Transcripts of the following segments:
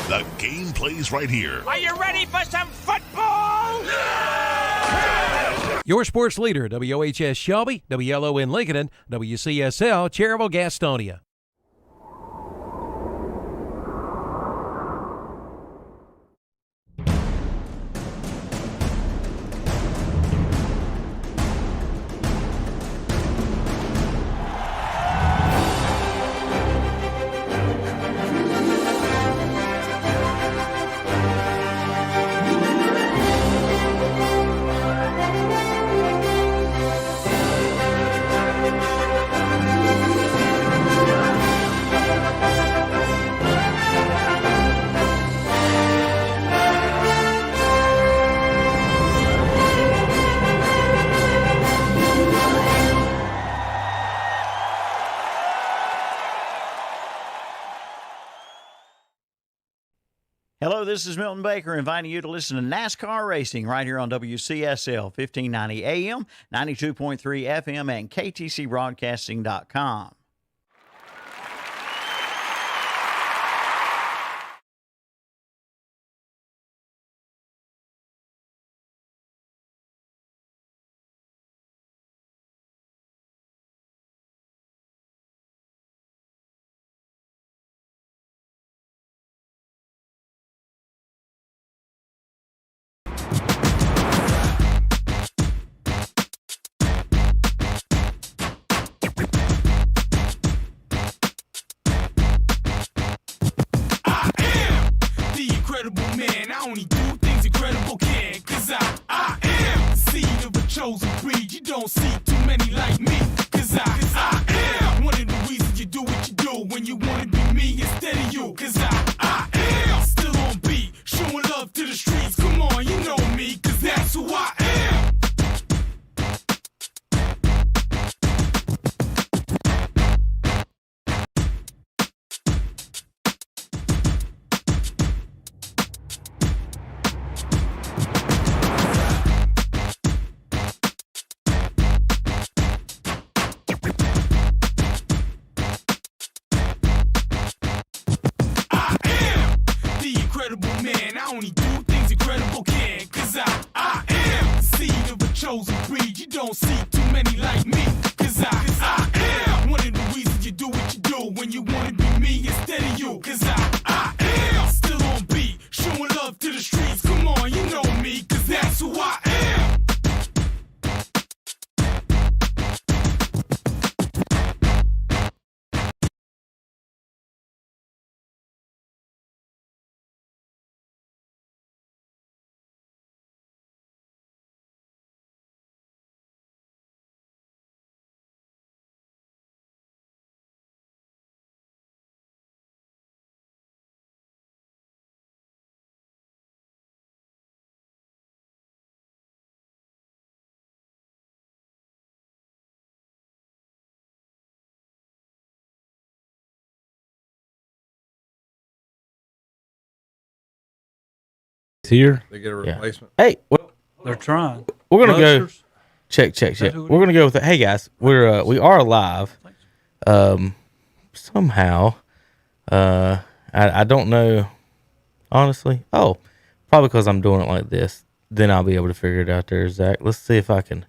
The game plays right here. Are you ready for some football? Your sports leader, WOHS Shelby, WLON Lincoln, and WCSL Cherryville Gastonia. Hello, this is Milton Baker inviting you to listen to NASCAR Racing right here on WCSL 1590 AM, 92.3 FM, and KTCBroadcasting.com. Only do things incredible can, cause I am the seed of a chosen breed. You don't see too many like me, cause I am one of the reasons you do what you do when you wanna be me instead of you, cause I am still on beat, showing love to the streets. Come on, you know me, cause that's who I am. Only do things incredible can, cause I am the seed of a chosen breed. You don't see too many like me, cause I am one of the reasons you do what you do when you wanna be me instead of you, cause I am still on beat, showing love to the streets. Come on, you know me, cause that's who I am. Here. They get a replacement. Hey, well, they're trying. We're gonna Busters. go. Check. We're gonna go with it. Hey guys, we are live. Somehow, I don't know. Honestly, probably because I'm doing it like this. Then I'll be able to figure it out there, Zach. Let's see if I can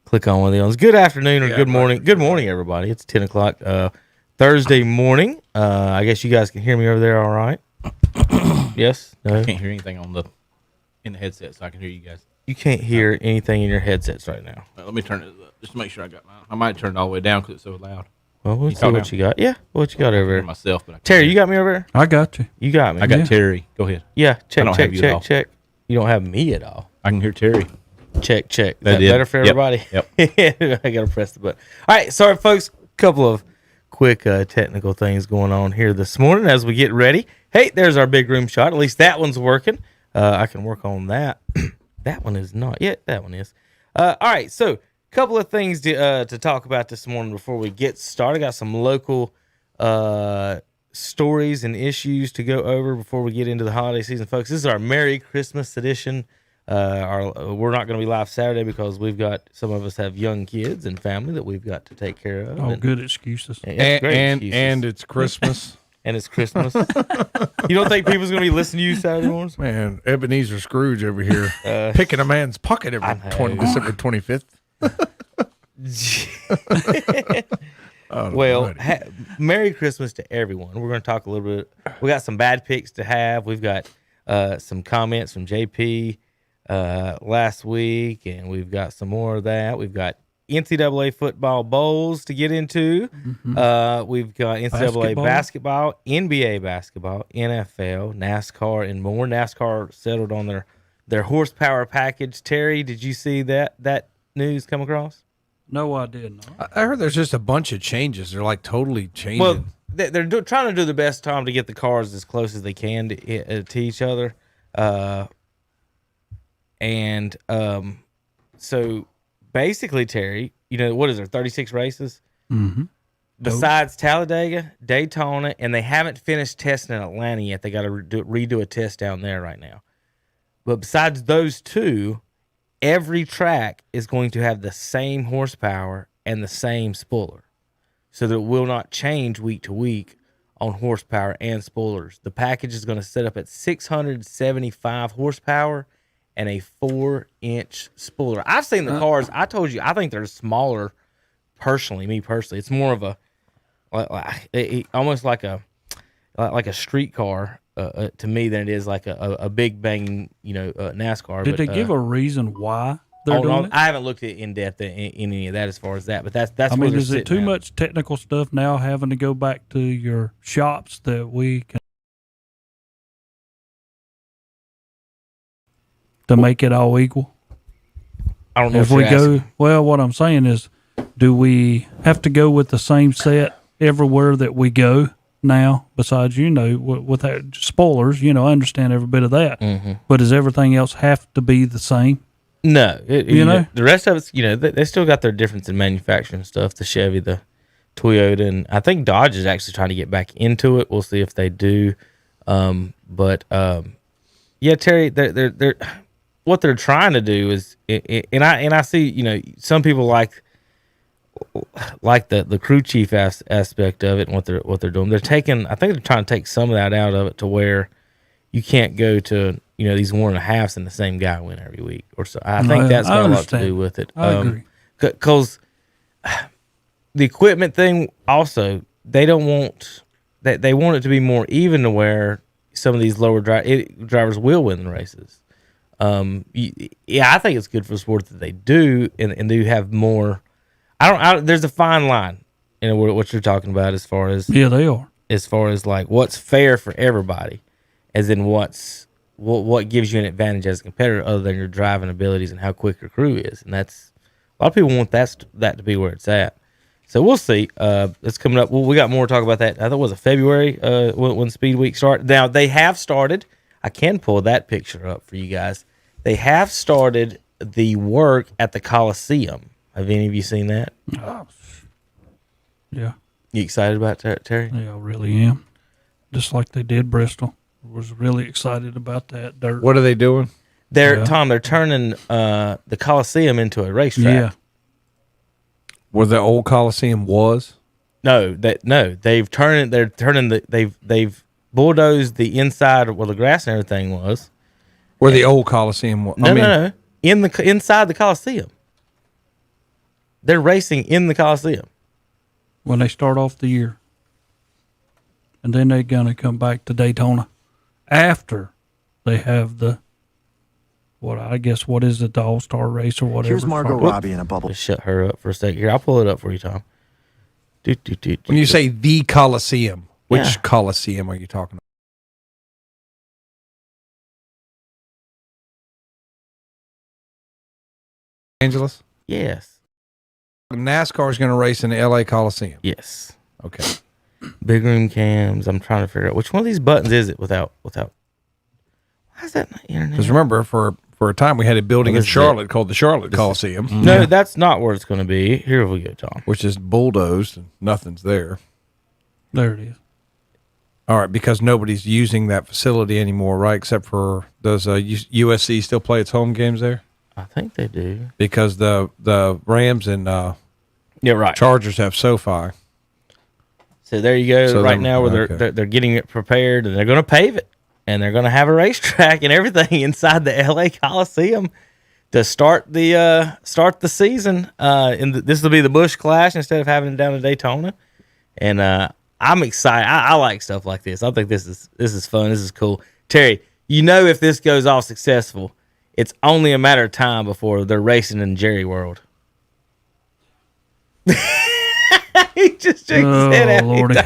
click on one of the ones. Good afternoon or good morning. Good morning, everybody. It's 10 o'clock Thursday morning. I guess you guys can hear me over there all right? Yes? No? I can't hear anything in the headset, so I can hear you guys. You can't hear anything in your headsets right now. Let me turn it up just to make sure I got mine. I might turn it all the way down because it's so loud. Well, we'll see what you got. Yeah, what you got over there? Myself, but Terry, you got me over there? I got you. You got me. I got Terry. Go ahead. Yeah, check. You don't have me at all. I can hear Terry. Check. Is that better for everybody? Yep. I got to press the button. All right, sorry, folks. Couple of quick technical things going on here this morning as we get ready. Hey, there's our big room shot. At least that one's working. I can work on that. That one is not yet. That one is. All right, so couple of things to talk about this morning before we get started. I got some local stories and issues to go over before we get into the holiday season, folks. This is our Merry Christmas edition. We're not going to be live Saturday because we've got, some of us have young kids and family that we've got to take care of. Good excuses. And it's Christmas. and it's Christmas. You don't think people's going to be listening to you Saturday mornings? Man, Ebenezer Scrooge over here picking a man's pocket every December 25th. Well, Merry Christmas to everyone. We're going to talk a little bit. We got some bad picks to have. We've got some comments from JP last week, and we've got some more of that. We've got NCAA football bowls to get into. We've got NCAA basketball, NBA basketball, NFL, NASCAR, and more. NASCAR settled on their horsepower package. Terry, did you see that news come across? No, I did not. I heard there's just a bunch of changes. They're like totally changing. Well, they're trying to do the best time to get the cars as close as they can to each other. So basically, Terry, what is there, 36 races? Mm-hmm. Besides Talladega, Daytona, and they haven't finished testing in Atlanta yet. They got to redo a test down there right now. But besides those two, every track is going to have the same horsepower and the same spoiler, so that it will not change week to week on horsepower and spoilers. The package is going to set up at 675 horsepower and a 4-inch spoiler. I've seen the cars. I told you, I think they're smaller. Me personally, it's more of a almost like a street car to me than it is like a big bang, NASCAR. Did they give a reason why they're doing it? I haven't looked at in depth in any of that as far as that, but that's. I mean, is it too much technical stuff now having to go back to your shops that we can to make it all equal? I don't know if we go. Well, what I'm saying is, do we have to go with the same set everywhere that we go now? Besides, with that spoilers, I understand every bit of that. Mm-hmm. But does everything else have to be the same? No, the rest of it's they still got their difference in manufacturing stuff. The Chevy, the Toyota, and I think Dodge is actually trying to get back into it. We'll see if they do. Yeah, Terry, they're what they're trying to do is, and I see some people like the crew chief aspect of it and what they're doing. I think they're trying to take some of that out of it to where you can't go to these 1.5s and the same guy win every week or so. I think that's got a lot to do with it. I agree. Because the equipment thing also, they don't want that. They want it to be more even to where some of these lower drivers will win the races. I think it's good for the sport that they do and do have more. There's a fine line in what you're talking about as far as they are, as far as like what's fair for everybody, as in what gives you an advantage as a competitor other than your driving abilities and how quick your crew is. And that's a lot of people want that to be where it's at. So we'll see. It's coming up. Well, we got more to talk about that. I thought it was February when Speed Week started. Now they have started. I can pull that picture up for you guys. They have started the work at the Coliseum. Have any of you seen that? Yeah. You excited about that, Terry? Yeah, I really am. Just like they did Bristol. Was really excited about that dirt. What are they doing? They're turning the Coliseum into a racetrack. Yeah. Where the old Coliseum was? No, they've bulldozed the inside where the grass and everything was. Where the old Coliseum was? No. Inside the Coliseum. They're racing in the Coliseum. When they start off the year. And then they're going to come back to Daytona after they have the, what is it, the All-Star race or whatever. Here's Margot Robbie in a bubble. Just shut her up for a second. Here, I'll pull it up for you, Tom. When you say the Coliseum, which Coliseum are you talking about? Angeles? Yes. NASCAR is going to race in the LA Coliseum. Yes. Okay. Big room cams. I'm trying to figure out which one of these buttons is it without. Why is that not internet? Because remember, for a time we had a building in Charlotte called the Charlotte Coliseum. No, that's not where it's going to be. Here we go, Tom. Which is bulldozed and nothing's there. There it is. All right, because nobody's using that facility anymore, right? Except for, does USC still play its home games there? I think they do. Because the Rams and right. Chargers have SoFi. So there you go. So right then- now, where they're getting it prepared, and they're going to pave it, and they're going to have a racetrack and everything inside the LA Coliseum to start the season. This will be the Busch Clash instead of having it down in Daytona, and I'm excited. I like stuff like this. I think this is fun. This is cool. Terry, if this goes off successful, it's only a matter of time before they're racing in Jerry World. He just shakes his head at me. Lordy.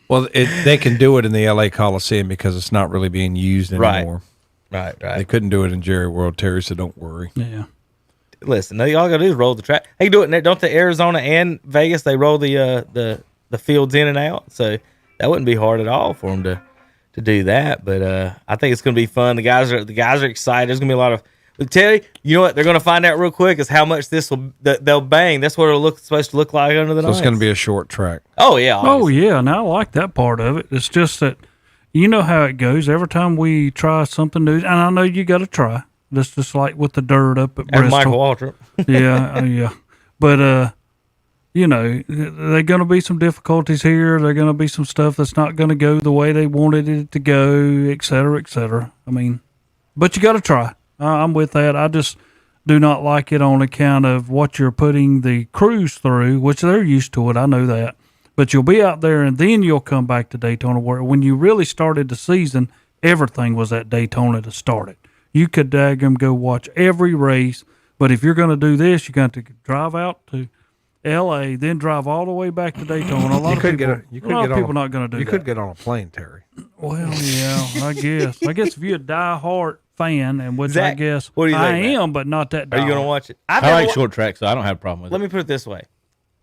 Well, they can do it in the LA Coliseum because it's not really being used anymore. Right. They couldn't do it in Jerry World, Terry, so don't worry. Yeah. Listen, all you gotta do is roll the track. They can do it in there. Don't the Arizona and Vegas, they roll the fields in and out, so that wouldn't be hard at all for them to do that. But I think it's gonna be fun. The guys are excited. There's gonna be a lot of. Terry, you know what they're gonna find out real quick is how much they'll bang. That's what it's supposed to look like under the So lights. it's going to be a short track. Oh yeah. Oh, obviously. yeah. And I like that part of it. It's just that you know how it goes. Every time we try something new, and I know you got to try. That's just like with the dirt up at And Bristol. Michael Waltrip. Yeah. But, there going to be some difficulties here. There going to be some stuff that's not going to go the way they wanted it to go, et cetera, et cetera. I mean, but you got to try. I'm with that. I just do not like it on account of what you're putting the crews through, which they're used to it. I know that. But you'll be out there, and then you'll come back to Daytona, where when you really started the season, everything was at Daytona to start it. You could daggum go watch every race, but if you're going to do this, you're going to drive out to L.A., then drive all the way back to Daytona. A lot of people not going to do that. You could get on a plane, Terry. Well, yeah, I guess. If you're a diehard fan, and which I Zach, guess what do you think, I Matt? am, but not that. Are you going to watch it? I like short track, so I don't have a problem with Let it. me put it this way.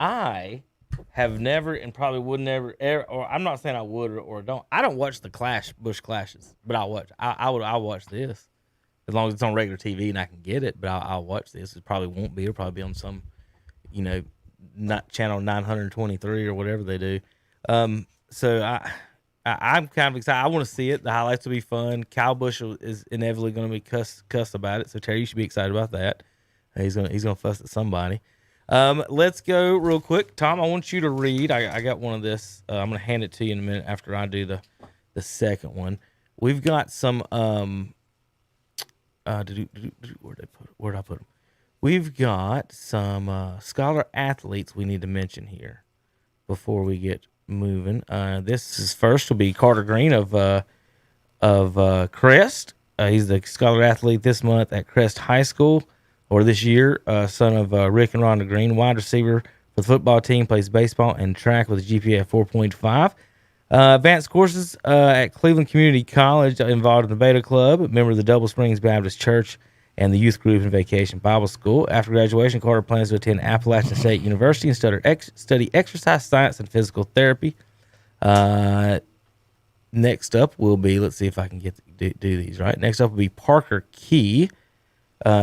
I have never and probably would never, or I'm not saying I would or don't. I don't watch the Busch Clashes, but I'll watch. I'll watch this as long as it's on regular TV and I can get it. But I'll watch this. It probably won't be. It'll probably be on some, not channel 923 or whatever they do. So I'm kind of excited. I want to see it. The highlights will be fun. Kyle Busch is inevitably going to be cuss about it. So Terry, you should be excited about that. He's gonna fuss at somebody. Let's go real quick. Tom, I want you to read. I got one of this. I'm going to hand it to you in a minute after I do the second one. We've got some where'd I put them? We've got some scholar athletes we need to mention here before we get moving. This is first will be Carter Green of Crest. He's the scholar athlete this month at Crest High School. Or this year, son of Rick and Rhonda Green, wide receiver for the football team, plays baseball and track with a GPA of 4.5. Advanced courses at Cleveland Community College, involved in the Beta Club, a member of the Double Springs Baptist Church and the youth group in Vacation Bible School. After graduation, Carter plans to attend Appalachian State University and study exercise science and physical therapy. Next up will be, let's see if I can do these right. Next up will be Parker Key.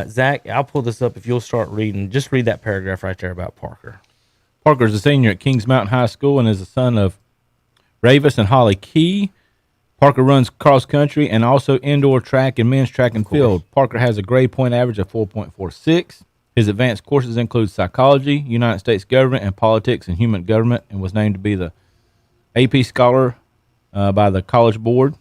Zach, I'll pull this up if you'll start reading. Just read that paragraph right there about Parker. Parker's a senior at Kings Mountain High School and is the son of Ravis and Holly Key. Parker runs cross country and also indoor track and men's track and field. Parker has a grade point average of 4.46. His advanced courses include psychology, United States government, and politics and human government, and was named to be the AP Scholar by the College Board.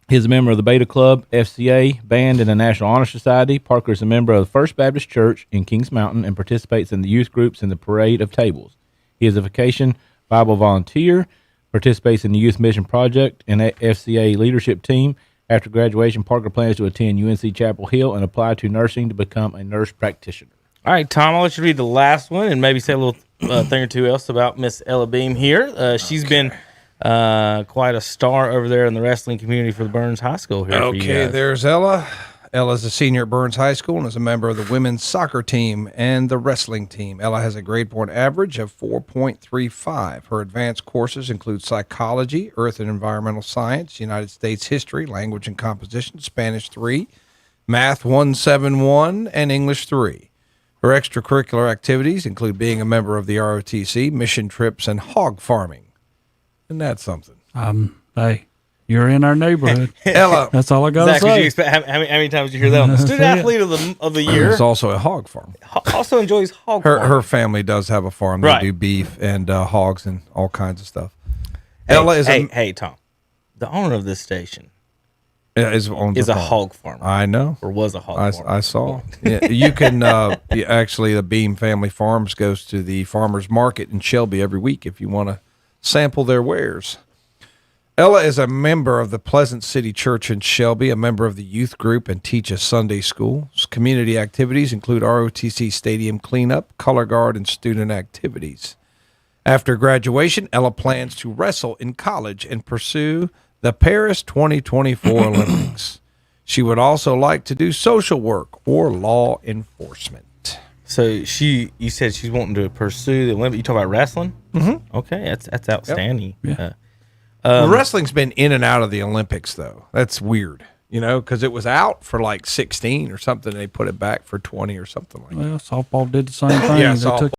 He is a member of the Beta Club, FCA, band, and the National Honor Society. Parker is a member of the First Baptist Church in Kings Mountain and participates in the youth groups in the Parade of Tables. He is a Vacation Bible volunteer, participates in the Youth Mission Project and FCA leadership team. After graduation, Parker plans to attend UNC Chapel Hill and apply to nursing to become a nurse practitioner. All right, Tom, I'll let you read the last one and maybe say a little thing or two else about Miss Ella Beam here. She's been quite a star over there in the wrestling community for the Burns High School here. Okay, there's Ella. Ella's a senior at Burns High School and is a member of the women's soccer team and the wrestling team. Ella has a grade point average of 4.35. Her advanced courses include psychology, earth and environmental science, United States history, language and composition, Spanish 3, math 171, and English 3. Her extracurricular activities include being a member of the ROTC, mission trips, and hog farming. Isn't that something? Hey, You're in our neighborhood. Ella, That's all I got to Zach, would you say. expect, how many times did you hear that on the student That's it. athlete of the year? is also a hog farm. Also enjoys hog Her farming. her family does have a farm. They Right. do beef and hogs and all kinds of stuff. Hey, Ella is hey, Tom. The owner of this station is is a hog farmer. I know. Or was a hog farmer. I saw. Yeah, you can actually the Beam Family Farms goes to the farmers market in Shelby every week if you want to sample their wares. Ella is a member of the Pleasant City Church in Shelby, a member of the youth group, and teaches Sunday school. Community activities include ROTC stadium cleanup, color guard, and student activities. After graduation, Ella plans to wrestle in college and pursue the Paris 2024 Olympics. She would also like to do social work or law enforcement. So you said she's wanting to pursue the Olympic. You talk about wrestling? Mm-hmm. Okay, that's outstanding. Yeah. Wrestling's been in and out of the Olympics, though. That's weird, because it was out for like 16 or something. They put it back for 20 or something like that. Well, softball did the same thing. Yeah, They softball. took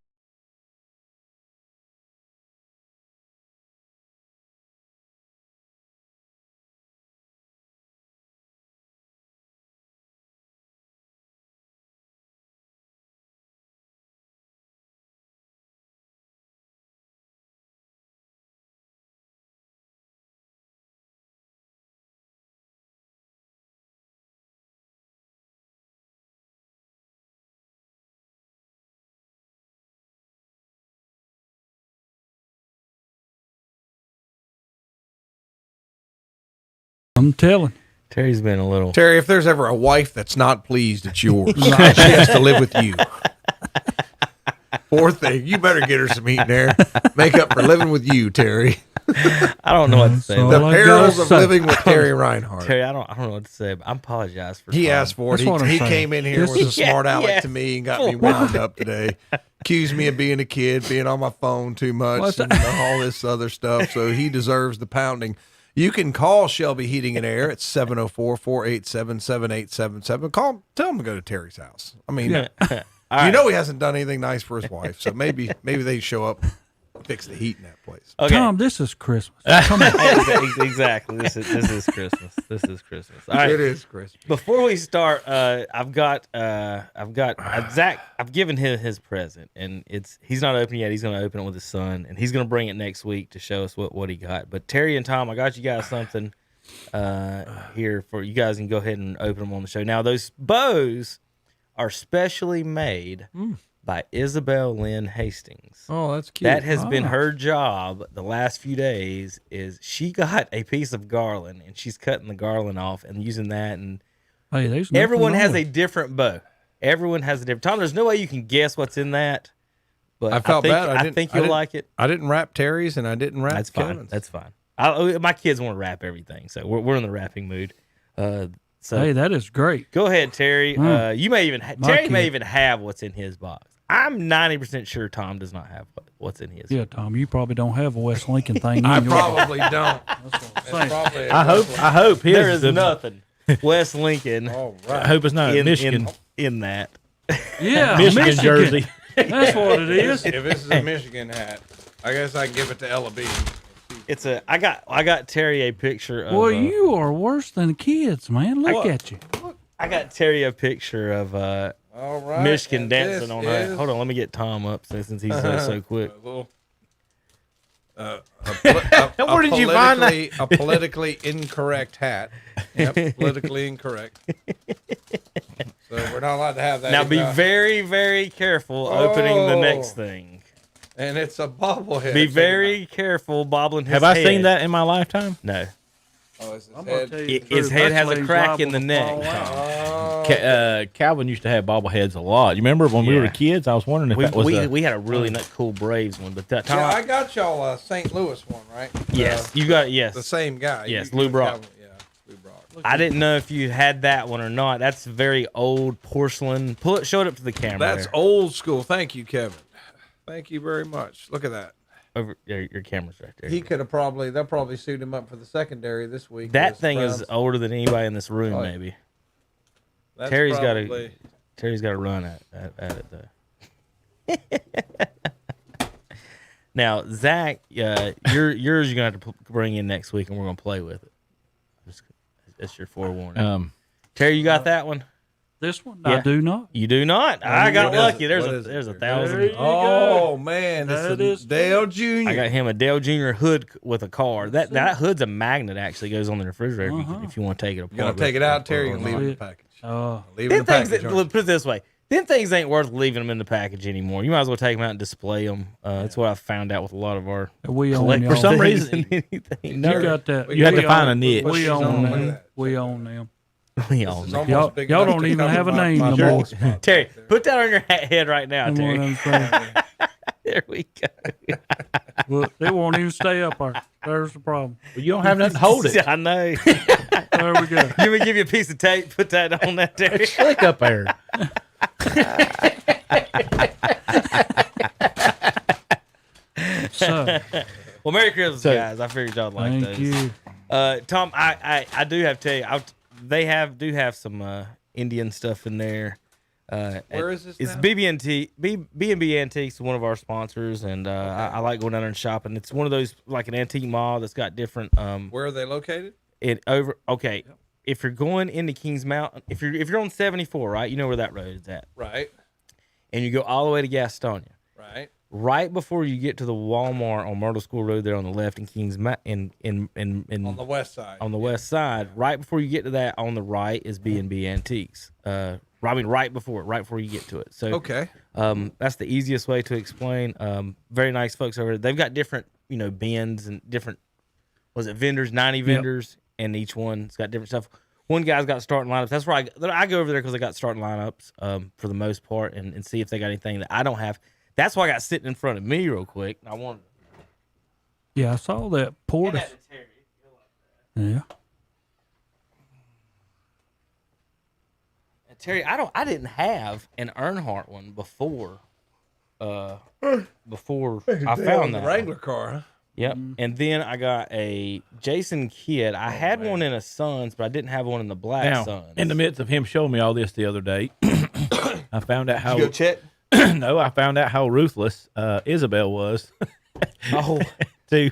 I'm telling. Terry's been a little. Terry, if there's ever a wife that's not pleased, it's yours. She has to live with you. Poor thing. You better get her some heat and air. Make up for living with you, Terry. I don't know what to say. So- The All I perils gotta of say. living with Terry Reinhardt. Terry, I don't know what to say. But I apologize for. He Tom. asked for it. That's what I'm He saying. came in here This was a is- smart aleck yeah. to me and got me wound up today. Accused me of being a kid, being on my phone too much, and all this other stuff. So he deserves the pounding. You can call Shelby Heating and Air at 704-487-7877. Call him, tell him to go to Terry's house. I mean, All you right. know he hasn't done anything nice for his wife, so maybe they show up and fix the heat in that place. Okay. Tom, this is Christmas. Come on. Exactly. This is Christmas. This is Christmas. All right. It is Christmas. Before we start, I've got Zach. I've given him his present, and he's not open yet. He's going to open it with his son, and he's going to bring it next week to show us what he got. But Terry and Tom, I got you guys something here for you guys, and go ahead and open them on the show. Now those bows are specially made by Isabel Lynn Hastings. Oh, that's cute. That has been her job the last few days. Is she got a piece of garland and she's cutting the garland off and using that, and Hey, there's nothing everyone wrong has with a different bow. Everyone has a different. Tom, there's no way you can guess what's in that. But I felt think, bad. I think you'll like it. I didn't wrap Terry's and I didn't wrap That's fine. Kevin's. That's fine. My kids want to wrap everything, so we're in the wrapping mood. So Hey, that is great. go ahead, Terry. You may even My Terry may kid. even have what's in his box. I'm 90% sure Tom does not have what's in his. Yeah, Tom, you probably don't have a West Lincoln thing. I in your probably don't. saying. I hope his There is nothing. West Lincoln All I right. hope it's not a Michigan in that. Yeah, Michigan jersey. That's what it is. If this is a Michigan hat, I guess I can give it to Ella B. It's a. I got Terry a picture of. Well, you are worse than kids, man. Look at you. I got Terry a picture of All right. Michigan and dancing this on is her. Hold on, let me get Tom up since he's so quick. a little- Where did you find that? A politically incorrect hat. Yep, politically incorrect. So we're not allowed to have that. Now be either. very, very careful opening the next Oh. thing. And it's a bobblehead. Be very careful bobbling his Have head. I seen that in my lifetime? No. Oh, it's his I'm gonna head. tell you the His truth, head has a wrestling's crack in liable the to neck, fall out. Oh. Calvin used to have bobbleheads a lot. You remember when we were Yeah. kids? I was wondering if that was We had a really cool Braves one, but that Tom. Yeah, I got y'all a St. Louis one, right? yes, you got yes. The same guy. Yes, You- Lou you Brock. got one- Yeah, Lou Brock. I didn't know if you had that one or not. That's very old porcelain. Show it up to the camera. That's there. old school. Thank you, Kevin. Thank you very much. Look at that. Over there, your camera's right there. He could have they'll probably suit him up for the secondary this week. That as thing is Browns. older than anybody in this room, Oh, yeah. maybe. That's Terry's probably- got to run at it though. Now, Zach, yours you're gonna have to bring in next week, and we're gonna play with it. That's your forewarning. Terry, you got that one? This one? Yeah. I do not. You do not. I got lucky. What There's is a it? thousand. Oh man, That this is is Dale Jr. I got him a Dale Jr. hood with a car. That hood's a magnet. Actually, goes on the refrigerator if you want to take it apart. You gonna take it out, Terry, and leave it in the not. package. Oh, Leave it in the package. Put it this way. Them things ain't worth leaving them in the package anymore. You might as well take them out and display them. That's what I found out with a lot of our we own collect- y'all. For some things reason, and anything. You got that. You had We to find own- a niche. We own Look at them. that. We own them. We all know. Almost Y'all- big y'all enough don't to even cover have a my name no bald more. spot Terry, right there. put that on your head right now, Them Terry. one of them things. There we go. Well, they won't even stay up there. There's the problem. Well, you don't have nothing to hold it. I know. There we go. You would give you a piece of tape, put that on that, Terry. It's slick up there. So, Well, Merry Christmas, So- guys. I figured y'all like thank those. you. Tom, I do have to tell you, they have some Indian stuff in there. Where is this It's now? B&B Antiques, one of our sponsors, and I like going down there and shopping. It's one of those like an antique mall that's got different. Where are they located? Okay. If you're going into Kings Mountain, if you're on 74, right, you know where that road is at, Right. and you go all the way to Gastonia. Right. Right before you get to the Walmart on Myrtle School Road there on the left in Kings in On the west side. on the west side, right before you get to that, on the right is B&B Antiques. Right before you get to it. So Okay. that's the easiest way to explain. Very nice folks over there. They've got different, bins and different, vendors, 90 vendors, and each one's got different stuff. One guy's got starting lineups. That's where I go over there because they got starting lineups for the most part and see if they got anything that I don't have. That's why I got sitting in front of me real quick. I wanted. Yeah, I saw that Portis. Yeah. Terry, I didn't have an Earnhardt one before I found that the Wrangler car, huh? Yep. And then I got a Jason Kidd. I had one in a Suns, but I didn't have one in the Black Now, Suns. in the midst of him showing me all this the other day, I found out how. Did you go check? No, I found out how ruthless Isabel was Oh, to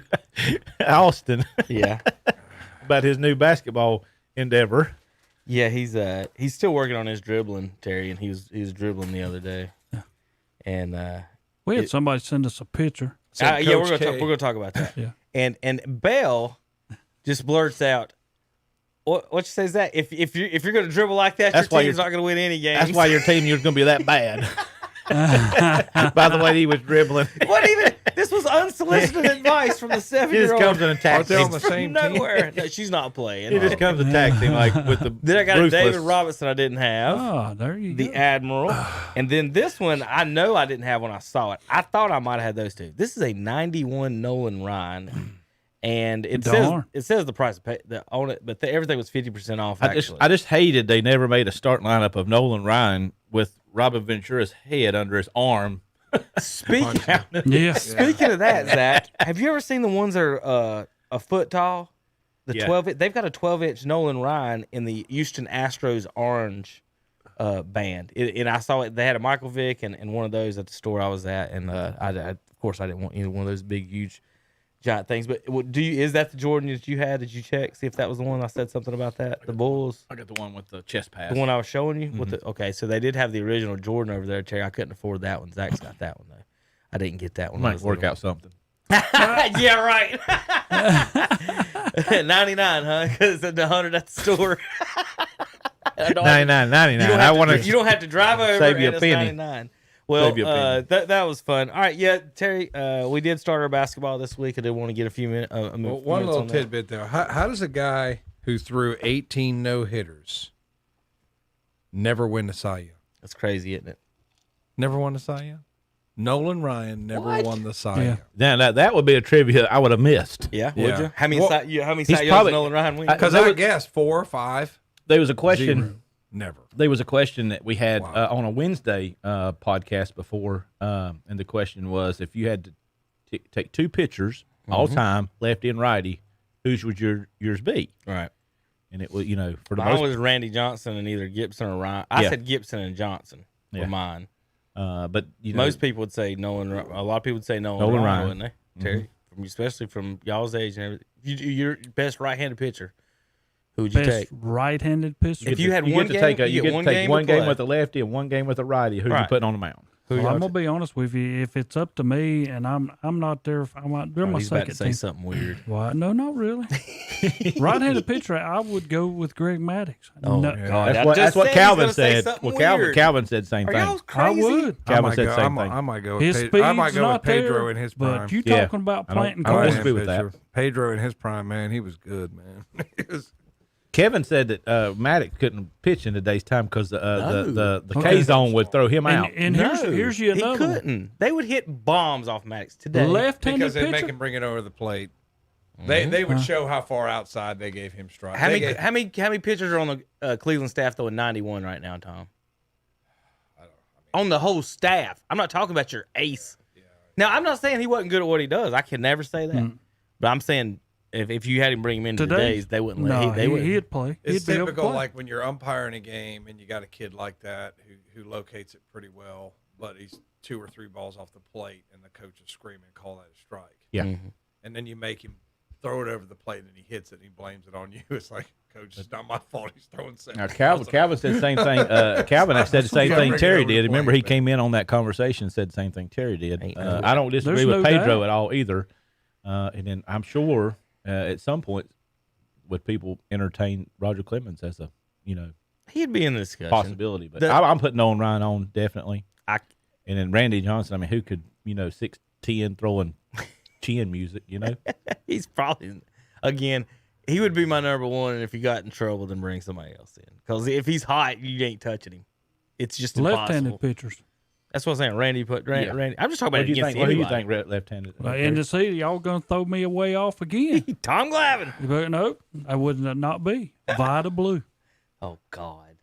Austin yeah. about his new basketball endeavor. Yeah, he's still working on his dribbling, Terry, and he was dribbling the other day. Yeah. And We had somebody send us a picture. yeah, Coach we're K. gonna talk about that. Yeah. And Bell just blurts out, what you say is that if you're gonna dribble like that, That's your why team's you're- not gonna win any games. That's why your team was going to be that bad. By the way, he was dribbling. What even? This was unsolicited advice from the He just 7-year-old. comes and attacks Aren't they on him. the same team? Nowhere. No, she's not playing. He just comes and attacks him like with the. Then I got a ruthless. David Robinson I didn't have. Oh, there you The go. Admiral. And then this one, I know I didn't have when I saw it. I thought I might have had those two. This is a 91 Nolan Ryan. And it Darn. says the price of pay on it, but everything was 50% off, actually. I just hated they never made a starting lineup of Nolan Ryan with Robin Ventura's head under his arm. Speaking Yeah. Speaking of that, Zach, have you ever seen the ones that are a foot tall? The Yeah. 12. They've got a 12-inch Nolan Ryan in the Houston Astros orange band. And I saw it. They had a Michael Vick and one of those at the store I was at. And I of course I didn't want either one of those big, huge, giant things. But is that the Jordan that you had? Did you check see if that was the one? I said something about that. The Bulls. I got the one with the chest pass. The one I was showing you with okay, so they did have the original Jordan over there, Terry. I couldn't afford that one. Zach's got that one though. I didn't get that one. might work out something. Yeah, right. 99, huh? Because it's 100 at the store. $99.99. I want You don't have to drive over. save you and a it's penny. 99. Well, Save you a penny. that was fun. All right, yeah, Terry. We did start our basketball this week. I did want to get a few minutes. Well, one minutes little on that. tidbit there. How does a guy who threw 18 no-hitters never win the Cy Young? That's crazy, isn't it? Never won the Cy Young? Nolan Ryan never won the Cy Young. Now that would be a trivia I would have missed. Yeah, Yeah. would you? How many? Well, How many he's Cy Youngs probably- Nolan Ryan win? Because There I was- guess 4 or 5. There was a question. 0. Never. There was a question that we had Wow. on a Wednesday podcast before, and the question was if you had to take two pitchers all time, lefty and righty, whose would yours be? Right. And it was for the Mine most. was Randy Johnson and either Gibson or Ryan. I Yeah. said Gibson and Johnson were Yeah. mine. But Most people would say Nolan. A lot of people would say Nolan Ryan. Ryan, wouldn't they? Terry, especially from y'all's age and everything. Your best right-handed pitcher. Who would you best take? right-handed pitcher. If you had one game, you get one game with a lefty and one game with a righty. Who you putting on the mound? Well, I'm gonna be honest with you. If it's up to me, and I'm not there, they're my He's about second to say team. something weird. Why? No, not really. Right-handed pitcher, I would go with Greg Maddux. Oh, no, God. That's what Calvin said. Well, Calvin said the same thing. I would. Calvin said the same thing. I might go His with speed's I might go not with Pedro there, in his prime. but you Yeah. talking about I don't- planting I don't corn. disagree with that. Pedro in his prime, man, he was good, man. Kevin said that Maddox couldn't pitch in today's time because the Okay. K zone would throw him out. And here's you another He one. couldn't. They would hit bombs off Maddox today. Left-handed Because they make pitcher. him bring it over the plate. They would show how far outside they gave him strikes. How many pitchers are on the Cleveland staff though? 91 right now, Tom. On the whole staff. I'm not talking about your ace. Now I'm not saying he wasn't good at what he does. I can never say that. But I'm saying if you had him bring him into today's, they wouldn't let. He'd play. It's He'd be able to typical, play. like when you're umpiring a game and you got a kid like that who locates it pretty well, but he's 2 or 3 balls off the plate, and the coach is screaming, "Call that a strike!" Yeah. And then you make him throw it over the plate, and he hits it, and he blames it on you. It's like, Coach, it's not my fault. He's throwing 7. Now, Calvin said the same thing. Calvin said the same thing Terry did. Remember, he came in on that conversation and said the same thing Terry did. I don't disagree with Pedro at all either. And then I'm sure at some point would people entertain Roger Clemens as a, he'd be in the discussion possibility. But I'm putting on Ryan on definitely. And then Randy Johnson. I mean, who could 6'10" throwing chin music? He's probably again. He would be my number one, and if he got in trouble, then bring somebody else in. Because if he's hot, you ain't touching him. It's just left-handed impossible. pitchers. That's what I'm saying. Randy. I'm just talking about What do you against think left-handed? And to see y'all gonna throw me away off again. Tom Glavine. But no, I would not be. Vida Blue. Oh God.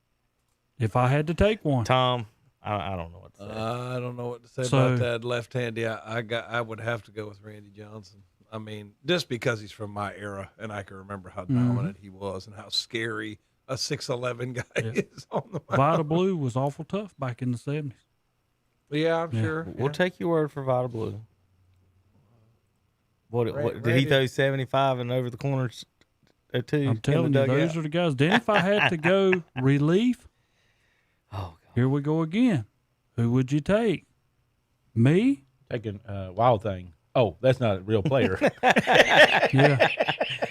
If I had to take one. Tom, I don't know what to say. I don't know what to say about that left-handy. I would have to go with Randy Johnson. I mean, just because he's from my era, and I can remember how dominant he was and how scary a 6'11" guy is on the mound. Vida Blue was awful tough back in the 70s. Yeah, I'm sure. We'll take your word for Vida Blue. What did he Randy- throw 75 and over the corners too? I'm telling you, those are the guys. Then if I had to go relief, God. Here we go again. Who would you take? Me? Taking Wild Thing. Oh, that's not a real player. Yeah.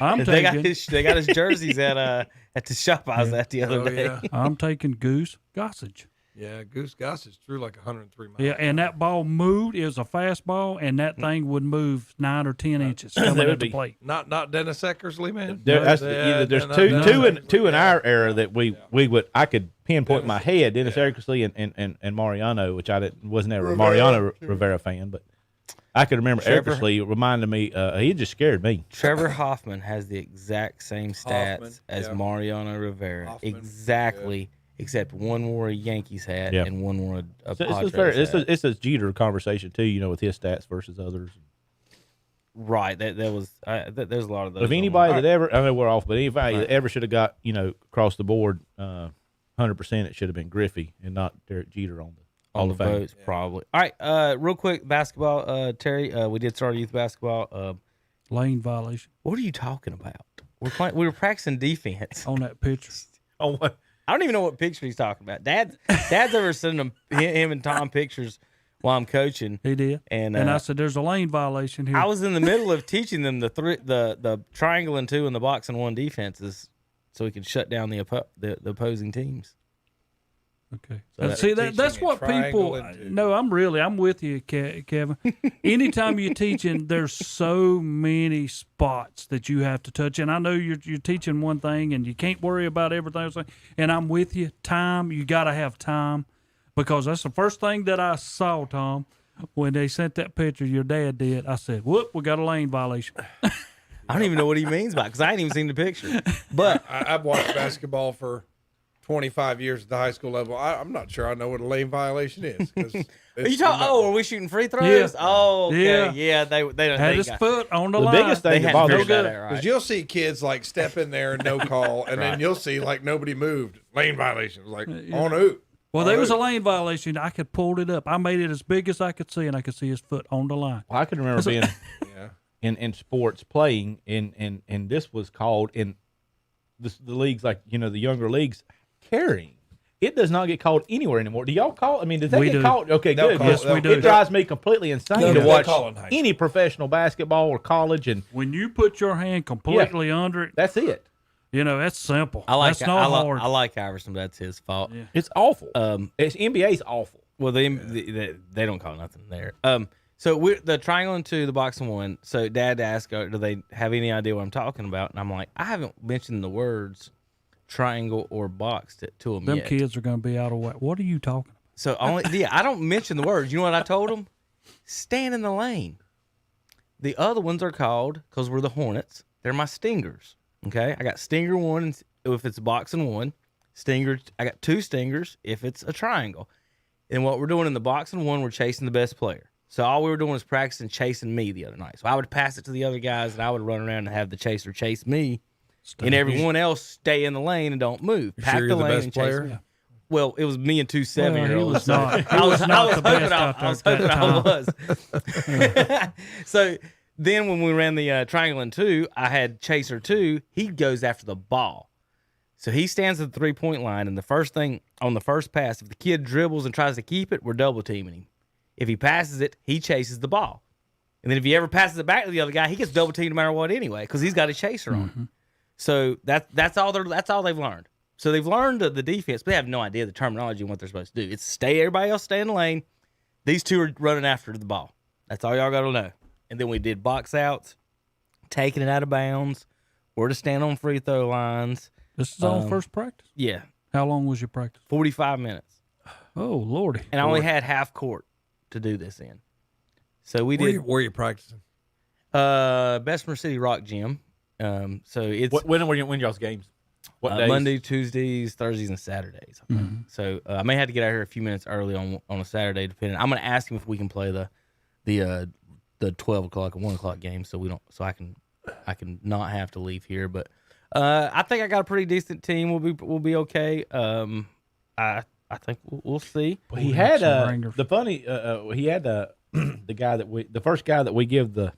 I'm They taking got his jerseys at the shop I was at the other day. Yeah. I'm taking Goose Gossage. Yeah, Goose Gossage threw like 103 miles. Yeah, and that ball moved. It was a fast ball, and that thing would move 9 or 10 inches coming would at the be- plate. Not There's two in our era that I could pinpoint in my head. Dennis Eckersley and Mariano, which I wasn't ever a Mariano Rivera fan, but I could remember Eckersley reminded me. He just scared me. Trevor Hoffman has the exact same stats Hoffman, as yeah. Mariano Rivera. Hoffman, Exactly. Except one wore a Yankees hat Yeah. and one wore a So Padres hat. it's a Jeter conversation too, with his stats versus others. Right. That was. There's a lot of those. If anybody that ever, I know we're off, but anybody that ever should have got across the board, 100%, it should have been Griffey and not Derek Jeter on the Fame. votes, probably. All right. Real quick, basketball. Terry, we did start youth basketball. Lane violation What are you talking about? We were practicing defense. on that pitcher. Oh, what? I don't even know what picture he's talking about. Dad's ever sending him and Tom pictures while I'm coaching. He did. And I said, there's a lane violation here. I was in the middle of teaching them the triangle and 2 and the box and 1 defenses, so we could shut down the opposing teams. Okay. So That's what people. No, I'm with you, Kevin. Anytime you're teaching, there's so many spots that you have to touch, and I know you're teaching one thing, and you can't worry about everything. And I'm with you. Time, you got to have time, because that's the first thing that I saw, Tom, when they sent that picture. Your dad did. I said, "Whoop, we got a lane violation." I don't even know what he means by it because I ain't even seen the picture. But I've watched basketball for 25 years at the high school level. I'm not sure I know what a lane violation is. are you talking? Are we shooting free throws? Yeah. Oh, okay. Yeah. They don't Had his foot on the line. biggest thing They that hadn't bothers figured that out, right? Because you'll see kids like step in there and no call, and then you'll see like nobody moved. Lane violation. It was like on who? Well, there was a lane violation. I could pull it up. I made it as big as I could see, and I could see his foot on the line. Well, I can remember being in sports playing, and this was called in the leagues, like the younger leagues, carrying. It does not get called anywhere anymore. Do y'all call? I mean, does that We get do. called? Okay, They'll good. call Yes, we do. It drives me completely insane to They'll watch call in high school. any professional basketball or college, and When you put your hand completely under it, that's it. that's simple. I like That's not I, hard. I like Iverson, but that's his fault. Yeah. It's awful. It's NBA's awful. Well, they don't call nothing there. So we're the triangle and two, the box and one. So Dad asked, do they have any idea what I'm talking about? And I'm like, I haven't mentioned the words triangle or box to them Them yet. kids are going to be out of whack. What are you talking about? So I don't mention the words. You know what I told them? Stand in the lane. The other ones are called, because we're the Hornets, they're my stingers. Okay, I got stinger one if it's a box and one. Stinger, I got two stingers if it's a triangle. And what we're doing in the box and one, we're chasing the best player. So all we were doing was practicing chasing me the other night. So I would pass it to the other guys, and I would run around and have the chaser chase me, and everyone else stay in the lane and don't move. Pack sure the you're the lane best and chase player? me. Well, it was me and two 7-year-olds. He was not. He I was was not hoping the best out there I was at hoping that I was. So then when we ran the triangle and two, I had chaser two. He goes after the ball. So he stands at the 3-point line, and the first thing on the first pass, if the kid dribbles and tries to keep it, we're double teaming him. If he passes it, he chases the ball. And then if he ever passes it back to the other guy, he gets double teamed no matter what anyway, because he's got a chaser on him. So that's all they've learned. So they've learned the defense, but they have no idea the terminology and what they're supposed to do. It's everybody else stay in the lane. These two are running after the ball. That's all y'all got to know. And then we did box outs, taking it out of bounds, where to stand on free throw lines. This is on first practice? Yeah, How long was your practice? 45 minutes. Oh, Lordy. And I only had half court to do this in. So we did Where are you practicing? Bessemer City Rock Gym. So it's When y'all's games? What days? Monday, Tuesdays, Thursdays, and Saturdays. I think. So I may have to get out here a few minutes early on a Saturday, depending. I'm going to ask him if we can play the 12 o'clock and 1 o'clock game, so I can not have to leave here. But I think I got a pretty decent team. We'll be okay. I think we'll see. Well, he had he had the guy the first guy that we give the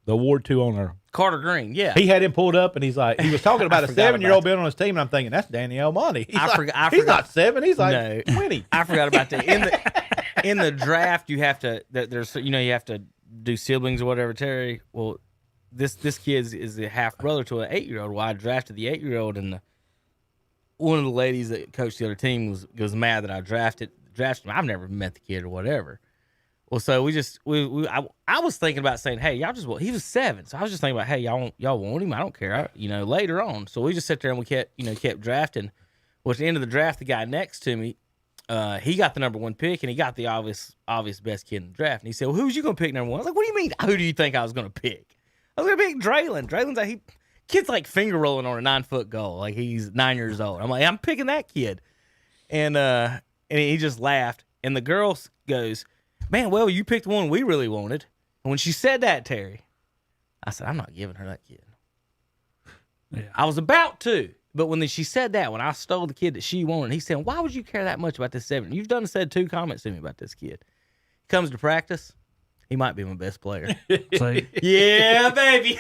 award to on our. Carter Green, yeah. He had him pulled up, and he was talking about a forgot 7-year-old about being on his team, and I'm thinking that's Danny Almonte. I forgot. He's not 7. He's like No. 20. I forgot about that. In the draft, you have to you have to do siblings or whatever. Terry, well, this kid is a half brother to an 8-year-old. Well, I drafted the 8-year-old, and one of the ladies that coached the other team was mad that I drafted him. I've never met the kid or whatever. Well, so I was thinking about saying, hey, he was 7, so I was just thinking about, hey, y'all want him? I don't care, later on. So we just sat there and we kept drafting. Well, at the end of the draft, the guy next to me, he got the number 1 pick, and he got the obvious best kid in the draft. And he said, well, who's you going to pick number 1? I was like, what do you mean? Who do you think I was going to pick? I was going to pick Draylon. Draylon's like, kid's like finger rolling on a 9-foot goal. Like he's 9 years old. I'm like, I'm picking that kid. And he just laughed. And the girl goes, man, well, you picked one we really wanted. And when she said that, Terry, I said, I'm not giving her that kid. Yeah. I was about to. But when she said that, when I stole the kid that she wanted, he said, why would you care that much about this 7? You've said 2 comments to me about this kid. Comes to practice, he might be my best player. See, Yeah, baby.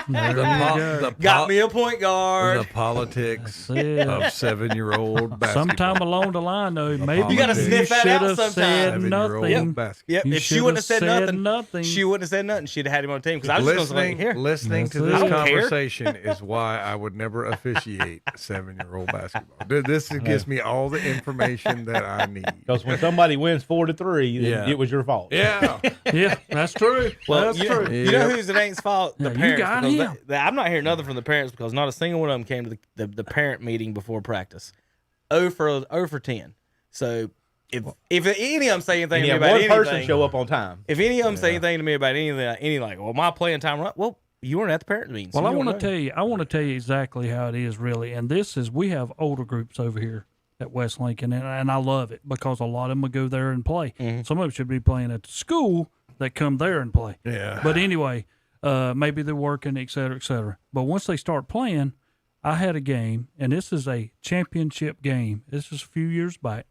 there you go. Got me a point guard. The politics That's it. of 7-year-old basketball. Sometime along the line, though, maybe You gotta sniff that should out have sometime. said 7-year-old nothing. basketball. Yep. You If she should wouldn't have have said said nothing, she wouldn't have said nothing. She'd have had him on the team. Because I was just going to here. Listening to That's this it. I don't care. conversation is why I would never officiate 7-year-old basketball. This gives me all the information that I need. Because when somebody wins 4-3, then Yeah. it was your fault. Yeah. Yeah, that's true. Well, That's you, true. you know wose it ain't's fault? The Yeah, you parents. got because him. I'm not hearing nothing from the parents because not a single one of them came to the parent meeting before practice. 0 for 10. So if any of them say anything And to you me have about one anything, person show up on time. if any of them say anything to me about anything, like, well, my playing time, well, you weren't at the parent meeting. Well, I want to tell you exactly how it is really, and this is we have older groups over here at West Lincoln, and I love it because a lot of them will go there and play. Mm-hmm. Some of them should be playing at the school that come there and play. Yeah. But anyway, maybe they're working, et cetera, et cetera. But once they start playing, I had a game, and this is a championship game. This is a few years back,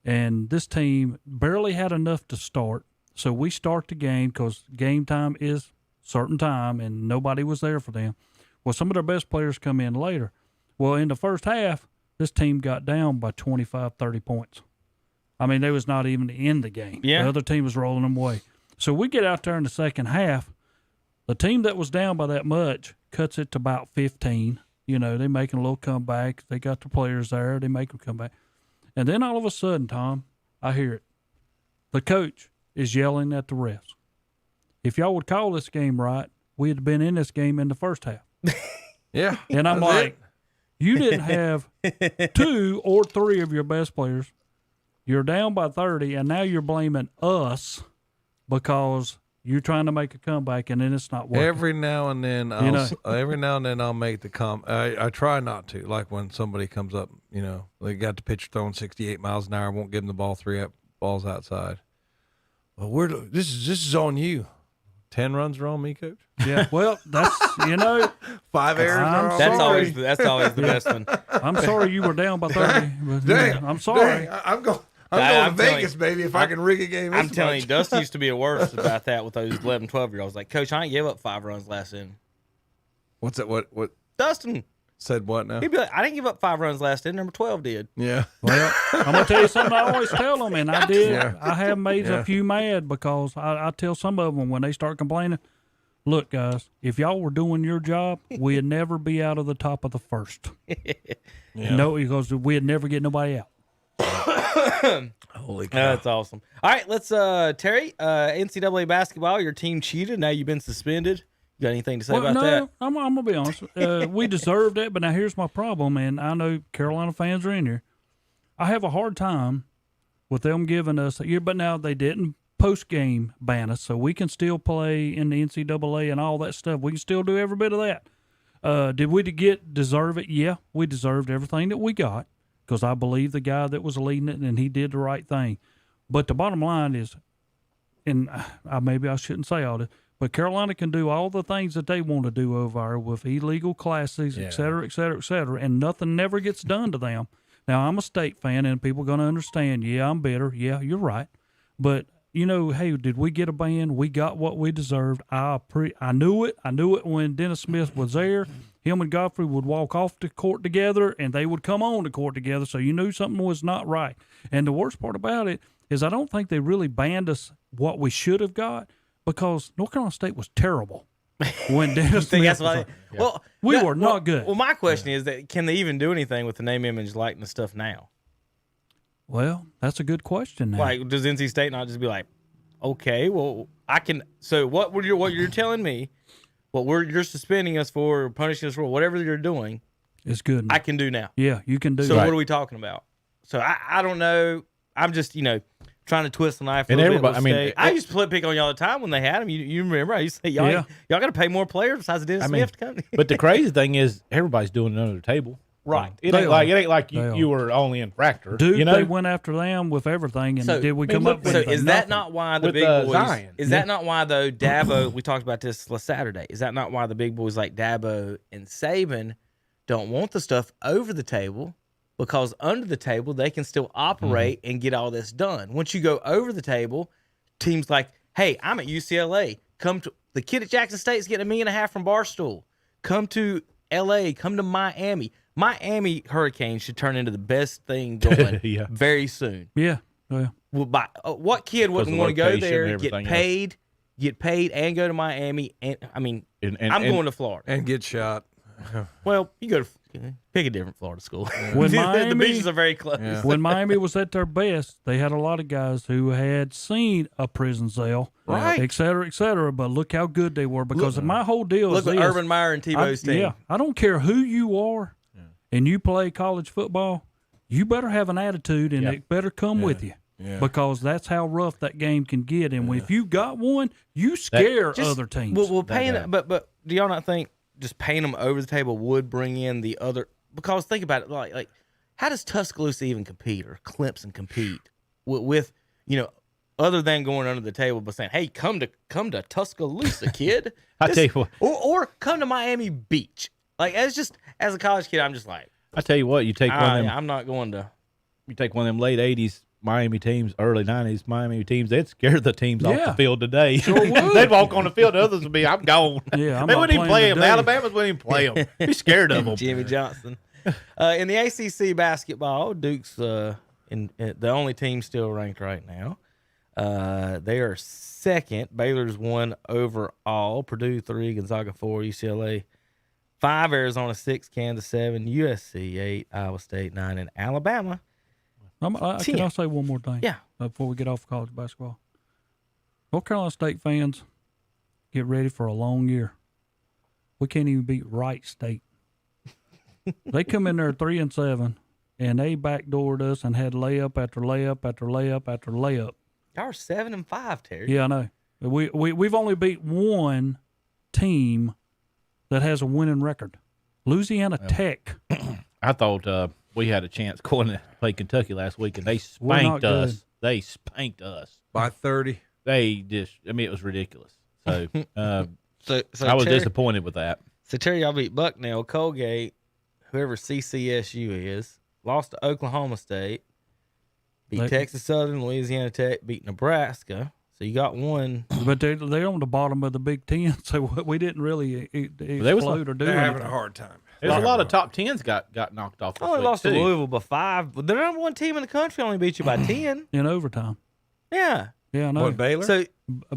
and this team barely had enough to start. So we start the game because game time is certain time, and nobody was there for them. Well, some of their best players come in later. Well, in the first half, this team got down by 25, 30 points. I mean, they was not even in the game. Yeah. The other team was rolling them away. So we get out there in the second half. The team that was down by that much cuts it to about 15. You know, they making a little comeback. They got the players there. They make them come back. And then all of a sudden, Tom, I hear it. The coach is yelling at the refs. If y'all would call this game right, we'd have been in this game in the first half. Yeah. And I'm like, you didn't have 2 or 3 of your best players. You're down by 30, and now you're blaming us because you're trying to make a comeback, and then it's not working. Every now and then, I'll make the I try not to. Like when somebody comes up, you know, they got the pitcher throwing 68 miles an hour, won't give them the ball, 3 balls outside. Well, this is on you. 10 runs are on me, coach. Yeah, well, that's 5 errors. That's always the best one. I'm sorry you were down by 30. But, Dang, I'm sorry. Dang, I'm going to Vegas, baby, if I can rig a game. I'm telling you, Dusty used to be worse about that with those 11, 12-year-olds. Like, Coach, I ain't give up 5 runs last inning. What's that? What? Dustin Said what now? he'd be like, I didn't give up 5 runs last inning. Number 12 did. Yeah. Well, I'm going to tell you something I always tell them, and I did. Yeah. I have made Yeah. a few mad because I tell some of them when they start complaining, look, guys, if y'all were doing your job, we'd never be out of the top of the first. No, because we'd never get nobody out. Holy cow. That's awesome. All right, let's Terry, NCAA basketball, your team cheated. Now you've been suspended. You got anything to say about that? I'm going to be honest. We deserved it, but now here's my problem, and I know Carolina fans are in here. I have a hard time with them giving us a year, but now they didn't post-game ban us, so we can still play in the NCAA and all that stuff. We can still do every bit of that. Did we deserve it? Yeah, we deserved everything that we got because I believe the guy that was leading it, and he did the right thing. But the bottom line is, and maybe I shouldn't say all this, but Carolina can do all the things that they want to do over there with illegal classes, et cetera, et cetera, et cetera, and nothing never gets done to them. Now, I'm a State fan, and people are going to understand, yeah, I'm bitter. Yeah, you're right. But, hey, did we get a ban? We got what we deserved. I knew it. I knew it when Dennis Smith was there. Him and Godfrey would walk off the court together, and they would come on the court together, so you knew something was not right. And the worst part about it is I don't think they really banned us what we should have got, because North Carolina State was terrible when Dennis Smith was there. Well, we were not good. Well, my question is that can they even do anything with the name, image, likeness stuff now? Well, that's a good question now. Like, does NC State not just be like, okay, well, I can. So what you're telling me, you're suspending us for, punishing us for, whatever you're doing, it's good. I can do now. Yeah, you can do. So that. what are we talking about? So I don't know. I'm just trying to twist the knife. And everybody, I used to pick on y'all all the time when they had them. You remember? I used to say y'all got to pay more players besides Dennis Smith to come. But the crazy thing is, everybody's doing it under the table. Right. It ain't like you were only infractor. Dude, they went after them with everything, and did we come up with So anything? is that not why the big boys? Zion. Is that not why though Dabo? We talked about this last Saturday. Is that not why the big boys like Dabo and Saban don't want the stuff over the table? Because under the table they can still operate and get all this done. Once you go over the table, teams like, hey, I'm at UCLA. Come to the kid at Jackson State is getting $1.5 million from Barstool. Come to LA. Come to Miami. Miami Hurricanes should turn into the best thing going very soon. Yeah. Well, what kid wouldn't want to go there, get paid, and go to Miami? And I'm going to Florida and get shot. Well, you go to pick a different Florida school. When Miami, the beaches are very close. Yeah. When Miami was at their best, they had a lot of guys who had seen a prison cell, right, et cetera, et cetera. But look how good they were. Because my whole deal is look at Urban Meyer and Tebow's team. Yeah, I don't care who you are, and you play college football, you better have an attitude, and it better come with you. Yeah. Because that's how rough that game can get. And if you got one, you scare other teams. Well, but do y'all not think just paying them over the table would bring in the other? Because think about it, like how does Tuscaloosa even compete or Clemson compete with other than going under the table, but saying, hey, come to Tuscaloosa, kid. I tell you what, or come to Miami Beach. Like as a college kid, I'm just like, I tell you what, you take one of them. I'm not going to. You take one of them late '80s Miami teams, early 90s Miami teams, they'd scare the teams off Yeah. the field today. Sure would. They'd walk on the field, the others would be, I'm gone. Yeah, I'm they not wouldn't even playing play them. The today. Alabamas wouldn't even play them. Be scared of them. Jimmy Johnson. In the ACC basketball, Duke's the only team still ranked right now. They are second. Baylor's 1 overall. Purdue 3, Gonzaga 4, UCLA 5, Arizona 6, Kansas 7, USC 8, Iowa State 9, and Alabama. Can I say one more thing? Yeah. Before we get off college basketball. North Carolina State fans, get ready for a long year. We can't even beat Wright State. They come in there 3-7, and they backdoored us and had layup after layup after layup after layup. Y'all are 7-5, Terry. Yeah, I know. We've only beat one team that has a winning record. Louisiana Tech. I thought we had a chance going to play Kentucky last week, and they We're not spanked us. good. They spanked us. By 30. They just, I mean, it was ridiculous. So, So I was Terry, disappointed with that. So Terry, y'all beat Bucknell, Colgate, whoever CCSU is, lost to Oklahoma State, beat Texas Southern, Louisiana Tech, beat Nebraska. So you got one. But they're on the bottom of the Big Ten, so we didn't really explode or do They're anything. having a hard time. There's a lot of top 10s got knocked off. This Only week, lost to too. Louisville by 5. But the number one team in the country only beat you by 10. In overtime. Yeah. Yeah, I know. What, Baylor? So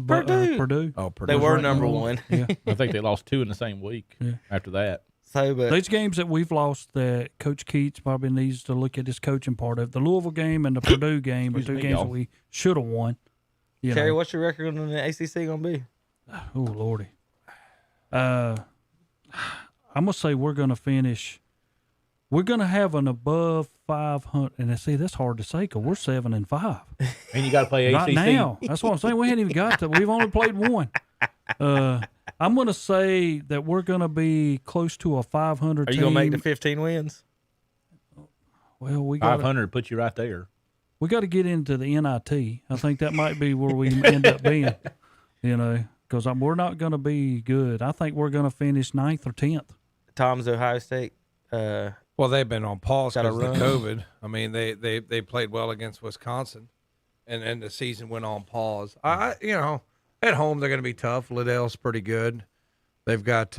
Purdue. Purdue. Oh, Purdue. They were ranked number number one. Yeah. I think they lost 2 in the same week Yeah. after that. So, but These games that we've lost that Coach Keats probably needs to look at his coaching part of. The Louisville game and the Purdue game are Excuse two me, games y'all. that we should have won. You Terry, know. what's your record on the ACC gonna be? Oh, Lordy. I'm going to say we're going to finish. We're going to have an above 500. And see, that's hard to say because we're 7-5. And you got to play Right ACC. now. That's what I'm saying. We haven't even got to. We've only played one. I'm going to say that we're going to be close to a 500 Are you team. gonna make the 15 wins? Well, we got 500 put you right there. we got to get into the NIT. I think that might be where we end up being, you know, because we're not going to be good. I think we're going to finish 9th or 10th. Tom's Ohio State. Well, they've been on pause Gotta because of run. COVID. I mean, they played well against Wisconsin, and the season went on pause. At home they're going to be tough. Liddell's pretty good. They've got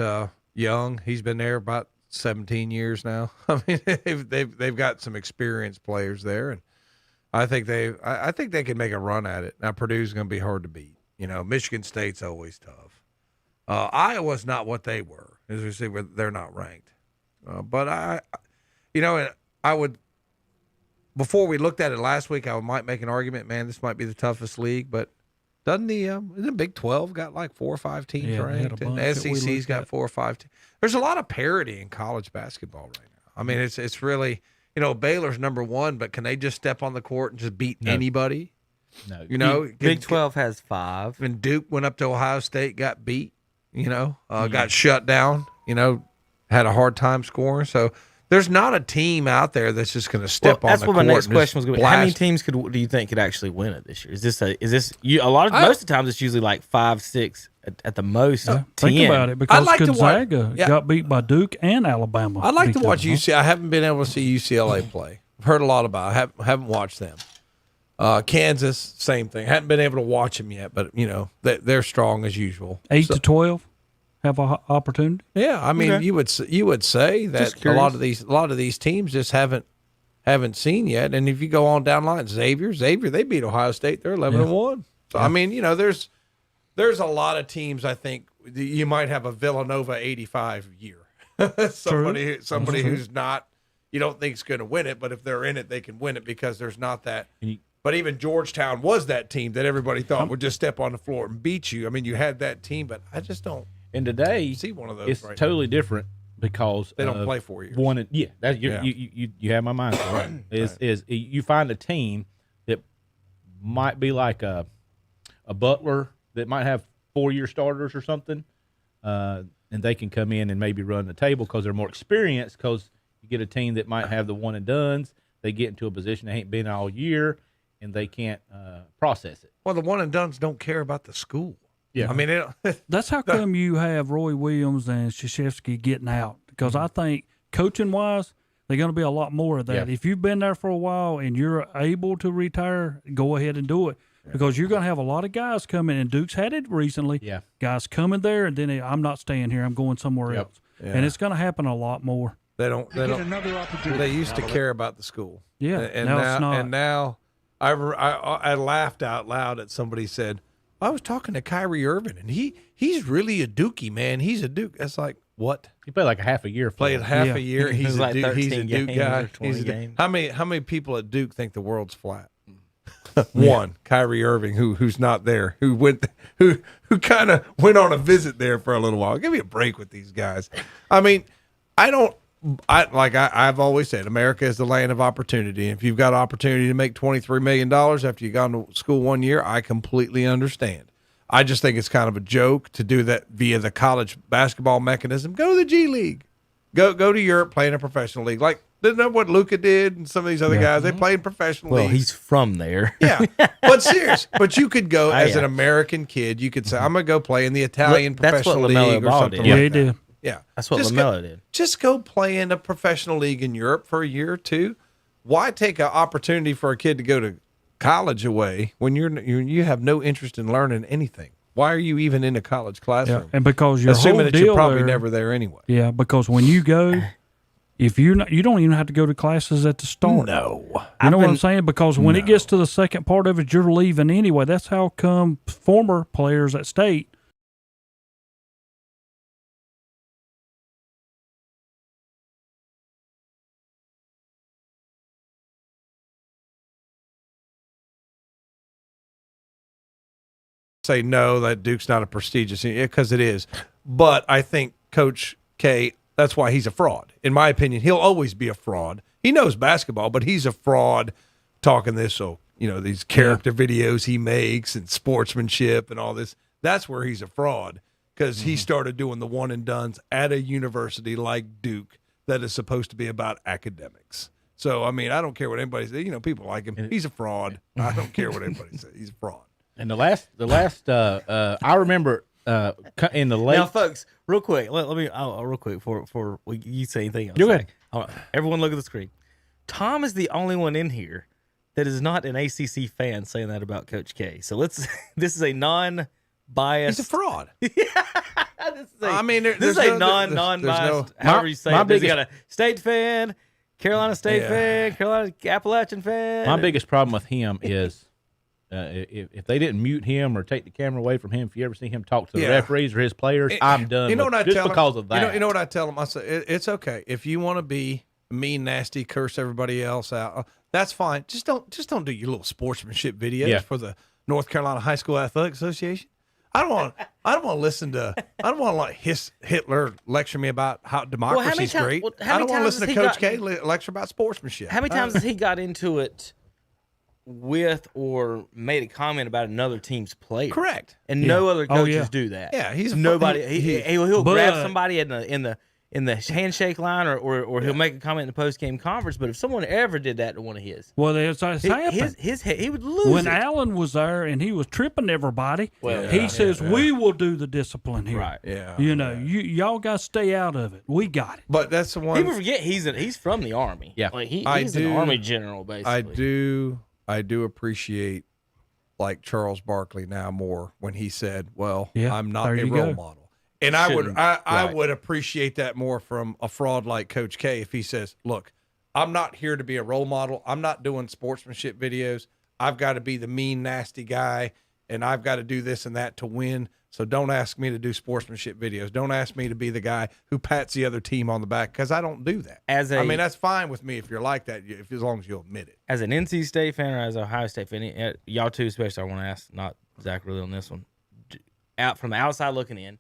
Young. He's been there about 17 years now. I mean, they've got some experienced players there, and I think they can make a run at it. Now Purdue's going to be hard to beat. You know, Michigan State's always tough. Iowa's not what they were. As we see, they're not ranked. But I would, before we looked at it last week, I might make an argument, man, this might be the toughest league, but doesn't the Big 12 got like 4 or 5 teams Yeah, they had ranked? a And bunch the that we SEC's looked got at. 4 or 5 teams. There's a lot of parity in college basketball right now. I mean, it's really, Baylor's number 1, but can they just step on the court and just beat anybody? No. You know, Big 12 has 5. when Duke went up to Ohio State, got beat, got shut down, had a hard time scoring. So there's not a team out there that's just going to step on that's the what court. my next and just question was going to be. How many blast. teams do you think could actually win it this year? Most of the times it's usually like 5, 6 at the most. 10. Think about it, because like to watch- Gonzaga yeah. got beat by Duke and Alabama. I'd like to beat watch them, huh? UCLA. I haven't been able to see UCLA play. I've heard a lot about it. I haven't watched them. Kansas, same thing. Haven't been able to watch them yet, but they're strong as usual. 8 to 12 have an opportunity. Yeah, I mean, Okay. you would say that Just a curious. lot of these teams just haven't seen yet. And if you go on down the line, Xavier, they beat Ohio State. They're 11-1. So I mean, there's a lot of teams. I think you might have a Villanova 85 year. somebody who's not, you don't think is going to win it, but if they're in it, they can win it because there's not that. But even Georgetown was that team that everybody thought would just step on the floor and beat you. I mean, you had that team, but I just don't And today, see one of those. it's right totally different because They don't of play 4 years. One, that Yeah. you have my mind right. Is you find a team that might be like a Butler that might have 4-year starters or something, and they can come in and maybe run the table because they're more experienced. Because you get a team that might have the one and dones, they get into a position they ain't been all year, and they can't process it. Well, the one and dones don't care about the school. Yeah. I mean, That's how come you have Roy Williams and Krzyzewski getting out, because I think coaching wise, They're going to be a lot more of that. Yeah. If you've been there for a while and you're able to retire, go ahead and do it. Because you're going to have a lot of guys coming, and Duke's had it recently. Yeah. Guys coming there, and then I'm not staying here. I'm going somewhere else. Yeah. And it's going to happen a lot more. They don't. They used to care about the school. Yeah, and now now it's not. and now I laughed out loud at somebody said, I was talking to Kyrie Irving, and he's really a Dookie, man. He's a Duke. That's like, what? He played like a half a year. Played half a year. He's like a Duke. He's a 13 Duke games guy. or 20 He's a Duke. games. How many people at Duke think the world's flat? One, Kyrie Irving, who's not there, who kind of went on a visit there for a little while. Give me a break with these guys. I mean, I've always said, America is the land of opportunity. If you've got opportunity to make $23 million after you've gone to school 1 year, I completely understand. I just think it's kind of a joke to do that via the college basketball mechanism. Go to the G League. Go to Europe, play in a professional league. Like, didn't know what Luka did and some of these other guys? They play in professional Well, leagues. he's from there. Yeah, but serious. But you could go as an American kid. You could say, "I'm gonna go play in the Italian That's what professional LaMelo league or Ball something did. like Yeah, he that." did. Yeah, That's what Just LaMelo did. Just go play in a professional league in Europe for a year or two. Why take an opportunity for a kid to go to college away when you have no interest in learning anything? Why are you even in a college classroom? And because your Assuming whole that deal you're probably there, never there anyway. Yeah, because when you go, if you're not, you don't even have to go to classes at the start. No. You know what I'm saying? Because when it gets to the second part of it, you're leaving anyway. That's how come former players at State say no, that Duke's not a prestigious, because it is. But I think Coach K, that's why he's a fraud. In my opinion, he'll always be a fraud. He knows basketball, but he's a fraud talking this. So, these character videos he makes and sportsmanship and all this, that's where he's a fraud, because he started doing the one and dones at a university like Duke that is supposed to be about academics. So, I mean, I don't care what anybody says. People like him. He's a fraud. I don't care what anybody says. He's a fraud. And the last, I remember in the late. Now, folks, real quick, let me real quick before you say anything else. You go ahead. Everyone, look at the screen. Tom is the only one in here that is not an ACC fan saying that about Coach K. So this is a non-biased. He's a fraud. This is there's a no- non-biased. However you say my it. Does he biggest- got a State fan, Carolina State fan, Carolina Appalachian fan? My biggest problem with him is if they didn't mute him or take the camera away from him, if you ever see him talk to the referees or his players, I'm done. You know what I just tell because him? of that. You know what I tell him? I say it's okay if you want to be mean, nasty, curse everybody else out. That's fine. Just don't do your little sportsmanship videos for the North Carolina High School Athletic Association. I don't want to listen to. I don't want to like Hitler lecture me about how democracy's great. I don't want to listen to Coach K lecture about sportsmanship. How many times has he got into it with or made a comment about another team's player? Correct. And no other coaches do that. Yeah, he's nobody. He'll grab But- somebody in the handshake line or he'll make a comment in the post game conference. But if someone ever did that to one of his, well, it's happened. He would lose When it. Allen was there and he was tripping everybody, Well, he says, we will do the discipline here. Right. Yeah. Y'all got to stay out of it. We got it. But that's the one. People forget he's from the Army. Yeah. Like he's an Army general, basically. I do appreciate like Charles Barkley now more when he said, "Well, Yeah, I'm not there a you role go. model." And I Right. would appreciate that more from a fraud like Coach K if he says, "Look, I'm not here to be a role model. I'm not doing sportsmanship videos. I've got to be the mean, nasty guy, and I've got to do this and that to win. So don't ask me to do sportsmanship videos. Don't ask me to be the guy who pats the other team on the back, because I don't do that. I mean, that's fine with me if you're like that, as long as you'll admit it. As an NC State fan or as an Ohio State fan, y'all too, especially, I want to ask, not Zach really on this one, out from the outside looking in,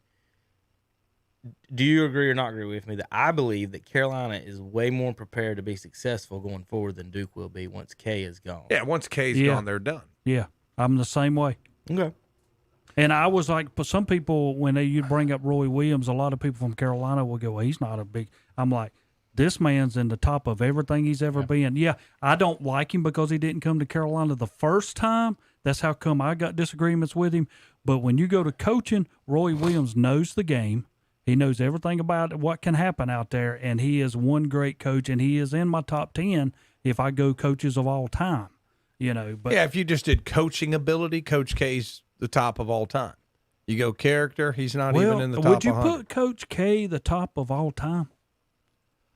do you agree or not agree with me that I believe that Carolina is way more prepared to be successful going forward than Duke will be once K is gone? Yeah, once K's gone, they're done. Yeah, I'm the same way. Okay. And I was like, but some people, when you bring up Roy Williams, a lot of people from Carolina will go, well, he's not a big. I'm like, this man's in the top of everything he's ever been. Yeah, I don't like him because he didn't come to Carolina the first time. That's how come I got disagreements with him. But when you go to coaching, Roy Williams knows the game. He knows everything about what can happen out there, and he is one great coach, and he is in my top 10 if I go coaches of all time. But yeah, if you just did coaching ability, Coach K's the top of all time. You go character, he's not even in the top 100. Would you put Coach K the top of all time?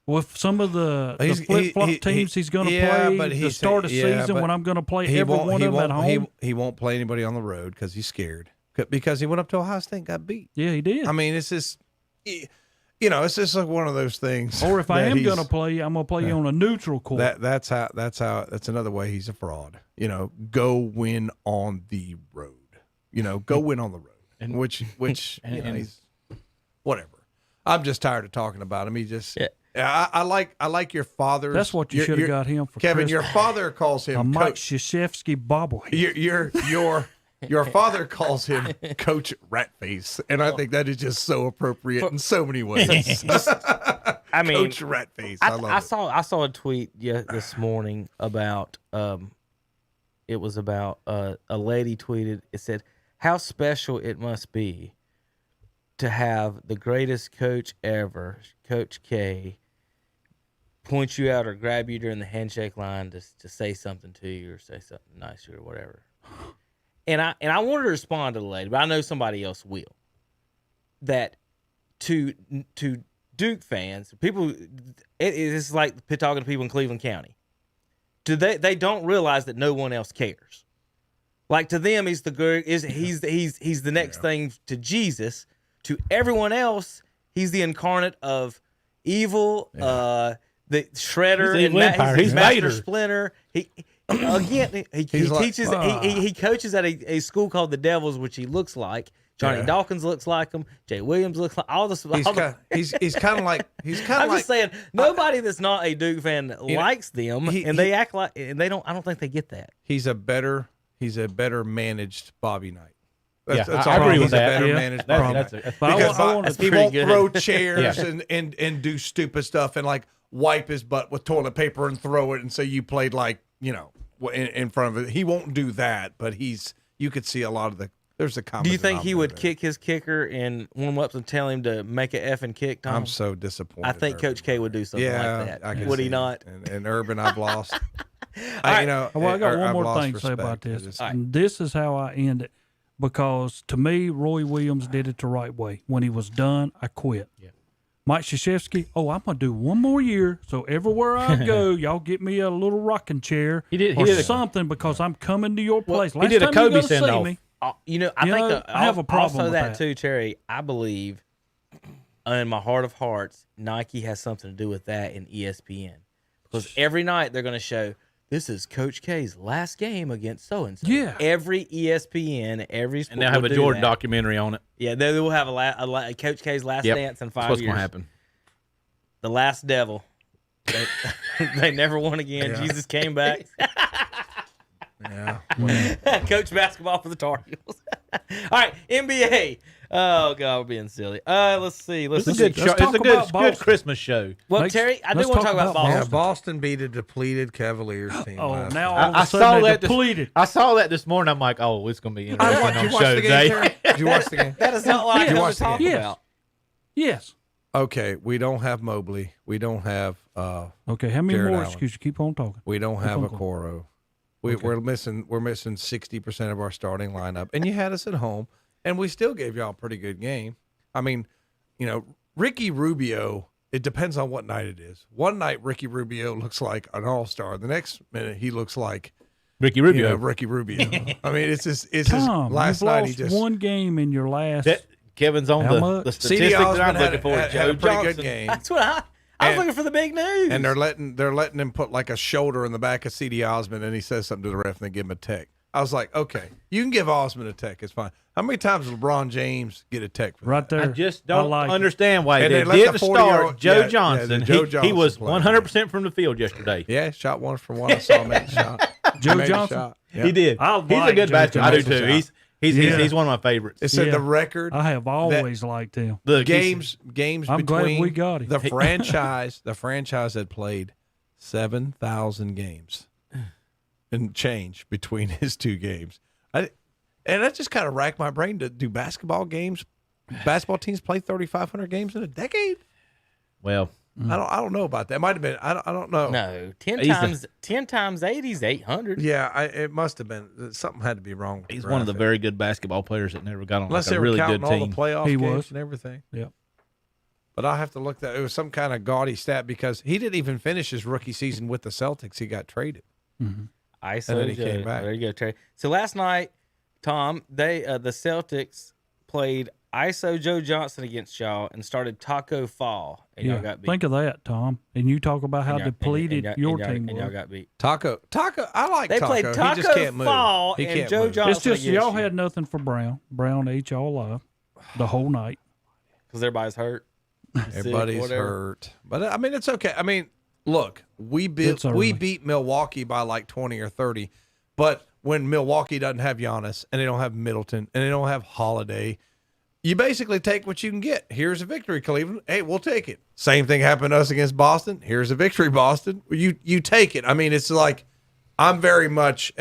With some of the flip-flop teams he's going to play but the start of season when I'm going to play every one of them at home? He won't play anybody on the road because he's scared. Because he went up to Ohio State and got beat. Yeah, he did. I mean, it's just, it's just like one of those things. Or if I am going to play, I'm going to play you on a neutral court. That's another way he's a fraud. Go win on the road. Go win on the road. And which he's whatever. I'm just tired of talking about him. He just I like your father's. That's what you should have got him for Kevin. Christmas. Your father calls him a Mike Krzyzewski bobblehead. Your father calls him Coach Ratface, and I think that is just so appropriate in so many ways. I mean, Coach Ratface. I love it. I saw a tweet this morning about it was about a lady tweeted. It said, "How special it must be to have the greatest coach ever, Coach K, point you out or grab you during the handshake line to say something to you or say something nice to you or whatever." And I wanted to respond to the lady, but I know somebody else will. That to Duke fans, people, it's like talking to people in Cleveland County. They don't realize that no one else cares. Like to them, he's the next thing to Jesus. To everyone else, he's the incarnate of evil. The Shredder and he's Master Splinter. He teaches. He coaches at a school called the Devils, which he looks like. Johnny Dawkins looks like him. Jay Williams looks like all this. He's kind of like I'm just saying nobody that's not a Duke fan likes them, and they act like and they don't. I don't think they get that. He's a better managed Bobby Knight. That's I agree with that. Because he won't throw chairs and do stupid stuff and like wipe his butt with toilet paper and throw it and say you played like in front of it. He won't do that, but you could see a lot of there's a common. Do you think he would kick his kicker in warm-ups and tell him to make an effing kick, Tom? I'm so disappointed. I think Coach K would do something like that. Would he not? And Urban, I've lost. I got one more thing to say about this. And this is how I end it. Because to me, Roy Williams did it the right way. When he was done, I quit. Yeah. Mike Krzyzewski, I'm going to do one more year. So everywhere I go, y'all get me a little rocking chair or something because I'm coming to your place. He did a Kobe send-off. I think I have a problem with that too, Terry. I believe in my heart of hearts, Nike has something to do with that in ESPN. Because every night they're going to show, this is Coach K's last game against so-and-so. Yeah. Every ESPN, every sport. And they'll have a Jordan documentary on it. Yeah, they will have a Coach K's last dance in 5 years. That's what's going to happen. The last devil. They never won again. Yeah. Jesus came back. Yeah. Coach basketball for the Tar Heels. All right, NBA. Oh God, we're being silly. Let's see. It's a good show. It's a good Christmas show. Well, Terry, I do want to talk about Boston. Yeah, Boston beat a depleted Cavaliers team. Now all of a sudden they're depleted. I saw that this morning. I'm like, oh, it's going to be interesting on show today. Did you watch the game? That is not what I want to talk about. Yes. Okay, we don't have Mobley. We don't have. Okay, how many more excuses? Keep on talking. We don't have Okoro. We're missing 60% of our starting lineup, and you had us at home, and we still gave y'all a pretty good game. I mean, Ricky Rubio. It depends on what night it is. One night Ricky Rubio looks like an all-star. The next minute he looks like Ricky Rubio. Ricky Rubio. I mean, it's just Tom, last you've night lost he just one game in your last. Kevin's on the statistic that I'm looking for. Had a pretty good game. That's what I was looking for the big news. And they're letting him put like a shoulder in the back of C.D. Osman, and he says something to the ref, and they give him a tech. I was like, okay, you can give Osman a tech. It's fine. How many times did LeBron James get a tech for right there? I just don't understand why they did the start Joe Johnson. He was 100% from the field yesterday. Yeah, shot one for one. I saw him make a shot. Joe Johnson? Yeah. He did. He's a good basketball. I do too. He's one of my favorites. It said the record. I have always liked him. The games I'm between glad we got him. The franchise had played 7,000 games and change between his two games. And that just kind of racked my brain. Do basketball games basketball teams play 3,500 games in a decade? Well, I don't know about that. It might have been. I don't know. No, 10 times 80 is 800. Yeah, it must have been. Something had to be wrong. With he's the one of the graphic. very good basketball players that never got on Unless like they a were really counting good all team. the playoff He games was. and everything. Yep. But I'll have to look that. It was some kind of gaudy stat because he didn't even finish his rookie season with the Celtics. He got traded. ISO And then he Joe. came back. There you go, Terry. So last night, Tom, the Celtics played ISO Joe Johnson against y'all and started Taco Fall, and y'all got beat. Think of that, Tom. And you talk about how And y'all- depleted and your y'all- team and y'all was. got beat. Taco. I like They Taco. played Taco He just can't move. Fall He and can't Joe move. Johnson. It's just against y'all you. had nothing for Brown. Brown ate y'all alive the whole night. Because everybody's hurt. Sick, Everybody's whatever. hurt. But I mean, it's okay. I mean, look, we It's early. beat Milwaukee by like 20 or 30. But when Milwaukee doesn't have Giannis and they don't have Middleton and they don't have Holiday, you basically take what you can get. Here's a victory, Cleveland. Hey, we'll take it. Same thing happened to us against Boston. Here's a victory, Boston. You take it. I mean, it's like I'm very much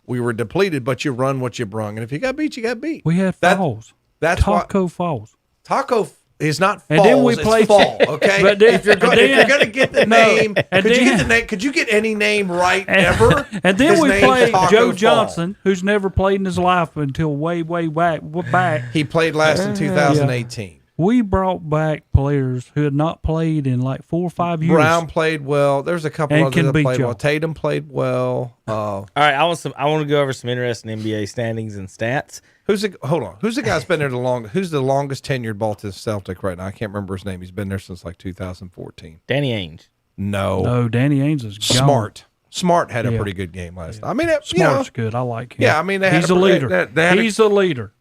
we were depleted, but you run what you brung. And if you got beat, you got beat. We had That- falls. That's why Taco falls. Taco is not falls. And then we it's played- fall. Okay, But then- if you're going to get the No, name, and could you then- get the name? Could you get any name right ever? And then His we name's played Taco Joe Fall. Johnson, who's never played in his life until way back. He played last in 2018. We brought back players who had not played in like 4 or 5 years. Brown played well. There's a couple And others can that beat played y'all. well. Tatum played well. All right, I want to go over some interesting NBA standings and stats. Hold on. Who's the guy's been there the longest? Who's the longest tenured Boston Celtic right now? I can't remember his name. He's been there since like 2014. Danny Ainge. No, Danny Ainge is gone. Smart. Smart had a Yeah. pretty good game last night. I mean, Smart's good. I like him. Yeah, I mean, they had he's a leader. He's a leader.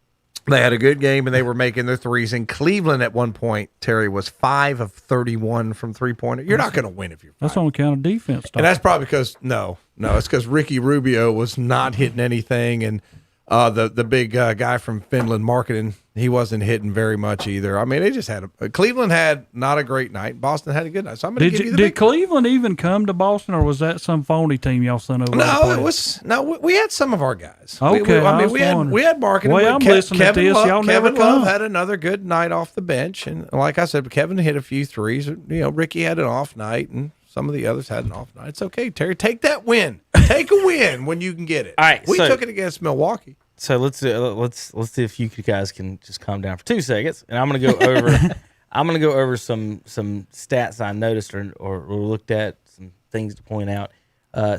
They had a good game, and they were making their threes. And Cleveland at one point, Terry, was 5 of 31 from three-pointer. You're not going to win if you're 5. That's on account of defense. And that's probably because it's because Ricky Rubio was not hitting anything, and the big guy from Finland marketing, he wasn't hitting very much either. I mean, they just had Cleveland had not a great night. Boston had a good night. So I'm going to give you the Did big. Cleveland even come to Boston, or was that some phony team y'all sent over? to No, play? it was we had some of our guys. Okay, I mean, was wondering. we had marketing. Well, I'm listening to Kevin this. Love, Y'all never Kevin Love come. had another good night off the bench, and like I said, Kevin hit a few threes. Ricky had an off night, and some of the others had an off night. It's okay, Terry. Take that win. Take a win when you can get it. All right, we so- took it against Milwaukee. So let's see if you guys can just calm down for 2 seconds, and I'm gonna go over some stats I noticed or looked at, some things to point out.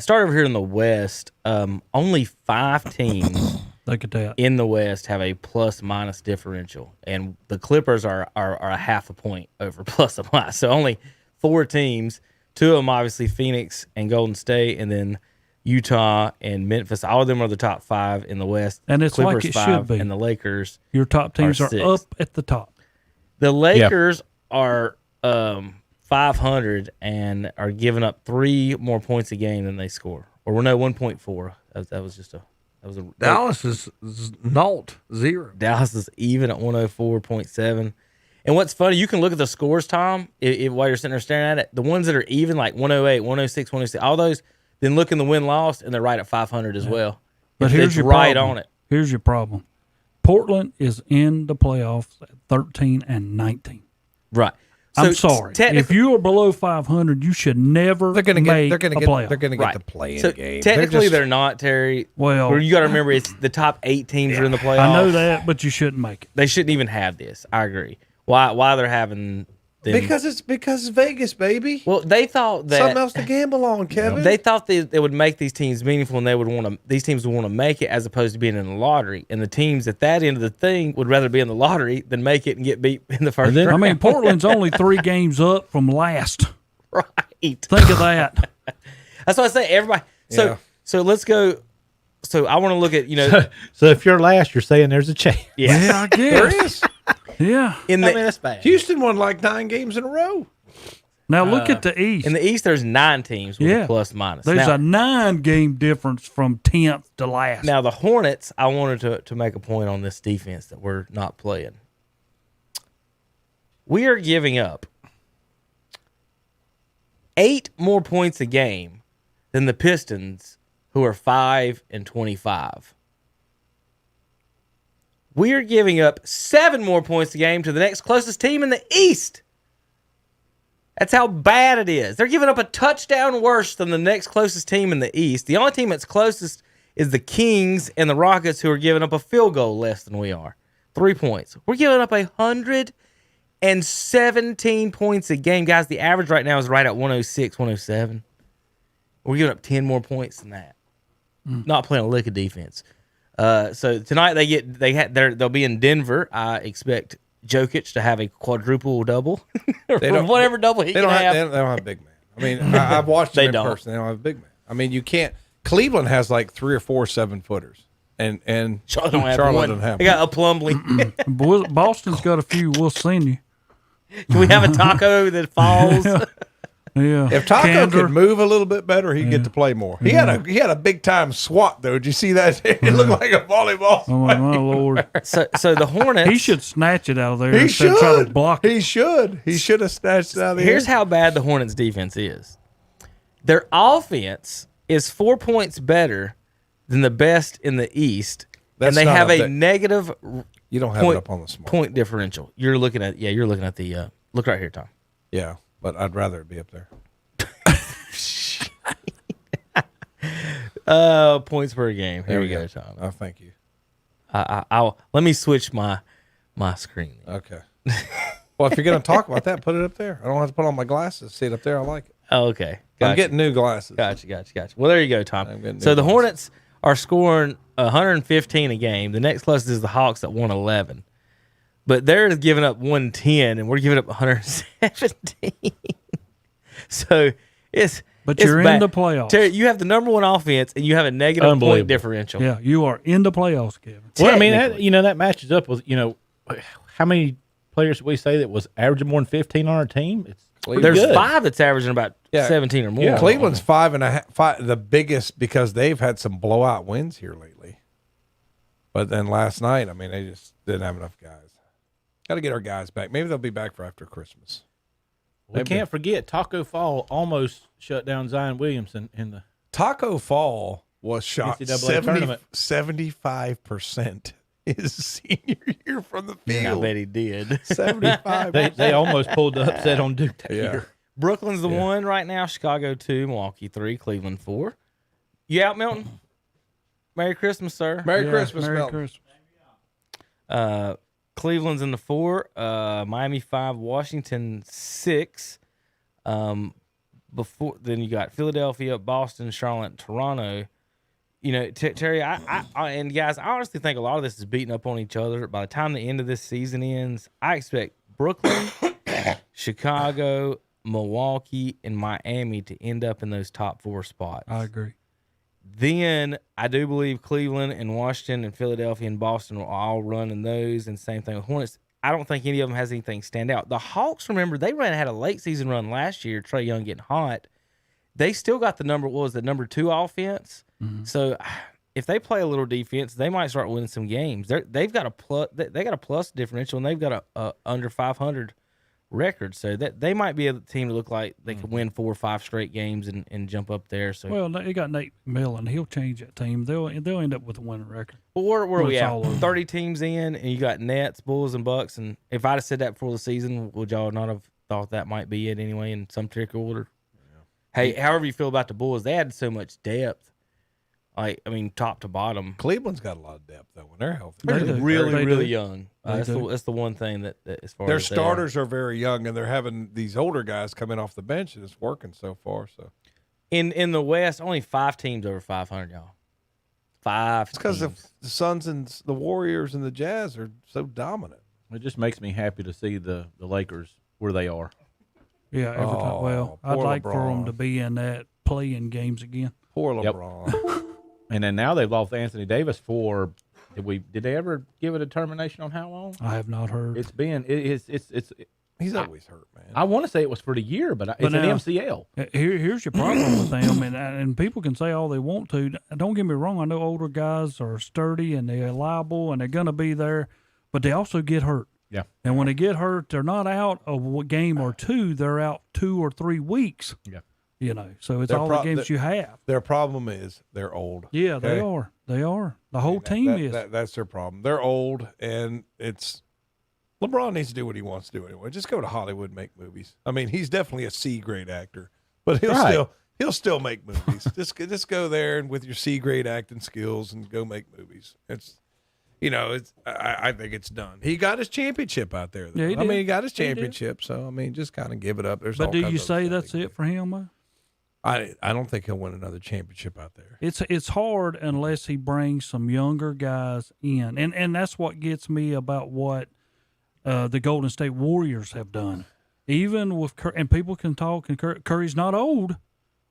Start over here in the West. Only 5 teams Look at that. in the West have a plus minus differential, and the Clippers are a half a point over plus or minus. So only 4 teams. 2 of them obviously Phoenix and Golden State, and then Utah and Memphis. All of them are the top 5 in the West. And it's Clippers like it 5, should be. and the Lakers. Your top teams are 6th. up at the top. The Lakers are 500 and are giving up 3 more points a game than they score. Or no, 1.4. That was a Dallas is 0. Dallas is even at 104.7. And what's funny, you can look at the scores, Tom, while you're sitting there staring at it. The ones that are even, like 108, 106, 106, all those, then look in the win-loss, and they're right at 500 as well. But It's here's your right problem. on it. Here's your problem. Portland is in the playoffs at 13 and 19. Right. I'm sorry. If you are below 500, you should never They're going to make get. They're a playoff. They're going to get Right. the play-in So game. technically, they're not, Terry. Well, you got to remember, it's the top 8 teams are in the playoffs. I know that, but you shouldn't make it. They shouldn't even have this. I agree. Why they're having them? because it's Vegas, baby. Well, they thought that Something else to gamble on, Kevin. they thought they would make these teams meaningful, and they would want to. These teams would want to make it as opposed to being in the lottery. And the teams at that end of the thing would rather be in the lottery than make it and get beat in the first round. I mean, Portland's only 3 games up from last. Right. Think of that. That's why I say everybody. So let's go. So I want to look at So if you're last, you're saying there's a chance. yeah. Yeah, I guess. there is. Yeah. In the that's bad. Houston won like 9 games in a row. Now look at the East. in the East, there's 9 teams with a plus minus. There's now, a 9-game difference from 10th to last. now the Hornets. I wanted to make a point on this defense that we're not playing. We are giving up 8 more points a game than the Pistons, who are 5 and 25. We are giving up 7 more points a game to the next closest team in the East. That's how bad it is. They're giving up a touchdown worse than the next closest team in the East. The only team that's closest is the Kings and the Rockets, who are giving up a field goal less than we are. 3 points. We're giving up 117 points a game. Guys, the average right now is right at 106, 107. We're giving up 10 more points than that. Not playing a lick of defense. So tonight they'll be in Denver. I expect Jokic to have a quadruple double, or whatever double he can have. They don't have a big man. I mean, I've watched them in person. They don't have a big man. I mean, you can't. Cleveland has like 3 or 4 7-footers, and Charlotte don't have Charlotte one. doesn't have They got a Plumlee. Boston's got a few. We'll send you. Can we have a taco that falls? Yeah. If Taco could move a little bit better, he'd get to play more. He had a big time swat though. Did you see that? It looked like a volleyball. Oh my Lord! So the Hornets. He should snatch it out of there. He instead of try to should block it. He should. He should have snatched it out of there. Here's how bad the Hornets' defense is. Their offense is 4 points better than the best in the East, and they have a negative. You don't have it up on the smart point differential. You're looking at the look right here, Tom. Yeah, but I'd rather it be up there. Points per game. Here we go, Tom. Oh, thank you. I'll let me switch my screen. Okay. Well, if you're going to talk about that, put it up there. I don't have to put on my glasses. See it up there. I like it. Oh, okay. Gotcha. I'm getting new glasses. Gotcha. Well, there you go, Tom. So the Hornets are scoring 115 a game. The next closest is the Hawks at 111. But they're giving up 110, and we're giving up 117. So it's you're bad. in the playoffs. Terry, you have the number 1 offense, and you have a negative point differential. Yeah, you are in the playoffs, Kevin. Well, I mean, that matches up with, how many players did we say that was averaging more than 15 on our team? There's good. 5 that's averaging about 17 or more. Yeah. Cleveland's 5.5, the biggest, because they've had some blowout wins here lately. But then last night, I mean, they just didn't have enough guys. Got to get our guys back. Maybe they'll be back for after Christmas. We can't forget Taco Fall almost shut down Zion Williamson in the Taco Fall was shot NCAA tournament. 75% his senior year from the field. Yeah, I bet he did. 75. They almost pulled the upset on Duke that year. Brooklyn's the 1 right now. Chicago 2, Milwaukee 3, Cleveland 4. You out, Milton? Merry Christmas, sir. Merry Christmas, Merry Milton. Christmas. Cleveland's in the 4, Miami 5, Washington 6. Before then, you got Philadelphia, Boston, Charlotte, Toronto. Terry, and guys, I honestly think a lot of this is beating up on each other. By the time the end of this season ends, I expect Brooklyn, Chicago, Milwaukee, and Miami to end up in those top 4 spots. I agree. Then I do believe Cleveland and Washington and Philadelphia and Boston will all run in those, and same thing with Hornets. I don't think any of them has anything stand out. The Hawks, remember, they had a late season run last year, Trae Young getting hot. They still got the number 2 offense. Mm-hmm. So if they play a little defense, they might start winning some games. They've got a plus differential, and they've got a under 500 record, so that they might be a team to look like they could win 4 or 5 straight games and jump up there. So they got Nate McMillan. He'll change that team. They'll end up with a winning record. But where are we at? 30 teams in, and you got Nets, Bulls, and Bucks. And if I'd have said that before the season, would y'all not have thought that might be it anyway in some particular order? Yeah. Hey, however you feel about the Bulls, they had so much depth. Top to bottom. Cleveland's got a lot of depth, though, when they're healthy. They're really young. That's the one thing that as far their as starters are very young, and they're having these older guys coming off the bench, and it's working so far. So, in the West, only 5 teams over 500, y'all. 5 It's because the Suns and the Warriors and the Jazz are so dominant. It just makes me happy to see the Lakers where they are. Yeah, every time. Well, I'd like for them to be in that play-in games again. Poor LeBron. And then now they've lost Anthony Davis for. Did they ever give a determination on how long? I have not heard. It's been. He's always hurt, man. I want to say it was for the year, but it's an MCL. Here's your problem with them, and people can say all they want to. Don't get me wrong. I know older guys are sturdy and they're liable and they're going to be there, but they also get hurt. Yeah. And when they get hurt, they're not out a game or 2. They're out 2 or 3 weeks. Yeah. So it's all the games you have. Their problem is they're old. Yeah, they are. They are. The whole team is. That's their problem. They're old, and LeBron needs to do what he wants to do anyway. Just go to Hollywood and make movies. I mean, he's definitely a C-grade actor, but he'll still make movies. just go there and with your C-grade acting skills and go make movies. I think it's done. He got his championship out there, though. Yeah, he got his championship, so just kind of give it up. But do you say that's it for him, though? I don't think he'll win another championship out there. It's hard unless he brings some younger guys in, and that's what gets me about what the Golden State Warriors have done. Even with and people can talk, and Curry's not old,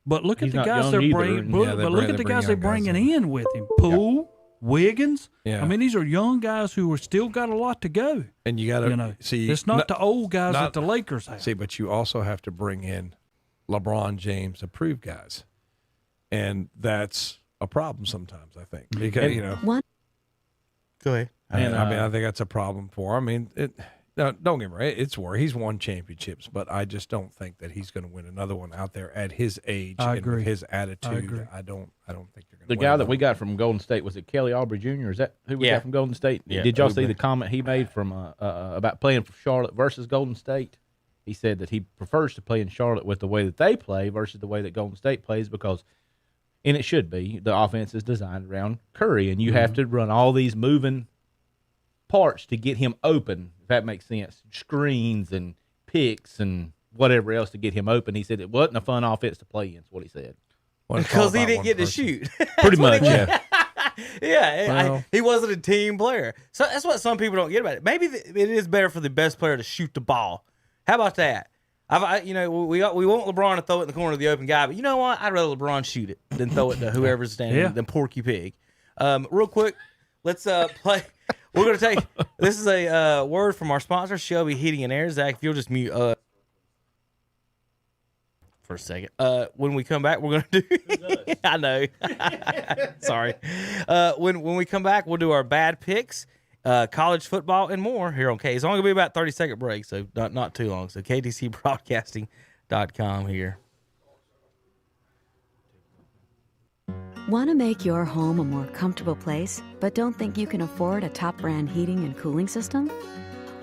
but look at the guys they're bringing. But look at the guys they're bringing in with him. Poole, Wiggins. Yeah. I mean, these are young guys who are still got a lot to go. And you got to see, it's not the old guys that the Lakers have. See, but you also have to bring in LeBron James approved guys, and that's a problem sometimes. I think because What? Go ahead. I think that's a problem for him. No, don't get me wrong. It's where he's won championships, but I just don't think that he's going to win another one out there at his age and with his attitude. I don't think you're going to. The guy that we got from Golden State, was it Kelly Oubre Jr.? Is that who we got from Golden State? Yeah. Did y'all see the comment he made from about playing for Charlotte versus Golden State? He said that he prefers to play in Charlotte with the way that they play versus the way that Golden State plays because, and it should be, the offense is designed around Curry, and you have to run all these moving parts to get him open, if that makes sense. Screens and picks and whatever else to get him open. He said it wasn't a fun offense to play in, is what he said. Because he didn't get to shoot. Pretty much, yeah. He wasn't a team player. So that's what some people don't get about it. Maybe it is better for the best player to shoot the ball. How about that? We want LeBron to throw it in the corner of the open guy, but you know what? I'd rather LeBron shoot it than throw it to whoever's standing than Porky Pig. Real quick, let's play. We're going to take – this is a word from our sponsor, Shelby Heating and Air. Zach, if you'll just mute for a second. When we come back, we're going to do – I know. Sorry. When we come back, we'll do our bad picks, college football, and more here on K. It's only going to be about 30-second break, so not too long. So KTCBroadcasting.com here. Want to make your home a more comfortable place, but don't think you can afford a top brand heating and cooling system?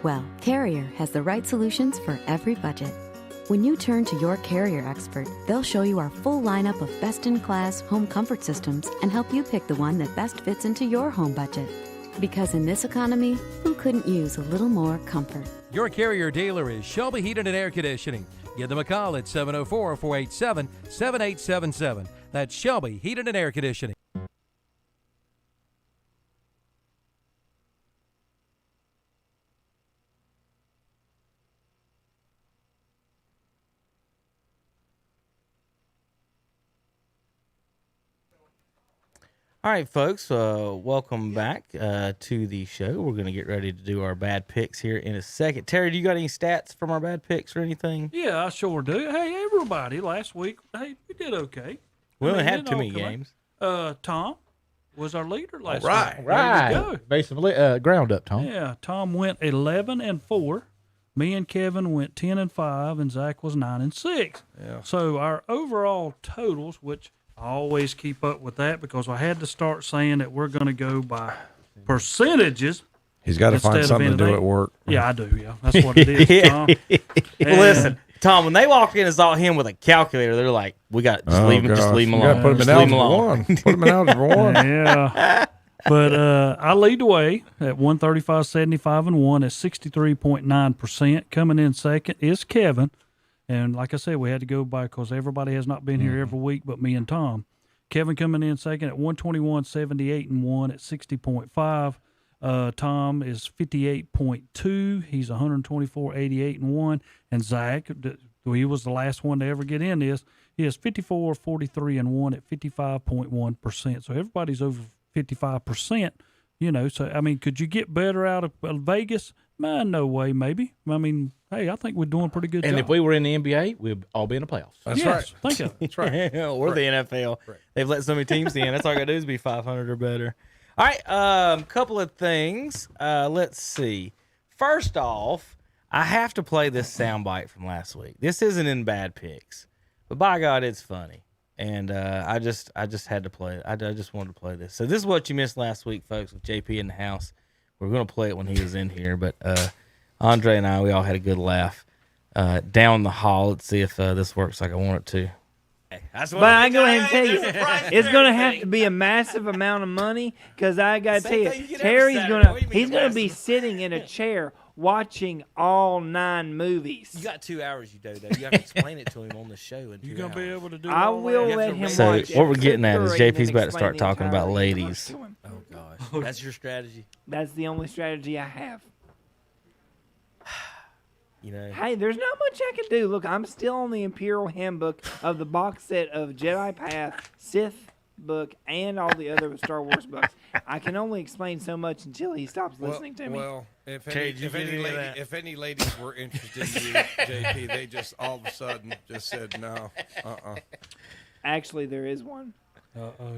Well, Carrier has the right solutions for every budget. When you turn to your Carrier expert, they'll show you our full lineup of best-in-class home comfort systems and help you pick the one that best fits into your home budget. Because in this economy, who couldn't use a little more comfort? Your Carrier dealer is Shelby Heating and Air Conditioning. Give them a call at 704-487-7877. That's Shelby Heating and Air Conditioning. All right, folks, welcome back to the show. We're going to get ready to do our bad picks here in a second. Terry, do you got any stats from our bad picks or anything? Yeah, I sure do. Hey, everybody, last week, we did okay. We only had too many games. Tom was our leader last week. Right. Basically, ground up, Tom. Yeah, Tom went 11-4. Me and Kevin went 10-5, and Zach was 9-6. Yeah. So our overall totals, which I always keep up with that because I had to start saying that we're going to go by percentages. He's got to find something to do at work. Yeah, I do. Yeah, that's what it is, Tom. Well, listen, Tom, when they walked in and saw him with a calculator, they're like, "We got just leave him alone. You got to put him in algebra one. Put him in algebra one." Yeah. But I lead the way at 135.75-1 at 63.9%. Coming in second is Kevin. And like I said, we had to go by because everybody has not been here every week but me and Tom. Kevin coming in second at 121.78-1 at 60.5. Tom is 58.2. He's 124.88-1. And Zach, he was the last one to ever get in this. He is 54.43-1 at 55.1%. So everybody's over 55%. So I mean, could you get better out of Vegas? Man, no way, maybe. I mean, hey, I think we're doing a pretty good job. And if we were in the NBA, we'd all be in the playoffs. That's right. Think of it. That's right. Or the NFL. Right. They've let so many teams in. That's all I got to do is be 500 or better. All right, couple of things. Let's see. First off, I have to play this soundbite from last week. This isn't in bad picks, But by God, it's funny. And I just had to play it. I just wanted to play this. So this is what you missed last week, folks, with JP in the house. We're going to play it when he was in here. But Andre and I, we all had a good laugh down the hall. Let's see if this works like I want it to. But I go ahead and tell you, it's going to have to be a massive amount of money because I got to tell you, Terry's he's going to be sitting in a chair watching all 9 movies. You got 2 hours, you dodo. You have to explain it to him on the show in 2 hours. You're going to be able to do I will let him So watch what we're getting at is episode 3 and JP's then about to start explain the talking about entire ladies. to him. Oh, gosh. That's your strategy? That's the only strategy I have. You know. Hey, there's not much I can do. Look, I'm still on the Imperial Handbook of the box set of Jedi Path, Sith book, and all the other Star Wars books. I can only explain so much until he stops listening to me. Well, if Okay, any ladies were interested in you, JP, they just all of a sudden just said no. Actually, there is one.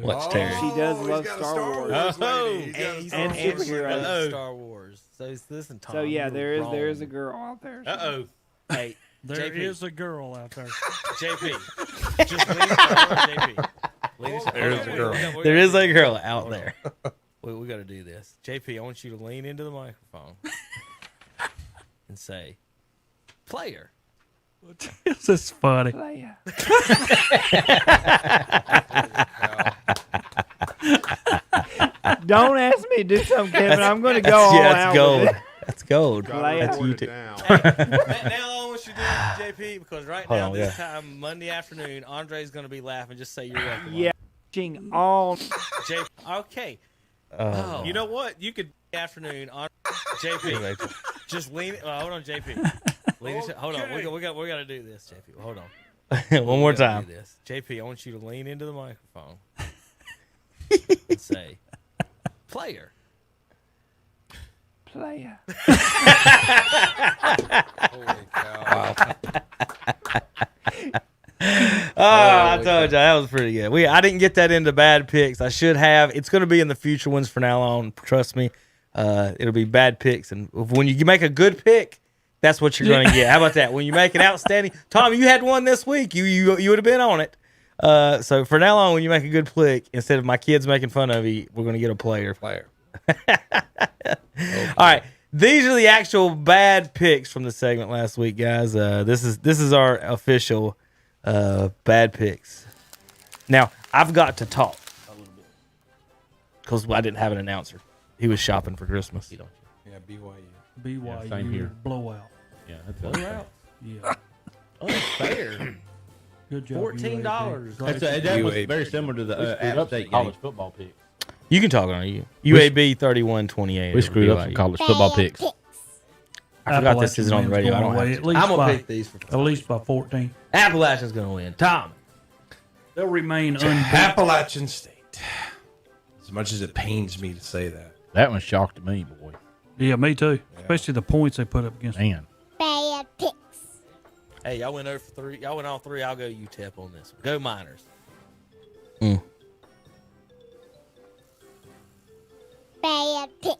What's Terry? She does love Star Wars. And superheroes. Star Wars. So listen, Tom. So yeah, there wrong. is a girl out there. Hey, There JP. is a girl out there. JP, just leave JP. There is a girl out there. We got to do this. JP, I want you to lean into the microphone and say, "Player." This is funny. Player. Don't ask me to do something, Kevin. I'm going to go all out gold. with it. That's gold. That's you Now I want you to do it, JP, because right Hold now, on, this time, Monday afternoon, Andre's going to be laughing. Just say you're welcome. Yeah, all. JP, okay. You know what? You could afternoon on JP. Just lean. Hold on, JP. Hold on. We got to do this, JP. Hold on. One more time. Do this. JP, I want you to lean into the microphone and say, "Player." Player. Holy cow. I told you that was pretty good. I didn't get that into bad picks. I should have. It's going to be in the future ones from now on. Trust me. It'll be bad picks, and when you make a good pick, that's what you're going to get. How about that? When you make an outstanding, Tom, you had one this week. You would have been on it. So for now on, when you make a good pick, instead of my kids making fun of you, we're going to get a player. All right. These are the actual bad picks from the segment last week, guys. This is our official bad picks. Now, I've got to talk a little bit because I didn't have an announcer. He was shopping for Christmas. Yeah, BYU. BYU same here. blowout. Yeah, that's Blowout? Yeah. Fair. Good job. $14. UAB. that was UAB. very similar to the App State college football pick. You can talk on you. UAB 31-28. We screwed up some college football picks. I forgot this isn't on the radio. I don't have At to. least I'm gonna by, pick these for at least by 14. Appalachian's gonna win. Tom. They'll remain unbeaten. Appalachian State. As much as it pains me to say that. That one shocked me, boy. Yeah, me too. Especially the points they put up against them. Man. Bad picks. Hey, y'all went over 3. Y'all went all 3. I'll go UTEP on this one. Go Miners. Bad picks.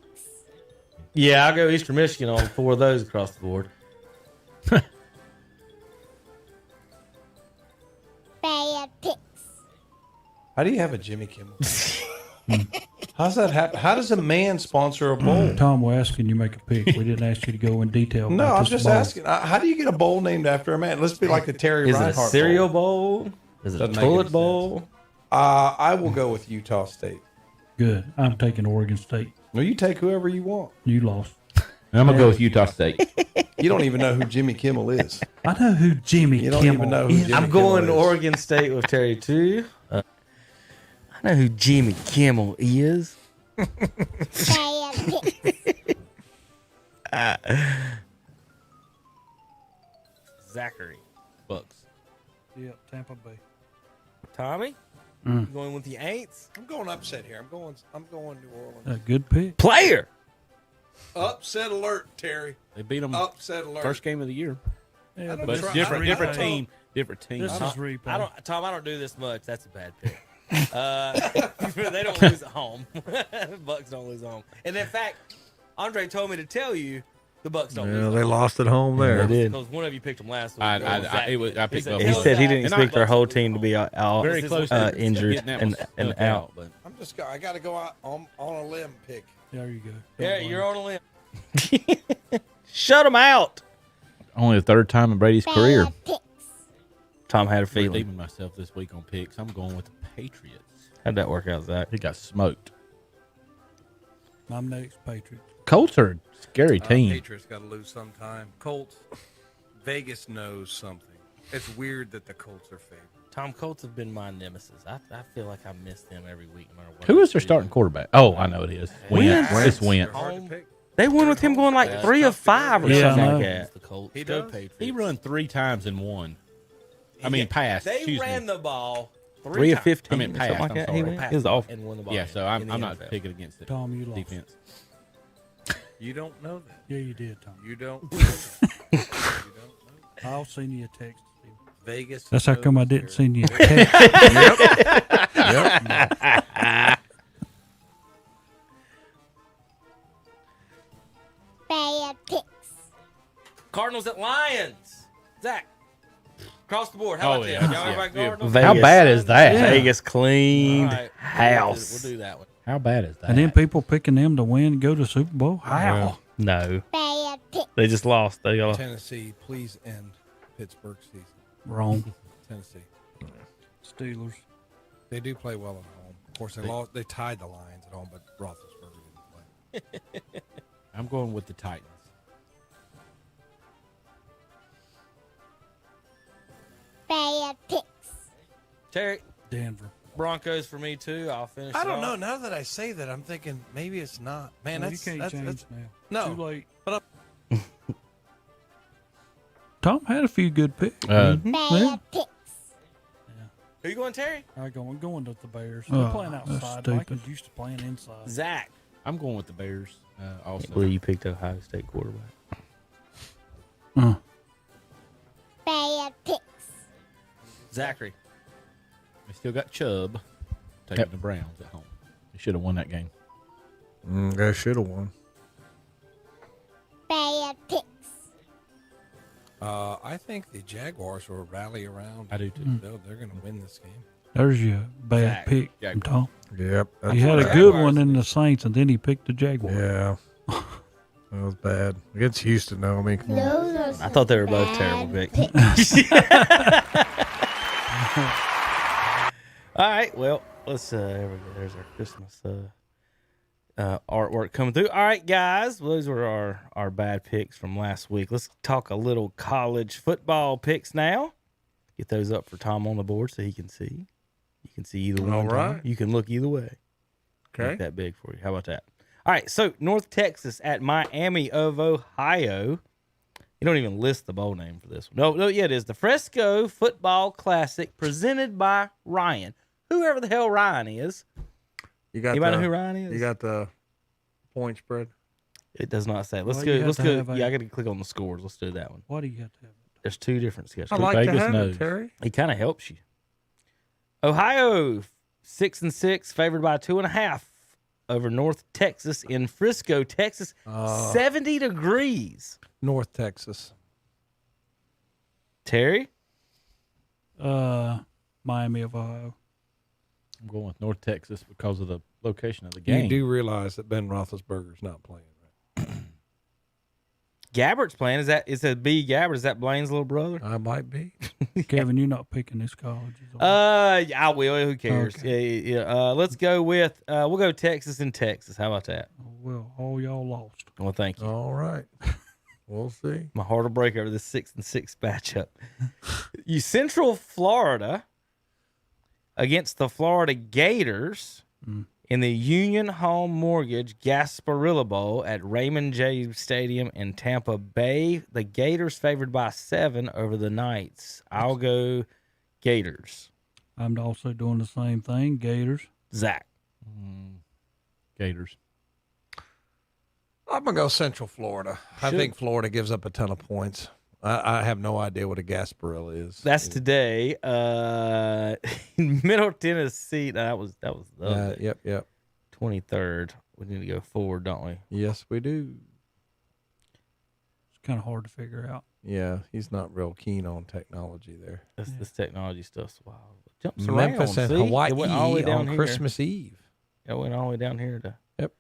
Yeah, I'll go Eastern Michigan on 4 of those across the board. Bad picks. How do you have a Jimmy Kimmel? How's that happen? How does a man sponsor a bowl? Tom, we're asking you make a pick. We didn't ask you to go in detail. No, about I'm this just bowl. asking. How do you get a bowl named after a man? Let's be like the Terry Is it a Reinhardt cereal bowl. bowl? Is it Doesn't a make any toilet sense. bowl? I will go with Utah State. Good. I'm taking Oregon State. No, you take whoever you want. You lost. And I'm going to go with Utah State. You don't even know who Jimmy Kimmel is. I know who Jimmy You don't Kimmel even know who is. Jimmy I'm going to Kimmel is. Oregon State with Terry too. I know who Jimmy Kimmel is. Bad picks. Zachary. Bucks. Yep, Tampa Bay. Tommy? You going with the Aints? I'm going upset here. I'm going New Orleans. A good pick. Player. Upset alert, Terry. They beat them Upset alert. first game of the year. Yeah, I've But been different trying- different team. Different team. This is replay. Tom, I don't do this much. That's a bad pick. They don't lose at home. Bucks don't lose at home. And in fact, Andre told me to tell you The Bucks don't Yeah, lose. they lost at home there. They did. Because one of you picked them last week. I picked Buffalo. He said he didn't And expect I- their whole team to be all Very close to injured getting that and one stuck out. But I got to go out on a limb pick. There you go. Yeah, you're on a limb. Shut him out. only the third time in Brady's career. Tom had a I'm feeling. redeeming myself this week on picks. I'm going with the Patriots. How'd that work out, Zach? He got smoked. I'm next, Patriots. Colts are a scary team. Patriots got to lose sometime. Colts, Vegas knows something. It's weird that the Colts are favored. Tom, Colts have been my nemesis. I feel like I miss them every week, no matter what. Who I is their do. starting quarterback? Oh, I know it is. Wentz. It's Wentz. Home. They won with him going like 3 of 5 or Yeah, something I know. like that. The Colts. He Go does? Patriots. He run 3 times and won. I mean, passed. They Excuse ran me. the ball 3 of times. 15 I mean, or passed, something like I'm that. sorry. He went. It was awful. And won the ball. Yeah, so in the I'm not NFL. picking against it. Tom, you lost. Defense. You don't know that. Yeah, you did, Tom. You don't. I'll send you a text. Vegas. That's how come I didn't knows send you a text. Bad picks. Cardinals at Lions. Zach. Across the board. How Oh, about yeah. that? Y'all everybody Yeah. Cardinals? Vegas. How bad is that? Vegas cleaned All right. house. We'll do that one. How bad is that? And then people picking them to win and go to Super Bowl. How? No, Bad picks. they just lost. They got. Tennessee, please end Pittsburgh season. Wrong. Tennessee. Steelers. They do play well at home. Of course, they lost. They tied the Lions at home, but Roethlisberger didn't play. I'm going with the Titans. Bad picks. Terry. Denver. Broncos for me, too. I'll finish I it don't off. know. Now that I say that, I'm thinking maybe it's not. Man, Well, that's you can't change that's now. no. Too late. But Tom had a few good picks. Bad Yeah. picks. Who you going, Terry? I'm going with the Bears. Oh, They're playing that's outside. stupid. Vikings used to playing inside. Zach. I'm going with the Bears. Also, Can't believe you picked Ohio State quarterback. Bad picks. Zachary. they still got Chubb taking the Browns at home. They should have won that game. They should have won. Bad picks. I think the Jaguars will rally around. I do too. They're going to win this game. There's your bad Zach. pick, Jaguars. Tom. Yep. He had a good one in the Saints, and then he picked the Jaguars. Yeah. That was bad. Against Houston, though. I mean, come on. Those are I some thought they were both bad terrible picks. All right, well, let's there we go. There's our Christmas artwork coming through. All right, guys, well, those were our bad picks from last week. Let's talk a little college football picks now. Get those up for Tom on the board so he can see. You can see either one. All Tom. right. You can look either way. Okay. Make that big for you. How about that? All right, so North Texas at Miami of Ohio. You don't even list the bowl name for this one. No, yeah, it is the Fresco Football Classic presented by Ryan. Whoever the hell Ryan is. You got Anybody know who Ryan is? You got the point spread. It does not say. Let's Well, go. you have Let's to go. have a- Yeah, I got to click on the scores. Let's do that one. Why do you have to have it? There's two different schedules. I like to Vegas have knows. it, Terry. He kind of helps you. Ohio 6-6, favored by 2.5 over North Texas in Frisco, Texas. 70 degrees. North Texas. Terry. Miami of Ohio. I'm going with North Texas because of the location of the game. You do realize that Ben Roethlisberger's not playing, right? Gabbert's playing. Is that B Gabbert? Is that Blaine's little brother? I might be. Kevin, you're not picking this college. I will. Who cares? Okay. Yeah. Let's go with we'll go Texas and Texas. How about that? Well, all y'all lost. Well, thank you. All right. We'll see. My heart will break over this 6-6 matchup. You Central Florida against the Florida Gators in the Union Home Mortgage Gasparilla Bowl at Raymond James Stadium in Tampa Bay. The Gators favored by 7 over the Knights. I'll go Gators. I'm also doing the same thing. Gators. Zach. Gators. I'm going to go Central Florida. I think Florida gives up a ton of points. I have no idea what a Gasparilla is. That's today. In Middle Tennessee. That was the other day. Yep. 23rd. We need to go forward, don't we? Yes, we do. kind of hard to figure out. Yeah, he's not real keen on technology there. This technology stuff's wild. It jumps Memphis around. and See? Hawaii It went all the way down on here. Christmas Eve. It went all the way down here to Yep.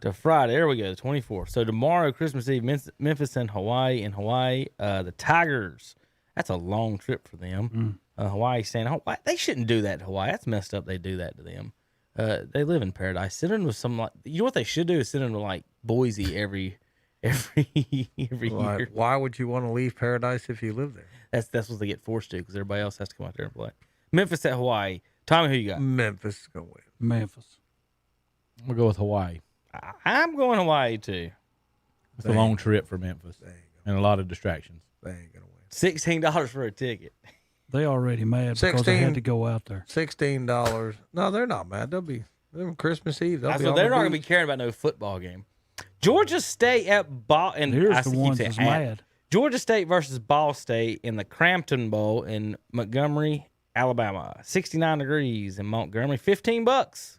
to Friday. There we go, the 24th. So tomorrow, Christmas Eve, Memphis and Hawaii. In Hawaii, the Tigers. That's a long trip for them. Hawaii staying Hawaii. They shouldn't do that to Hawaii. That's messed up. They do that to them. They live in paradise. Send them with some you know what they should do is send them to like Boise every year. Why would you want to leave paradise if you live there? That's what they get forced to because everybody else has to come out there and play. Memphis at Hawaii. Tommy, who you got? Memphis is gonna win. Memphis. I'm gonna go with Hawaii. I'm going Hawaii too. It's a long trip for Memphis and a lot of distractions. They ain't gonna win. $16 for a ticket. They already mad because they had to go out there. $16. No, they're not mad. They'll be Christmas Eve. They'll be So on they're the not going to be beach. caring about no football game. Georgia State at Ball. And Here's I the keep ones saying that's at. mad. Georgia State versus Ball State in the Crampton Bowl in Montgomery, Alabama. 69 degrees in Montgomery. $15.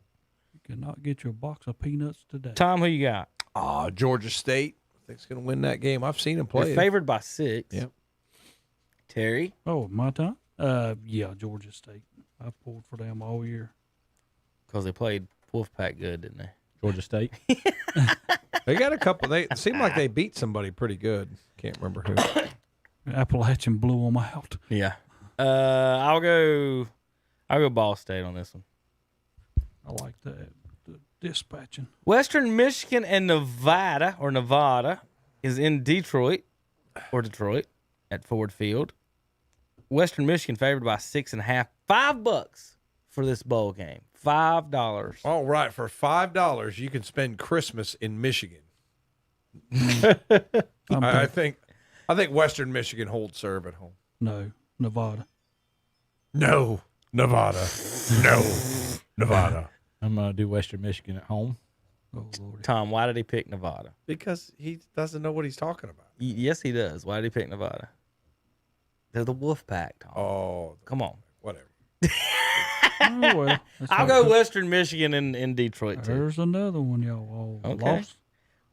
You cannot get you a box of peanuts today. Tom, who you got? Georgia State. I think it's going to win that game. I've seen them play. They're favored by 6. Yep. Terry? Oh, my time? Yeah, Georgia State. I've pulled for them all year. Because they played Wolfpack good, didn't they? Georgia State. They got a couple. They it seemed like they beat somebody pretty good. Can't remember who. Appalachian blew them out. Yeah. I'll go Ball State on this one. I like that. The dispatching. Western Michigan and Nevada is in Detroit at Ford Field. Western Michigan favored by 6.5. $5 for this bowl game. $5. All right, for $5, you can spend Christmas in Michigan. I think Western Michigan holds serve at home. No, Nevada. No, Nevada. No, Nevada. I'm gonna do Western Michigan at home. Oh, Lord. Tom, why did he pick Nevada? Because he doesn't know what he's talking about. Yes, he does. Why did he pick Nevada? They're the Wolfpack, Tom. Oh, come on. Whatever. Oh, well, I'll go Western Michigan in Detroit, too. There's another one y'all all Okay. lost.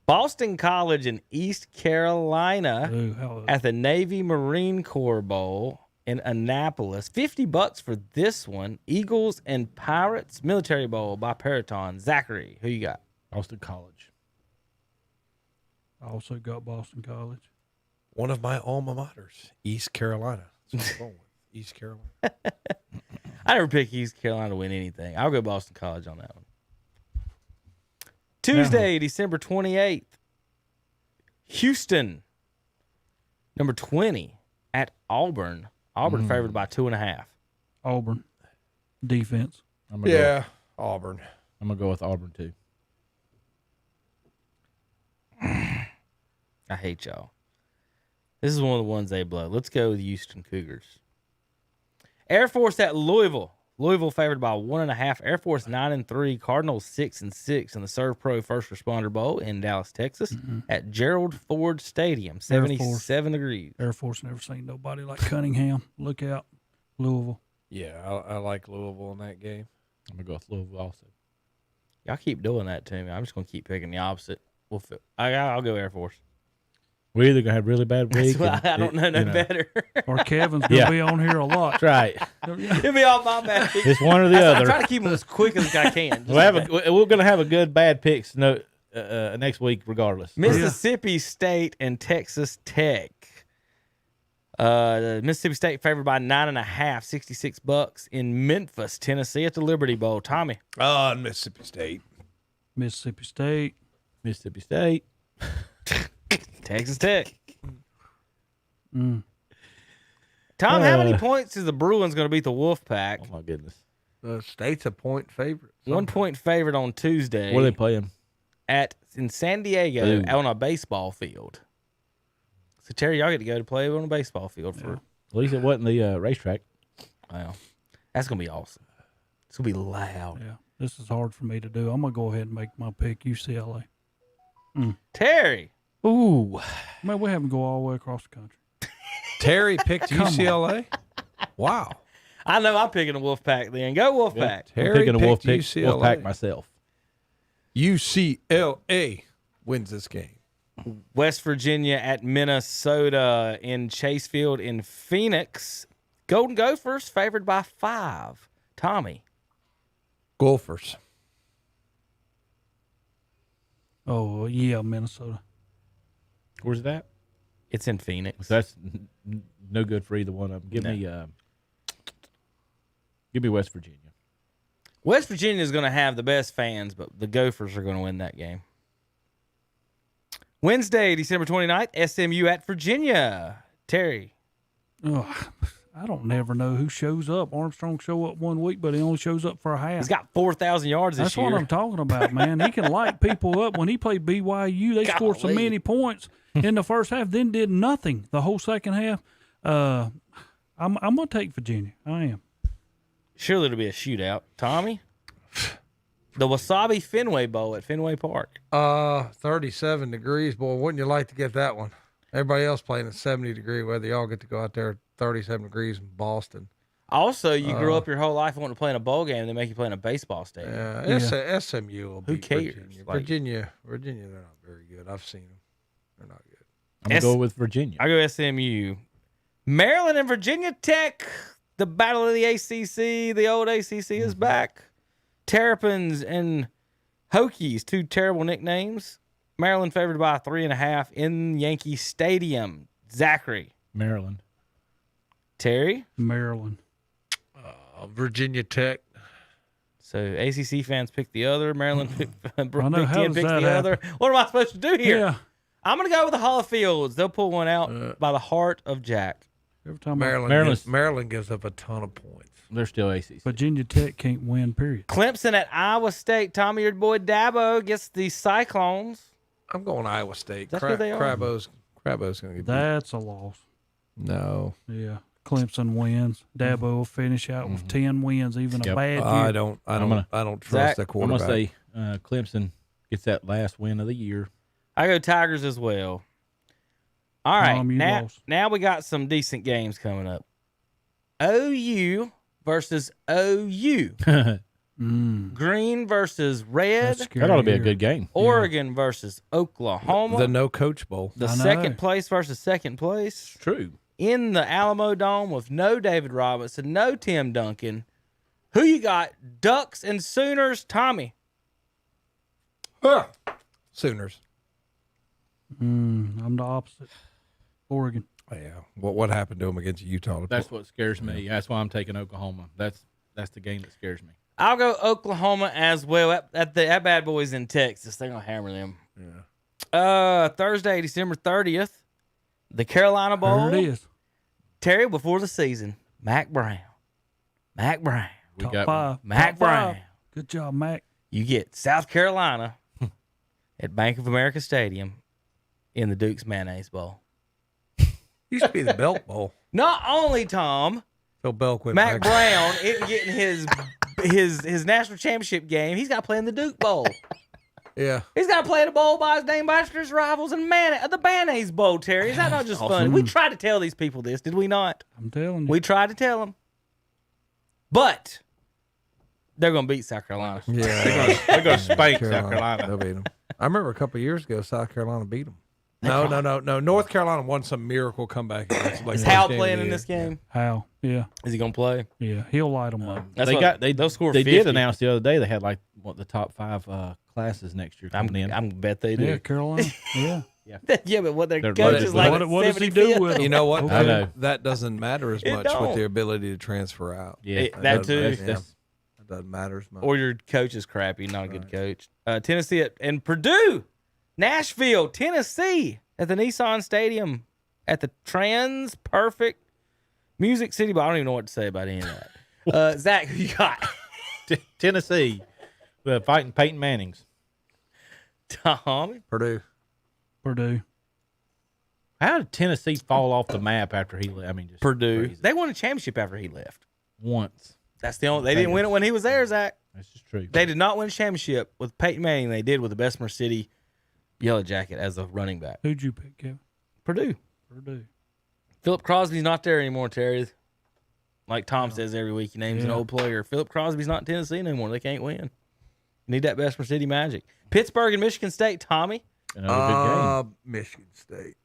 Boston College in East Carolina Ooh, at the Navy Marine Corps Bowl in Annapolis. $50 for this one. Eagles and Pirates Military Bowl by Peraton. Zachary, who you got? Boston College. I also got Boston College. One of my alma maters, East Carolina. That's what I'm going with. East Carolina. I never pick East Carolina to win anything. I'll go Boston College on that one. Tuesday, December 28th. Houston, number 20 at Auburn. Auburn favored by 2.5. Auburn. Defense. Auburn. I'm gonna go with Auburn too. I hate y'all. This is one of the ones they blow. Let's go with Houston Cougars. Air Force at Louisville. Louisville favored by 1.5. Air Force 9-3. Cardinals 6-6 in the Serve Pro First Responder Bowl in Dallas, Texas, at Gerald Ford Stadium. 77 degrees. Air Force never seen nobody like Cunningham. Look out, Louisville. Yeah, I like Louisville in that game. I'm gonna go with Louisville also. Y'all keep doing that to me. I'm just gonna keep picking the opposite. I'll go Air Force. We're either gonna have really bad week. I don't know no better. Or Kevin's gonna be on here a lot. That's right. It'll be all my bad. It's one or the I other. try to keep them as quick as I can. We're gonna have a good bad picks next week regardless. Mississippi State and Texas Tech. Mississippi State favored by 9.5, $66 in Memphis, Tennessee at the Liberty Bowl. Tommy. Mississippi State. Mississippi State. Mississippi State. Texas Tech. Mm. Tom, how many points is the Bruins going to beat the Wolfpack? Oh my goodness. The State's a point favorite. 1 point favorite on Tuesday. Where are they playing? In San Diego on a baseball field. So Terry, y'all get to go to play on a baseball field for. At least it wasn't the racetrack. Wow, that's gonna be awesome. It's gonna be loud. Yeah, this is hard for me to do. I'm gonna go ahead and make my pick UCLA. Terry. Ooh, man, we have to go all the way across the country. Terry picked UCLA. Wow. I know I'm picking the Wolfpack then. Go Wolfpack. I'm picking a Wolfpack myself. UCLA wins this game. West Virginia at Minnesota in Chase Field in Phoenix. Golden Gophers favored by 5. Tommy. Gophers. Oh, yeah, Minnesota. Where's that? It's in Phoenix. So that's no good for either one of them. Give me West Virginia. West Virginia is going to have the best fans, but the Gophers are going to win that game. Wednesday, December 29th, SMU at Virginia. Terry. Oh, I don't never know who shows up. Armstrong show up one week, but he only shows up for a half. He's got 4,000 yards this year. That's what I'm talking about, man. He can light people up. When he played BYU, they scored so many points in the first half, then did nothing the whole second half. I'm going to take Virginia. I am. Surely it'll be a shootout. Tommy? The Wasabi Fenway Bowl at Fenway Park. 37 degrees. Boy, wouldn't you like to get that one? Everybody else playing at 70 degrees, whether y'all get to go out there at 37 degrees in Boston. Also, you grew up your whole life wanting to play in a bowl game, they make you play in a baseball stadium. Yeah, SMU will Who beat cares? Virginia. Virginia, they're not very good. I've seen them. They're not good. I'm going to go with Virginia. I go SMU. Maryland and Virginia Tech. The battle of the ACC. The old ACC is back. Terrapins and Hokies, 2 terrible nicknames. Maryland favored by 3.5 in Yankee Stadium. Zachary. Maryland. Terry. Maryland. Virginia Tech. So ACC fans pick the other. Maryland Big Ten picks the that other. What am I supposed to do here? Yeah. I'm going to go with the Hall of Fields. They'll pull one out by the heart of Jack. Every time Maryland gives up a ton of points. They're still ACC. Virginia Tech can't win, period. Clemson at Iowa State. Tommy, your boy Dabo gets the Cyclones. I'm going Iowa State. That's who they are. Crabo's going to get That's a loss. No. Yeah. Clemson wins. Dabo will finish out with 10 wins, even a bad year. I don't trust that quarterback. I'm going to say Clemson gets that last win of the year. I go Tigers as well. All right, now we got some decent games coming up. OU versus OU. Green versus Red. That ought to be a good game. Oregon versus Oklahoma. The no coach bowl. The second place versus second place. True. In the Alamo Dome with no David Robinson, no Tim Duncan. Who you got? Ducks and Sooners. Tommy. Sooners. I'm the opposite. Oregon. Oh, yeah. What happened to them against Utah? That's what scares me. That's why I'm taking Oklahoma. That's the game that scares me. I'll go Oklahoma as well. That bad boy's in Texas. They're gonna hammer them. Yeah. Thursday, December 30th, the Carolina Bowl. There it is. Terry, before the season, Mac Brown. We Top got 5. Mac Top Brown. 5. Good job, Mac. You get South Carolina at Bank of America Stadium in the Duke's Mayonnaise Bowl. Used to be the Belk Bowl. Not only, Tom, Phil Belk went Mac back. Brown isn't getting his national championship game. He's got to play in the Duke Bowl. Yeah. He's got to play in a bowl by his name, his rivals, and the Mayonnaise Bowl, Terry. Is that not just funny? We tried to tell these people this, did we not? I'm telling you. We tried to tell them. But they're going to beat South Carolina. Yeah. They're going to spank South Carolina. They'll beat them. I remember a couple of years ago, South Carolina beat them. No. North Carolina won some miracle comeback. Is Hal playing in this game? Hal, yeah. Is he going to play? Yeah, he'll light them up. They'll score 50. They did announce the other day they had the top 5 classes next year coming in. I'm bet they do. Yeah, Carolina. Yeah. Yeah, but what their They're coach budget- is like what does he do with them? You know what? I know. That doesn't matter as It much don't. with the ability to transfer out. Yeah, that too. That doesn't matter as much. Or your coach is crappy, not a good coach. Tennessee and Purdue, Nashville, Tennessee at the Nissan Stadium at the Trans Perfect Music City. But I don't even know what to say about any of that. Zach, who you got? Tennessee, fighting Peyton Mannings. Tom. Purdue. How did Tennessee fall off the map after he left? I mean, just Purdue. crazy. They won a championship after he left. Once. That's the only. They didn't win it when he was there, Zach. That's just true. They did not win a championship with Peyton Manning. They did with the Bessemer City Yellow Jacket as a running back. Who'd you pick, Kevin? Purdue. Philip Crosby's not there anymore, Terry. Like Tom says every week, he names an old player. Philip Crosby's not in Tennessee anymore. They can't win. Need that Bessemer City magic. Pittsburgh and Michigan State, Tommy. Another good game. Michigan State.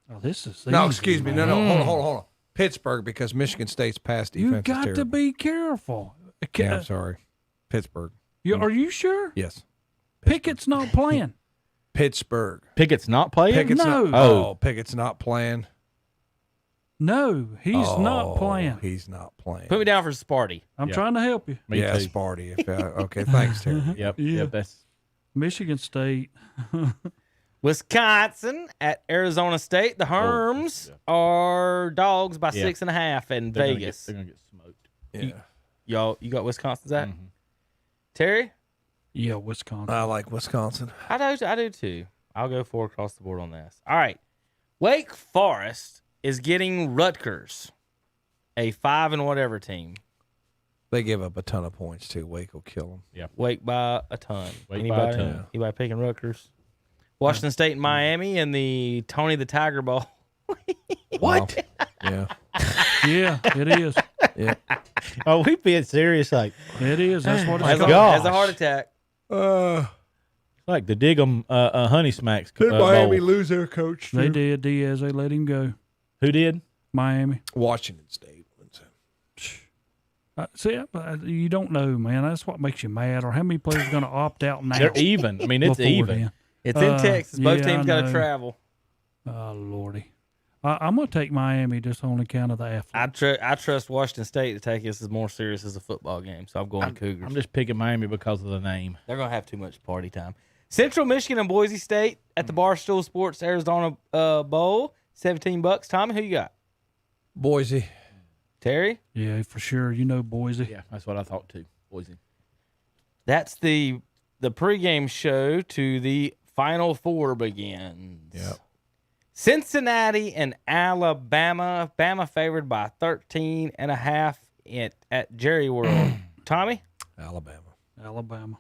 Oh, this is No, easy, excuse me. man. No, hold on. Pittsburgh, because Michigan State's pass defense You is got to terrible. be careful. Yeah, I'm sorry. Pittsburgh. Are you sure? Yes. Pickett's not playing. Pittsburgh. Pickett's not playing? Pickett's No. not, Pickett's not playing. No, he's not playing. He's not playing. Put me down for Sparty. I'm trying to help you. Me too. Sparty. Okay, thanks, Terry. Yep. Yeah. Yep. That's Michigan State. Wisconsin at Arizona State. The Herms are dogs by 6.5 in Vegas. They're gonna get smoked. Yeah. You got Wisconsin, Zach? Terry? Yeah, Wisconsin. I like Wisconsin. I do too. I'll go 4 across the board on this. All right. Wake Forest is getting Rutgers, a 5 and whatever team. They give up a ton of points, too. Wake will kill them. Yeah. Wake by a ton. Wake by a ton. Anybody picking Rutgers? Washington State and Miami in the Tony the Tiger Bowl. What? Yeah. Yeah, it is. Yeah. Oh, we being serious, like It is. That's what it's Has called. a heart attack. like the Dig'em Honey Smacks. Did Miami bowl. lose their coach? They too? did. Diaz, they let him go. Who did? Miami. Washington State. See, you don't know, man. That's what makes you mad. Or how many players are going to opt out now? They're even. I mean, it's before even. then? It's in Texas. Both yeah, teams I got to know. travel. Oh, Lordy. I'm going to take Miami just on account of the athlete. I trust Washington State to take this as more serious as a football game, so I'm going Cougars. I'm just picking Miami because of the name. They're going to have too much party time. Central Michigan and Boise State at the Barstool Sports Arizona Bowl. $17. Tommy, who you got? Boise. Terry? Yeah, for sure. You know Boise. Yeah, that's what I thought too. Boise. That's the pregame show to the Final Four begins. Yep. Cincinnati and Alabama. Bama favored by 13.5 at Jerry World. Tommy? Alabama.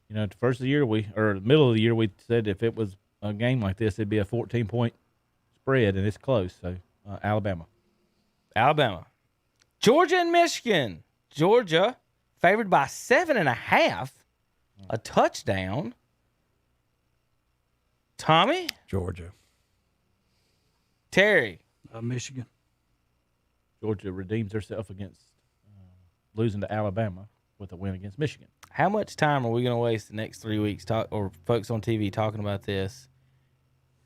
You know, at the first of the year the middle of the year, we said if it was a game like this, it'd be a 14-point spread, and it's close. So Alabama. Georgia and Michigan. Georgia favored by 7.5. A touchdown. Tommy? Georgia. Terry? Michigan. Georgia redeems herself against losing to Alabama with a win against Michigan. How much time are we going to waste the next 3 weeks or folks on TV talking about this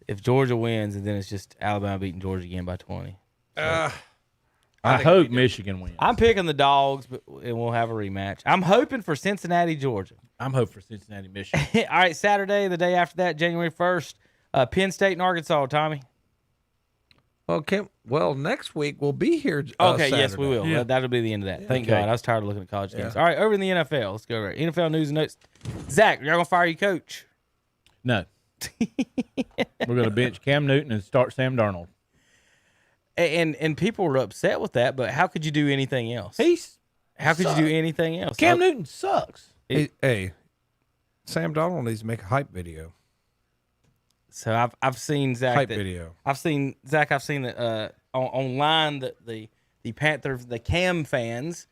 if Georgia wins and then it's just Alabama beating Georgia again by 20? I hope Michigan wins. I'm picking the dogs, but we'll have a rematch. I'm hoping for Cincinnati, Georgia. I'm hoping for Cincinnati, Michigan. All right, Saturday, the day after that, January 1st, Penn State and Arkansas. Tommy? Well, next week we'll be here. Okay, yes, Saturday. we will. Yeah. That'll be the end of that. Thank Okay. God. I was tired of looking at college games. Yeah. All right, over in the NFL. Let's go over it. NFL news and notes. Zach, y'all going to fire your coach? No. We're going to bench Cam Newton and start Sam Darnold. And people were upset with that, but how could you do anything else? How could you do anything else? Cam Newton sucks. Hey, Sam Donald needs to make a hype video. So I've seen Zach. Hype video. I've seen that online that the Panthers, the Cam fans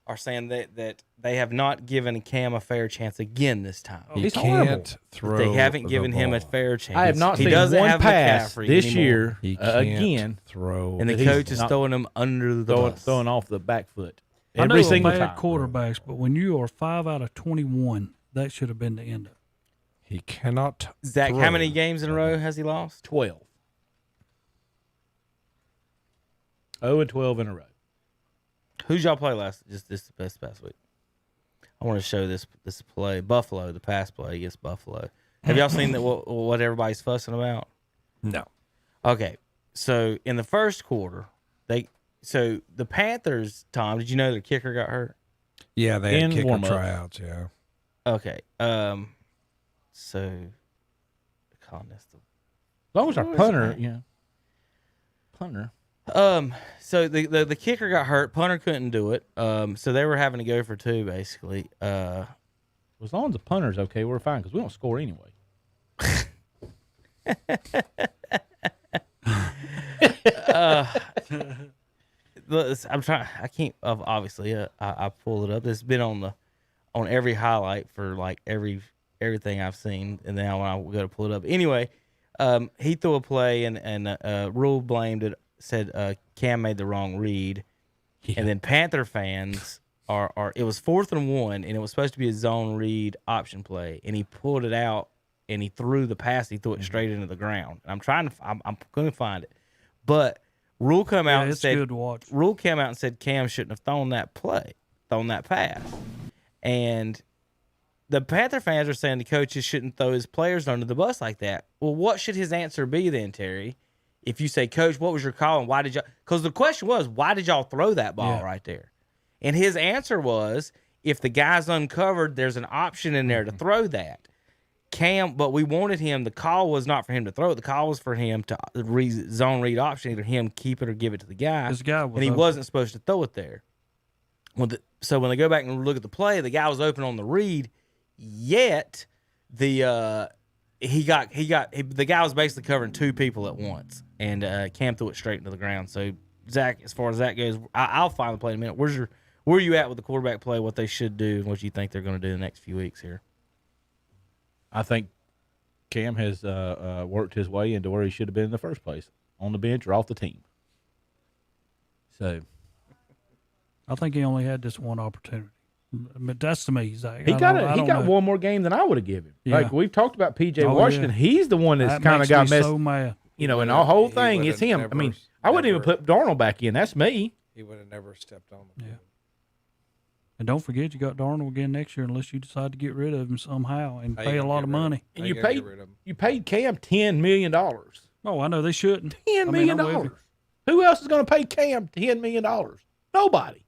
are saying that they have not given Cam a fair chance again this time. He He's can't horrible. throw. They haven't given the him a ball. fair chance. I have not He seen doesn't one have pass McCaffrey this anymore. year He can't again throw. And the He's coach is not throwing him under the bus. throwing off the back foot I know every single bad time. quarterbacks, but when you are 5 out of 21, that should have been the end of it. He cannot. Zach, throw. how many games in a row has he lost? 12. 0-12 in a row. Who's y'all play last? Just this past week. I want to show this play. Buffalo, the pass play against Buffalo. Have y'all seen that? What everybody's fussing about? No. Okay, so in the first quarter, the Panthers. Tom, did you know their kicker got hurt? Yeah, they had In kicker warm-up. tryouts. Yeah. Okay, so calling this the As long as our Who is punter, it? yeah. Punter. So the kicker got hurt. Punter couldn't do it. So they were having to go for 2 basically. As long as the punter's okay, we're fine because we don't score anyway. I'm trying. I can't. Obviously, I pulled it up. It's been on every highlight for like everything I've seen, and now when I go to pull it up, anyway, He threw a play and Rule blamed it. Said Cam made the wrong read, and then Panther fans are. It was 4th and 1, and it was supposed to be a zone read option play, and he pulled it out and he threw the pass. He threw it straight into the ground. And I'm going to find it, but Rule come out and said good to watch. Rule came out and said Cam shouldn't have thrown that pass, and the Panther fans are saying the coaches shouldn't throw his players under the bus like that. Well, what should his answer be then, Terry? If you say, Coach, what was your call and why did y'all? Because the question was, why did y'all throw that ball right there? And his answer was, if the guy's uncovered, there's an option in there to throw that. But we wanted him. The call was not for him to throw it. The call was for him to zone read option, either him keep it or give it to the guy. And he wasn't supposed to throw it there. So when they go back and look at the play, the guy was open on the read. Yet the guy was basically covering 2 people at once, and Cam threw it straight into the ground. So Zach, as far as that goes, I'll find the play in a minute. Where are you at with the quarterback play? What they should do and what you think they're going to do the next few weeks here? I think Cam has worked his way into where he should have been in the first place, on the bench or off the team. So I think he only had this one opportunity. But that's to me, Zach. He got one more game than I would have given him. Yeah. Like we've talked about P.J. Washington, he's the one that's kind of got messed. So mad. You know, and the whole thing it's him. I mean, I wouldn't even put Darnold back in. That's me. He would have never stepped on the field. And don't forget, you got Darnold again next year, unless you decide to get rid of him somehow and pay a lot of money. And you paid Cam $10 million. Oh, I know they shouldn't. $10 million. Who else is going to pay Cam $10 million? Nobody.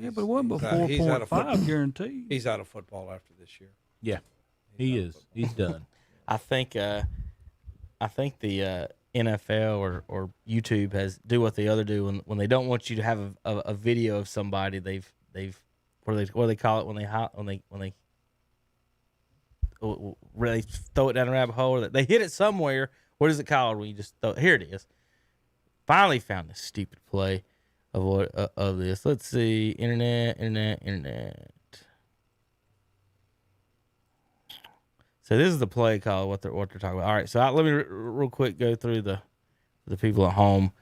Yeah, but it wasn't but 4.5 guaranteed. He's out of football after this year. Yeah, he is. He's done. I think the NFL or YouTube has do what the other do when they don't want you to have a video of somebody. They've what do they call it when they really throw it down a rabbit hole? Or they hit it somewhere. What is it called when you just throw it? Here it is. Finally found this stupid play of this. Let's see. Internet. So this is the play call, what they're talking about. All right, so let me real quick go through the people at home.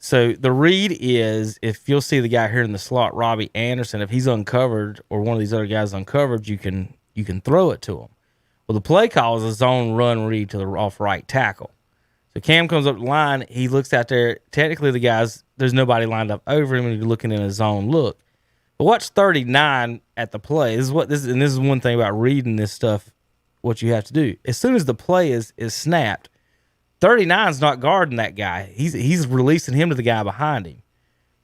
So the read is, if you'll see the guy here in the slot, Robbie Anderson, if he's uncovered or one of these other guys uncovered, you can throw it to him. Well, the play call is a zone run read to the off right tackle. So Cam comes up the line, he looks out there. Technically, there's nobody lined up over him, and you're looking in a zone look. But watch 39 at the play. This is one thing about reading this stuff. What you have to do as soon as the play is snapped, 39's not guarding that guy. He's releasing him to the guy behind him.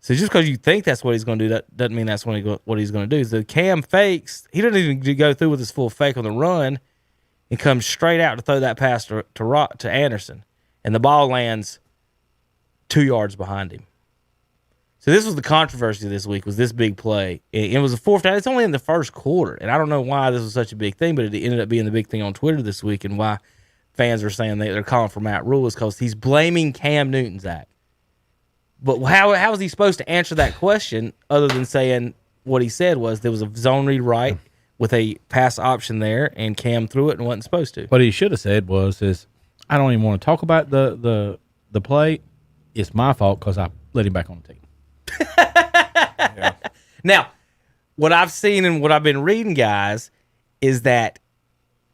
So just because you think that's what he's going to do, that doesn't mean that's what he's going to do. So Cam fakes. He doesn't even go through with his full fake on the run, and comes straight out to throw that pass to Anderson, and the ball lands 2 yards behind him. So this was the controversy this week, was this big play. It was a 4th down. It's only in the first quarter, and I don't know why this was such a big thing, but it ended up being the big thing on Twitter this week, and why fans are saying they're calling for Matt Rule is because he's blaming Cam Newton, Zach. But how is he supposed to answer that question other than saying what he said was there was a zone read right with a pass option there, and Cam threw it and wasn't supposed to? What he should have said is, I don't even want to talk about the play. It's my fault because I let him back on the team. Yeah. Now, what I've seen and what I've been reading, guys, is that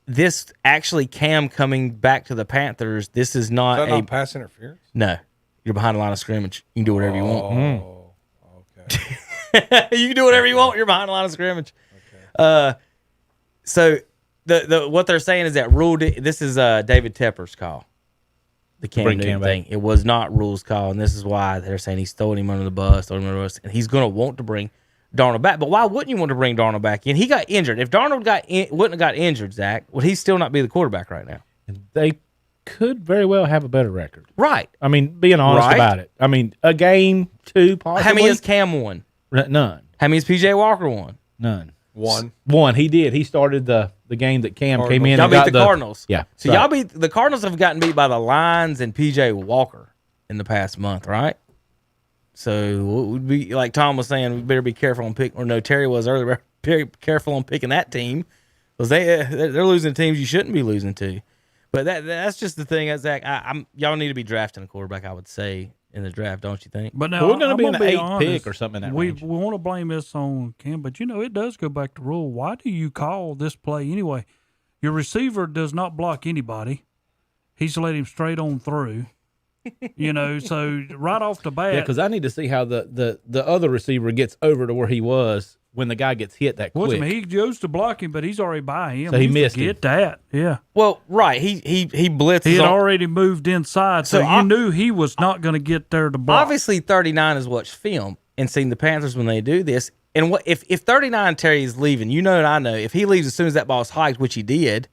this actually Cam coming back to the Panthers, this is not Is that not pass interference? No. You're behind the line of scrimmage. You can do whatever you want. Oh, okay. You can do whatever you want. You're behind the line of scrimmage. Okay. So the what they're saying is that this is David Tepper's call. The Cam Newton thing. It was not Rule's call, and this is why they're saying he's throwing him under the bus, and he's going to want to bring Darnold back. But why wouldn't you want to bring Darnold back in? He got injured. If Darnold wouldn't have got injured, Zach, would he still not be the quarterback right now? And they could very well have a better record. Right. I mean, being honest about it. I mean, a game, 2, possibly. How many has Cam won? None. How many has P.J. Walker won? None. One. He did. He started the game that Cam came in. Y'all beat the Cardinals. Yeah. So y'all beat the Cardinals have gotten beat by the Lions and P.J. Walker in the past month, right? So would be like Tom was saying, we better be careful on picking. Or no, Terry was earlier. Very careful on picking that team because they're losing teams you shouldn't be losing to. But that's just the thing, Zach. Y'all need to be drafting a quarterback, I would say, in the draft, don't you think? But now we're going to be in the be 8th honest, pick or something in that we range. we want to blame this on Cam, but it does go back to rule. Why do you call this play anyway? Your receiver does not block anybody. He's let him straight on through. So right off the bat. Yeah, because I need to see how the other receiver gets over to where he was when the guy gets hit that quick. He goes to block him, but he's already by him. So he missed him. Get that, yeah. Well, right. He blitzes. He had already moved inside, so you knew he was not going to get there to block. Obviously, 39 has watched film and seen the Panthers when they do this. And what if 39 Terry is leaving? You know and I know. If he leaves as soon as that ball's hiked, which he did,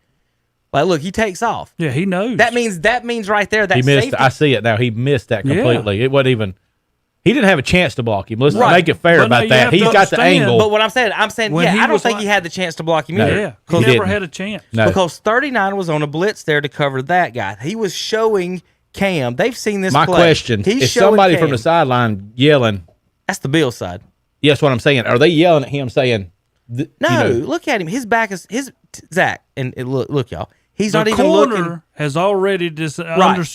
like, look, he takes off. Yeah, he knows. That means right there that he missed. safety. I see it now. He missed that completely. Yeah. It wasn't even. He didn't have a chance to block him. Let's make it fair about that. He's got the angle. But what I'm saying, I don't think he had the chance to block him either. Yeah, he never had a chance. No. Because 39 was on a blitz there to cover that guy. He was showing Cam. They've seen this play. My question, is somebody from the sideline yelling? That's the Bills side. Yes, what I'm saying. Are they yelling at him saying? No, look at him. His back is Zach. And look, y'all. He's the not even looking. The corner has already understood.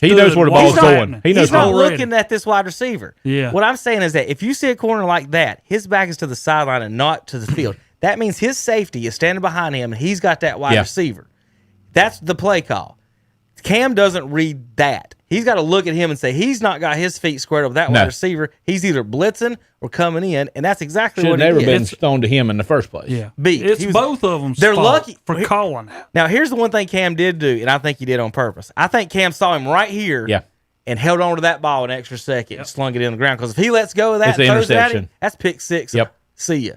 He knows where the ball's going. He's not looking at this wide receiver. Yeah. What I'm saying is that if you see a corner like that, his back is to the sideline and not to the field. That means his safety is standing behind him, and he's got that wide receiver. That's the play call. Cam doesn't read that. He's got to look at him and say he's not got his feet squared up with that wide receiver. He's either blitzing or coming in, and that's exactly what he did. Should never been thrown to him in the first place. Yeah, it's both of them. They're lucky for calling. Now, here's the one thing Cam did do, and I think he did on purpose. I think Cam saw him right here and held on to that ball an extra second and slung it in the ground. Because if he lets go of that, it's an interception. That's pick six. Yep. See ya.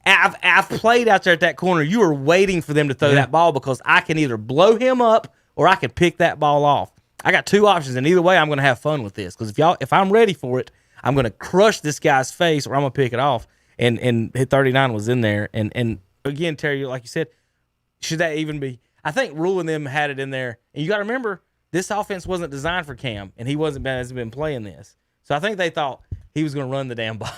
I've played out there at that corner. You are waiting for them to throw that ball because I can either blow him up or I can pick that ball off. I got two options, and either way, I'm going to have fun with this. Because if I'm ready for it, I'm going to crush this guy's face, or I'm going to pick it off. And hit 39 was in there. And again, Terry, like you said, should that even be? I think Rule and them had it in there. And you got to remember, this offense wasn't designed for Cam, and he hasn't been playing this. So I think they thought he was going to run the damn ball.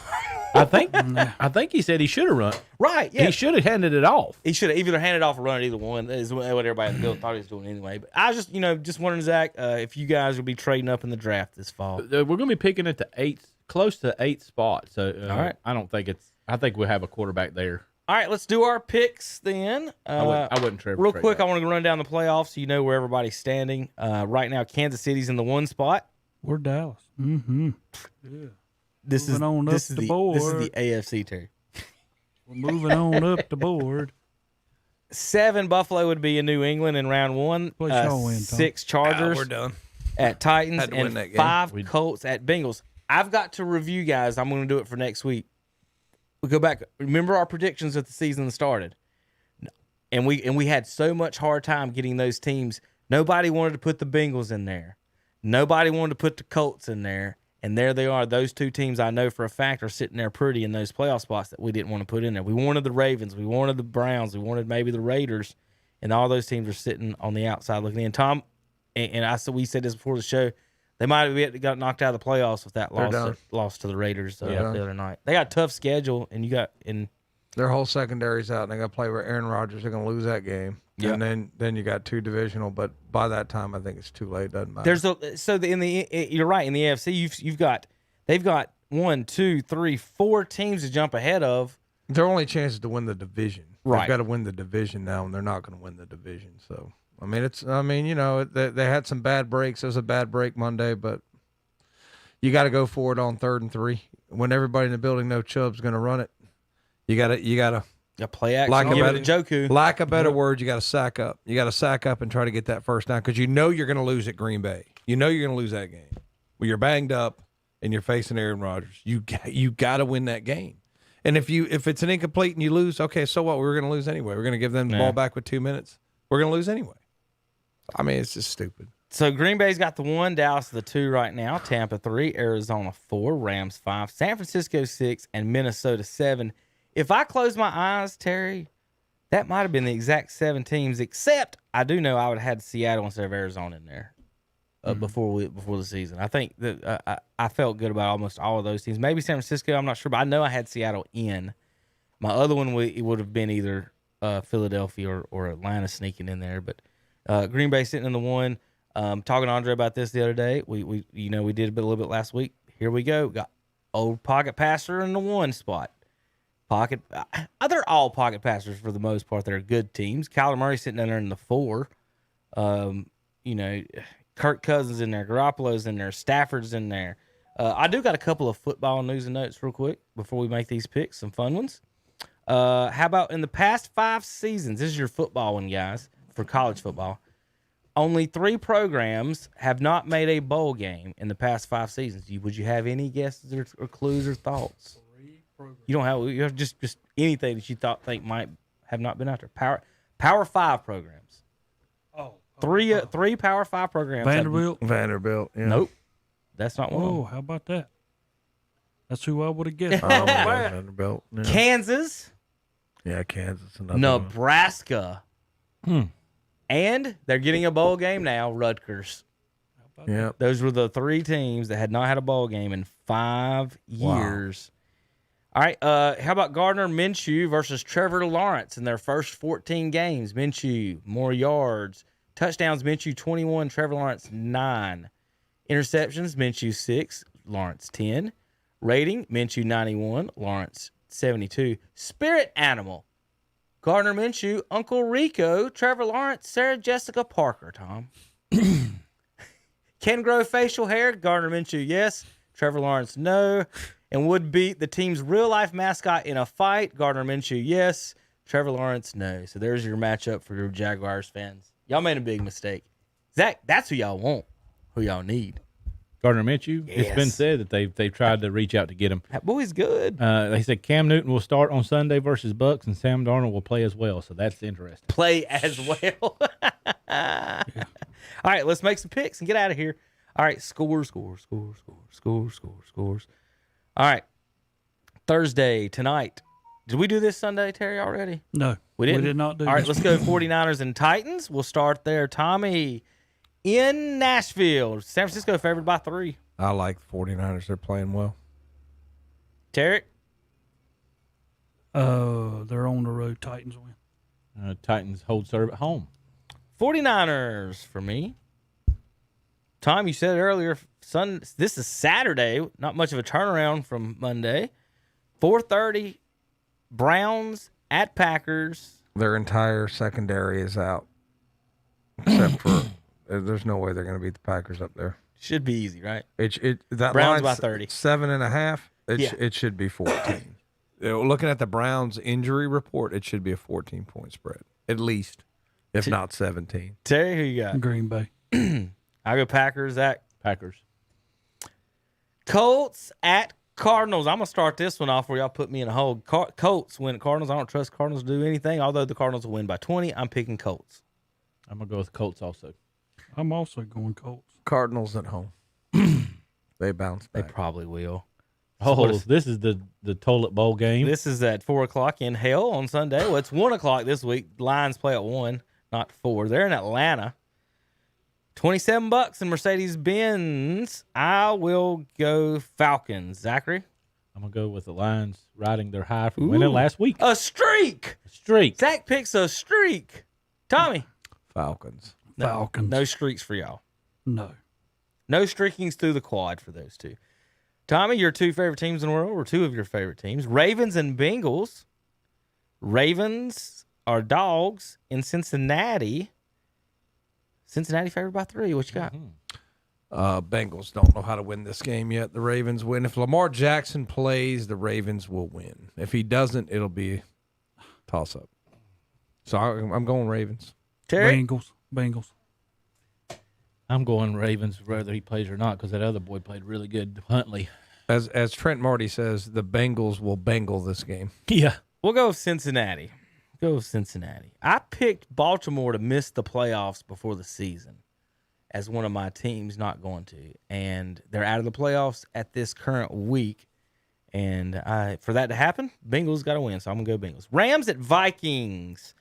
I think he said he should have run. Right, yeah. He should have handed it off. He should have either handed off or run it, either one. That is what everybody in the building thought he was doing anyway. But I was just wondering, Zach, if you guys will be trading up in the draft this fall. We're going to be picking at the close to the 8th spot. So all right. I think we'll have a quarterback there. All right, let's do our picks then. I wouldn't trade. Real quick, I want to run down the playoffs so you know where everybody's standing. Right now, Kansas City's in the 1 spot. We're Dallas. Mm-hmm. Yeah. This is the AFC, Terry. We're moving on up the board. 7 Buffalo would be in New England in round 1. 6 Chargers. We're done. At Titans and 5 Colts at Bengals. I've got to review, guys. I'm going to do it for next week. We go back. Remember our predictions at the season started, and we had so much hard time getting those teams. Nobody wanted to put the Bengals in there. Nobody wanted to put the Colts in there. And there they are. Those 2 teams I know for a fact are sitting there pretty in those playoff spots that we didn't want to put in there. We wanted the Ravens. We wanted the Browns. We wanted maybe the Raiders. And all those teams are sitting on the outside looking in. Tom, we said this before the show, they might have got knocked out of the playoffs with that loss to the Raiders the other night. They got a tough schedule, and their whole secondary's out, and they got to play with Aaron Rodgers. They're going to lose that game. Yep. And then you got 2 divisional, but by that time I think it's too late. Doesn't matter. You're right, in the AFC they've got 1, 2, 3, 4 teams to jump ahead of. Their only chance is to win the division. Right. They've got to win the division now, and they're not going to win the division. So they had some bad breaks. It was a bad break Monday, but you got to go for it on 3rd and 3 when everybody in the building knows Chubb's going to run it. You got to. A play action. Lack of better words, you got to sack up. You got to sack up and try to get that first down because you know you're going to lose at Green Bay. You know you're going to lose that game. Well, you're banged up and you're facing Aaron Rodgers. You got to win that game. And if it's an incomplete and you lose, okay, so what? We're going to lose anyway. We're going to give them the ball back with 2 minutes. We're going to lose anyway. I mean, it's just stupid. So Green Bay's got the 1, Dallas the 2 right now, Tampa 3, Arizona 4, Rams 5, San Francisco 6, and Minnesota 7. If I close my eyes, Terry, that might have been the exact 7 teams, except I do know I would have had Seattle instead of Arizona in there before the season. I think that I felt good about almost all of those teams. Maybe San Francisco, I'm not sure, but I know I had Seattle in. My other one it would have been either Philadelphia or Atlanta sneaking in there. But Green Bay sitting in the 1. Talking to Andre about this the other day. We did a little bit last week. Here we go. Got old pocket passer in the 1 spot. They're all pocket passers for the most part. They're good teams. Kyler Murray sitting down there in the 4. Kirk Cousins in there. Garoppolo's in there. Stafford's in there. I do got a couple of football news and notes real quick before we make these picks. Some fun ones. How about in the past 5 seasons? This is your football one, guys, for college football. Only 3 programs have not made a bowl game in the past 5 seasons. Would you have any guesses or clues or thoughts? You have just anything that you think might have not been out there. Power 5 programs. Three Power 5 programs. Vanderbilt. Yeah. Nope. That's not one. Oh, how about that? That's who I would have guessed. Vanderbilt. Yeah. Kansas. Yeah, Kansas. Nebraska. And they're getting a bowl game now, Rutgers. Yeah. Those were the 3 teams that had not had a bowl game in 5 years. All right. How about Gardner Minshew versus Trevor Lawrence in their first 14 games? Minshew, more yards. Touchdowns, Minshew 21, Trevor Lawrence 9. Interceptions, Minshew 6, Lawrence 10. Rating, Minshew 91, Lawrence 72. Spirit animal, Gardner Minshew, Uncle Rico, Trevor Lawrence, Sarah Jessica Parker, Tom. Can grow facial hair, Gardner Minshew, yes. Trevor Lawrence, no. And would beat the team's real-life mascot in a fight, Gardner Minshew, yes. Trevor Lawrence, no. So there's your matchup for your Jaguars fans. Y'all made a big mistake. Zach, that's who y'all want, who y'all need. Gardner Minshew. Yes. It's been said that they've tried to reach out to get him. That boy's good. They said Cam Newton will start on Sunday versus Bucks, and Sam Darnold will play as well. So that's interesting. Play as well. All right, let's make some picks and get out of here. All right, scores. All right, Thursday tonight. Did we do this Sunday, Terry, already? No, we didn't. We did not do All right, this. let's go 49ers and Titans. We'll start there. Tommy, in Nashville. San Francisco favored by 3. I like the 49ers. They're playing well. Tarek? They're on the road. Titans win. Titans hold serve at home. 49ers for me. Tom, you said earlier, this is Saturday. Not much of a turnaround from Monday. 4:30, Browns at Packers. Their entire secondary is out, except for there's no way they're going to beat the Packers up there. Should be easy, right? That Browns line's by 30. 7.5. Yeah. It should be 14. Looking at the Browns injury report, it should be a 14-point spread, at least, if not 17. Terry, who you got? Green Bay. I go Packers. Zach? Packers. Colts at Cardinals. I'm going to start this one off where y'all put me in a hole. Colts win at Cardinals. I don't trust Cardinals to do anything, although the Cardinals will win by 20. I'm picking Colts. I'm going to go with Colts also. I'm also going Colts. Cardinals at home. They bounce back. They probably will. Oh, this is the Toilet Bowl game. This is at 4 o'clock in hell on Sunday. Well, it's 1 o'clock this week. Lions play at 1, not 4. They're in Atlanta. $27 in Mercedes-Benz. I will go Falcons. Zachary? I'm going to go with the Lions riding their high from winning last week. A streak. Zach picks a streak. Tommy? Falcons. No, Falcons. No streaks for y'all. No. No streakings through the quad for those two. Tommy, your 2 favorite teams in the world, or 2 of your favorite teams, Ravens and Bengals. Ravens are dogs in Cincinnati. Cincinnati favored by 3. What you got? Bengals don't know how to win this game yet. The Ravens win. If Lamar Jackson plays, the Ravens will win. If he doesn't, it'll be a toss-up. So I'm going Ravens. Terry? Bengals. I'm going Ravens whether he plays or not because that other boy played really good, Huntley. As Trent Marty says, the Bengals will Bengal this game. Yeah. We'll go with Cincinnati. I picked Baltimore to miss the playoffs before the season as one of my teams not going to. And they're out of the playoffs at this current week. And for that to happen, Bengals got to win. So I'm going to go Bengals. Rams at Vikings.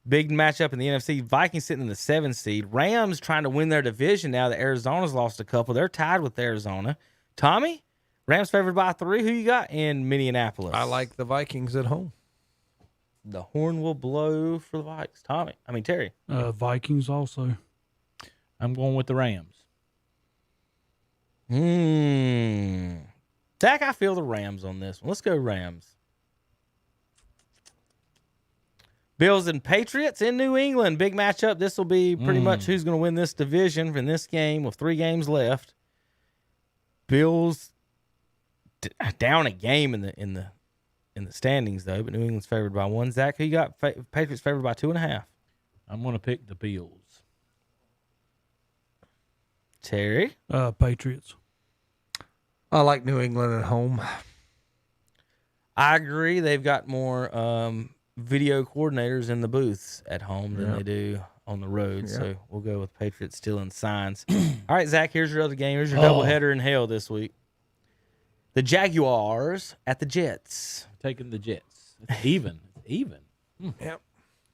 Big matchup in the NFC. Vikings sitting in the 7th seed. Rams trying to win their division now that Arizona's lost a couple. They're tied with Arizona. Tommy, Rams favored by 3. Who you got in Minneapolis? I like the Vikings at home. The horn will blow for the Vikes. Terry. Vikings also. I'm going with the Rams. Dak, I feel the Rams on this one. Let's go Rams. Bills and Patriots in New England. Big matchup. This will be pretty much who's going to win this division in this game with 3 games left. Bills down a game in the standings though, but New England's favored by 1. Zach, who you got? Patriots favored by 2.5. I'm going to pick the Bills. Terry? Patriots. I like New England at home. I agree. They've got more video coordinators in the booths at home than they do on the road. So we'll go with Patriots stealing signs. All right, Zach, here's your other game. Here's your doubleheader in hell this week. The Jaguars at the Jets. Taking the Jets. It's even. Yep.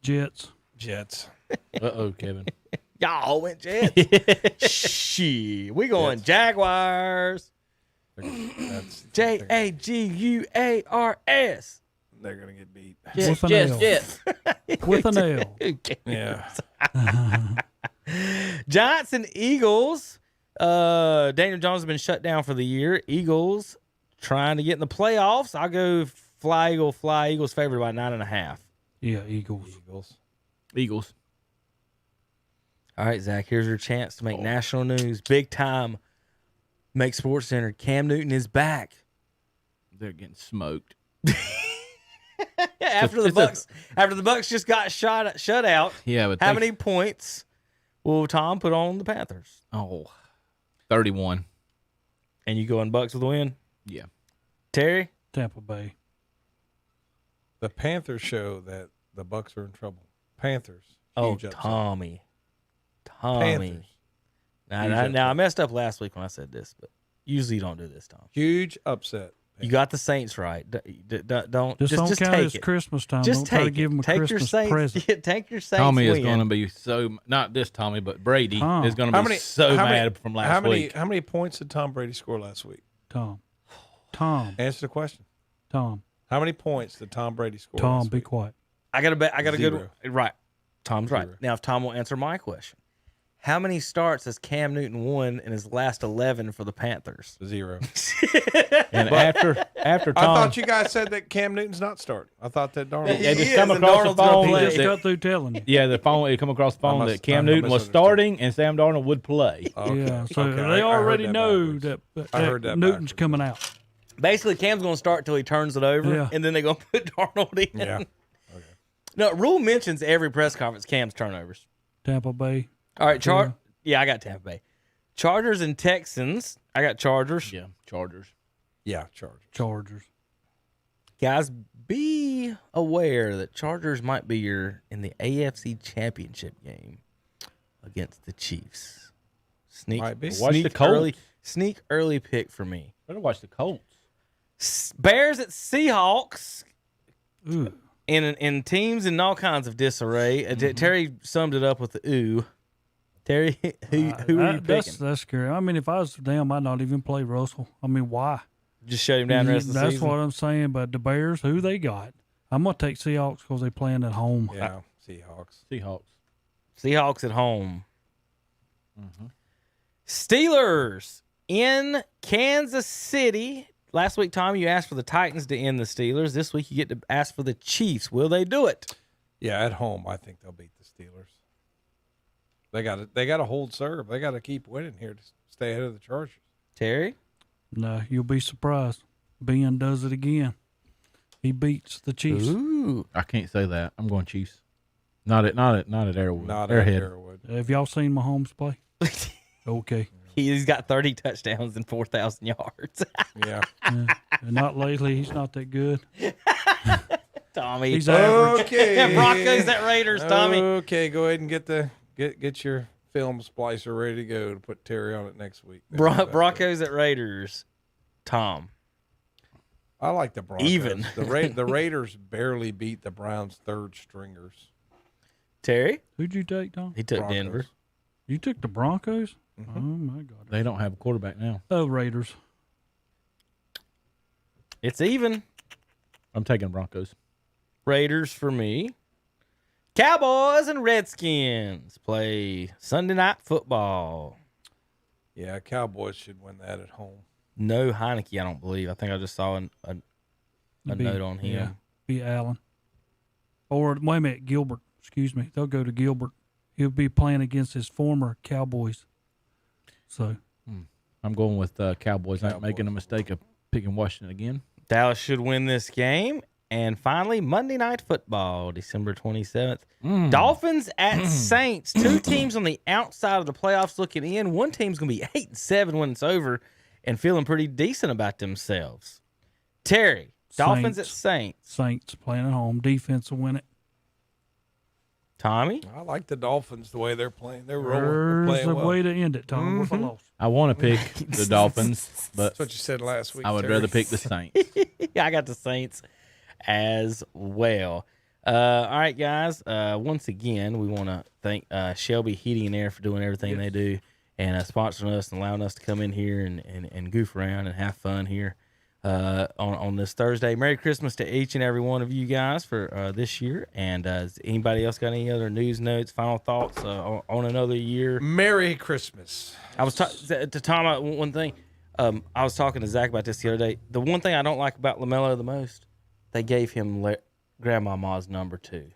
Jets. Uh-oh, Kevin. Y'all went Jets. Shit. We going Jaguars. That's Jaguars. They're gonna get beat. Jets. With an L. Yeah. Giants and Eagles. Daniel Jones has been shut down for the year. Eagles trying to get in the playoffs. I'll go fly, Eagles favored by 9.5. Yeah, Eagles. Eagles. All right, Zach, here's your chance to make national news. Big time. Make Sports Center. Cam Newton is back. They're getting smoked. After the Bucks just got shut out. Yeah, but how many points will Tom put on the Panthers? 31. And you going Bucks with a win? Yeah. Terry? Tampa Bay. The Panthers show that the Bucks are in trouble. Panthers. Huge upset. Tommy. Panthers. Now I messed up last week when I said this, but usually you don't do this, Tom. Huge upset. You got the Saints right. Don't just count take it's it. Christmas time. Just don't try to take give them a take Christmas your Saints, present. Take your Saints. Tommy is win. going to be so not this Tommy, but Brady is going to be so mad from last week. How many points did Tom Brady score last week? Tom. Answer the question. Tom. How many points did Tom Brady score? Tom, be quiet. I got a good Zero. one. Right. Tom's right. Zero. Now, if Tom will answer my question, how many starts has Cam Newton won in his last 11 for the Panthers? 0. And after Tom, I thought you guys said that Cam Newton's not starting. I thought that Darnold. They just come across the phone. He just got through telling you. Yeah, the phone. It come across the phone that Cam I Newton was misunderstood. starting and Sam Darnold would play. Okay. Yeah, so Okay, they I already heard that know backwards. that, I heard that Newton's backwards. coming out. Basically, Cam's going to start till he turns it over, Yeah. and then they're going to put Darnold in. Yeah. Okay. No, rule mentions every press conference Cam's turnovers. Tampa Bay. All right, Yeah, I got Tampa Bay. Chargers and Texans. I got Chargers. Yeah, Chargers. Yeah, Chargers. Chargers. Guys, be aware that Chargers might be in the AFC Championship game against the Chiefs. Might be. Watch the Colts. Sneak early pick for me. Better watch the Colts. Bears at Seahawks. Ooh. In teams in all kinds of disarray. Terry summed it up with the ooh. Terry, who are you picking? That's scary. I mean, if I was them, I'd not even play Russell. I mean, why? Just shut him down the rest of the That's season? what I'm saying. But the Bears, who they got? I'm going to take Seahawks because they're playing at home. Yeah, Seahawks. Seahawks at home. Steelers in Kansas City. Last week, Tom, you asked for the Titans to end the Steelers. This week, you get to ask for the Chiefs. Will they do it? Yeah, at home, I think they'll beat the Steelers. They got to hold serve. They got to keep winning here to stay ahead of the Chargers. Terry? No, you'll be surprised. Ben does it again. He beats the Chiefs. Ooh. I can't say that. I'm going Chiefs. Not at Arrowwood. Not Arrowhead. at Arrowwood. Have y'all seen Mahomes play? Okay. He's got 30 touchdowns and 4,000 yards. Yeah. Not lately. He's not that good. Tommy. He's average. Okay. Broncos at Raiders, Tommy. Okay, go ahead and get your film splicer ready to go to put Terry on it next week. Broncos at Raiders. Tom. I like the Broncos. Even. The Raiders barely beat the Browns' third stringers. Terry? Who'd you take, Tom? He took Broncos. Denver. You took the Broncos? Oh, my God. They don't have a quarterback now. Oh, Raiders. It's even. I'm taking Broncos. Raiders for me. Cowboys and Redskins play Sunday Night Football. Yeah, Cowboys should win that at home. No Heineke, I don't believe. I think I just saw a note on him. Yeah, be Allen. Or, wait a minute, Gilbert. Excuse me. They'll go to Gilbert. He'll be playing against his former Cowboys. So, I'm going with Cowboys. I'm making a mistake of picking Washington again. Dallas should win this game. And finally, Monday Night Football, December 27th. Dolphins at Saints. Two teams on the outside of the playoffs looking in. One team's going to be 8-7 when it's over and feeling pretty decent about themselves. Terry, Dolphins at Saints. Saints playing at home. Defense will win it. Tommy? I like the Dolphins the way they're playing. They're rolling. There's They're playing a well. way to end it, Tom. With a loss. I want to pick the Dolphins, but That's what you said last week. I would Terry. rather pick the Saints. Yeah, I got the Saints as well. All right, guys. Once again, we want to thank Shelby Heating and Air for doing everything they do and sponsoring us and allowing us to come in here and goof around and have fun here on this Thursday. Merry Christmas to each and every one of you guys for this year. And has anybody else got any other news notes, final thoughts on another year? Merry Christmas. I was to Tom, one thing. I was talking to Zach about this the other day. The one thing I don't like about LaMelo the most, they gave him Grandmama's number 2.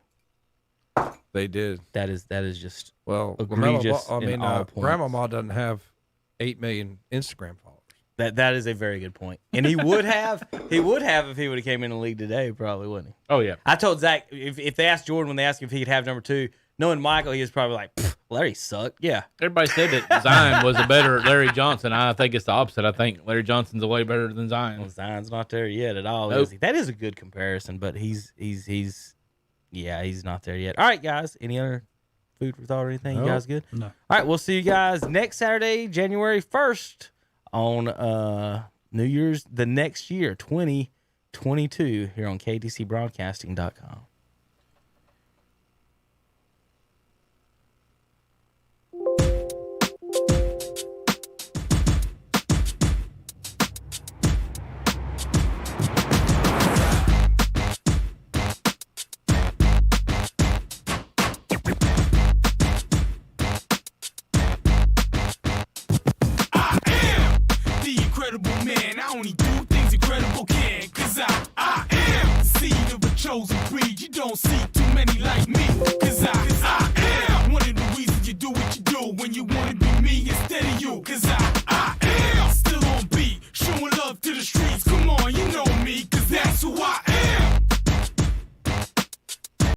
They did. That is just Well, egregious in all points. Grandmama doesn't have 8 million Instagram followers. That is a very good point. And he would have if he would have came in the league today, probably, wouldn't he? Oh, yeah. I told Zach, if they asked Jordan when they asked him if he could have number 2, knowing Michael, he was probably like, Larry sucked. Yeah. Everybody said that Zion was a better Larry Johnson. I think it's the opposite. I think Larry Johnson's a way better than Zion. Well, Zion's not there yet at all, Nope. is he? That is a good comparison, but he's not there yet. All right, guys. Any other food for thought or anything? Nope. You guys good? No. All right, we'll see you guys next Saturday, January 1st on New Year's the next year, 2022, here on KTCBroadcasting.com. The incredible man, I only do things incredible can. Cause I am the seed of a chosen breed. You don't see too many like me. Cause I am one of the reasons you do what you do. When you wanna be me instead of you. Cause I am still on beat, showing love to the streets. Come on, you know me, cause that's who I am.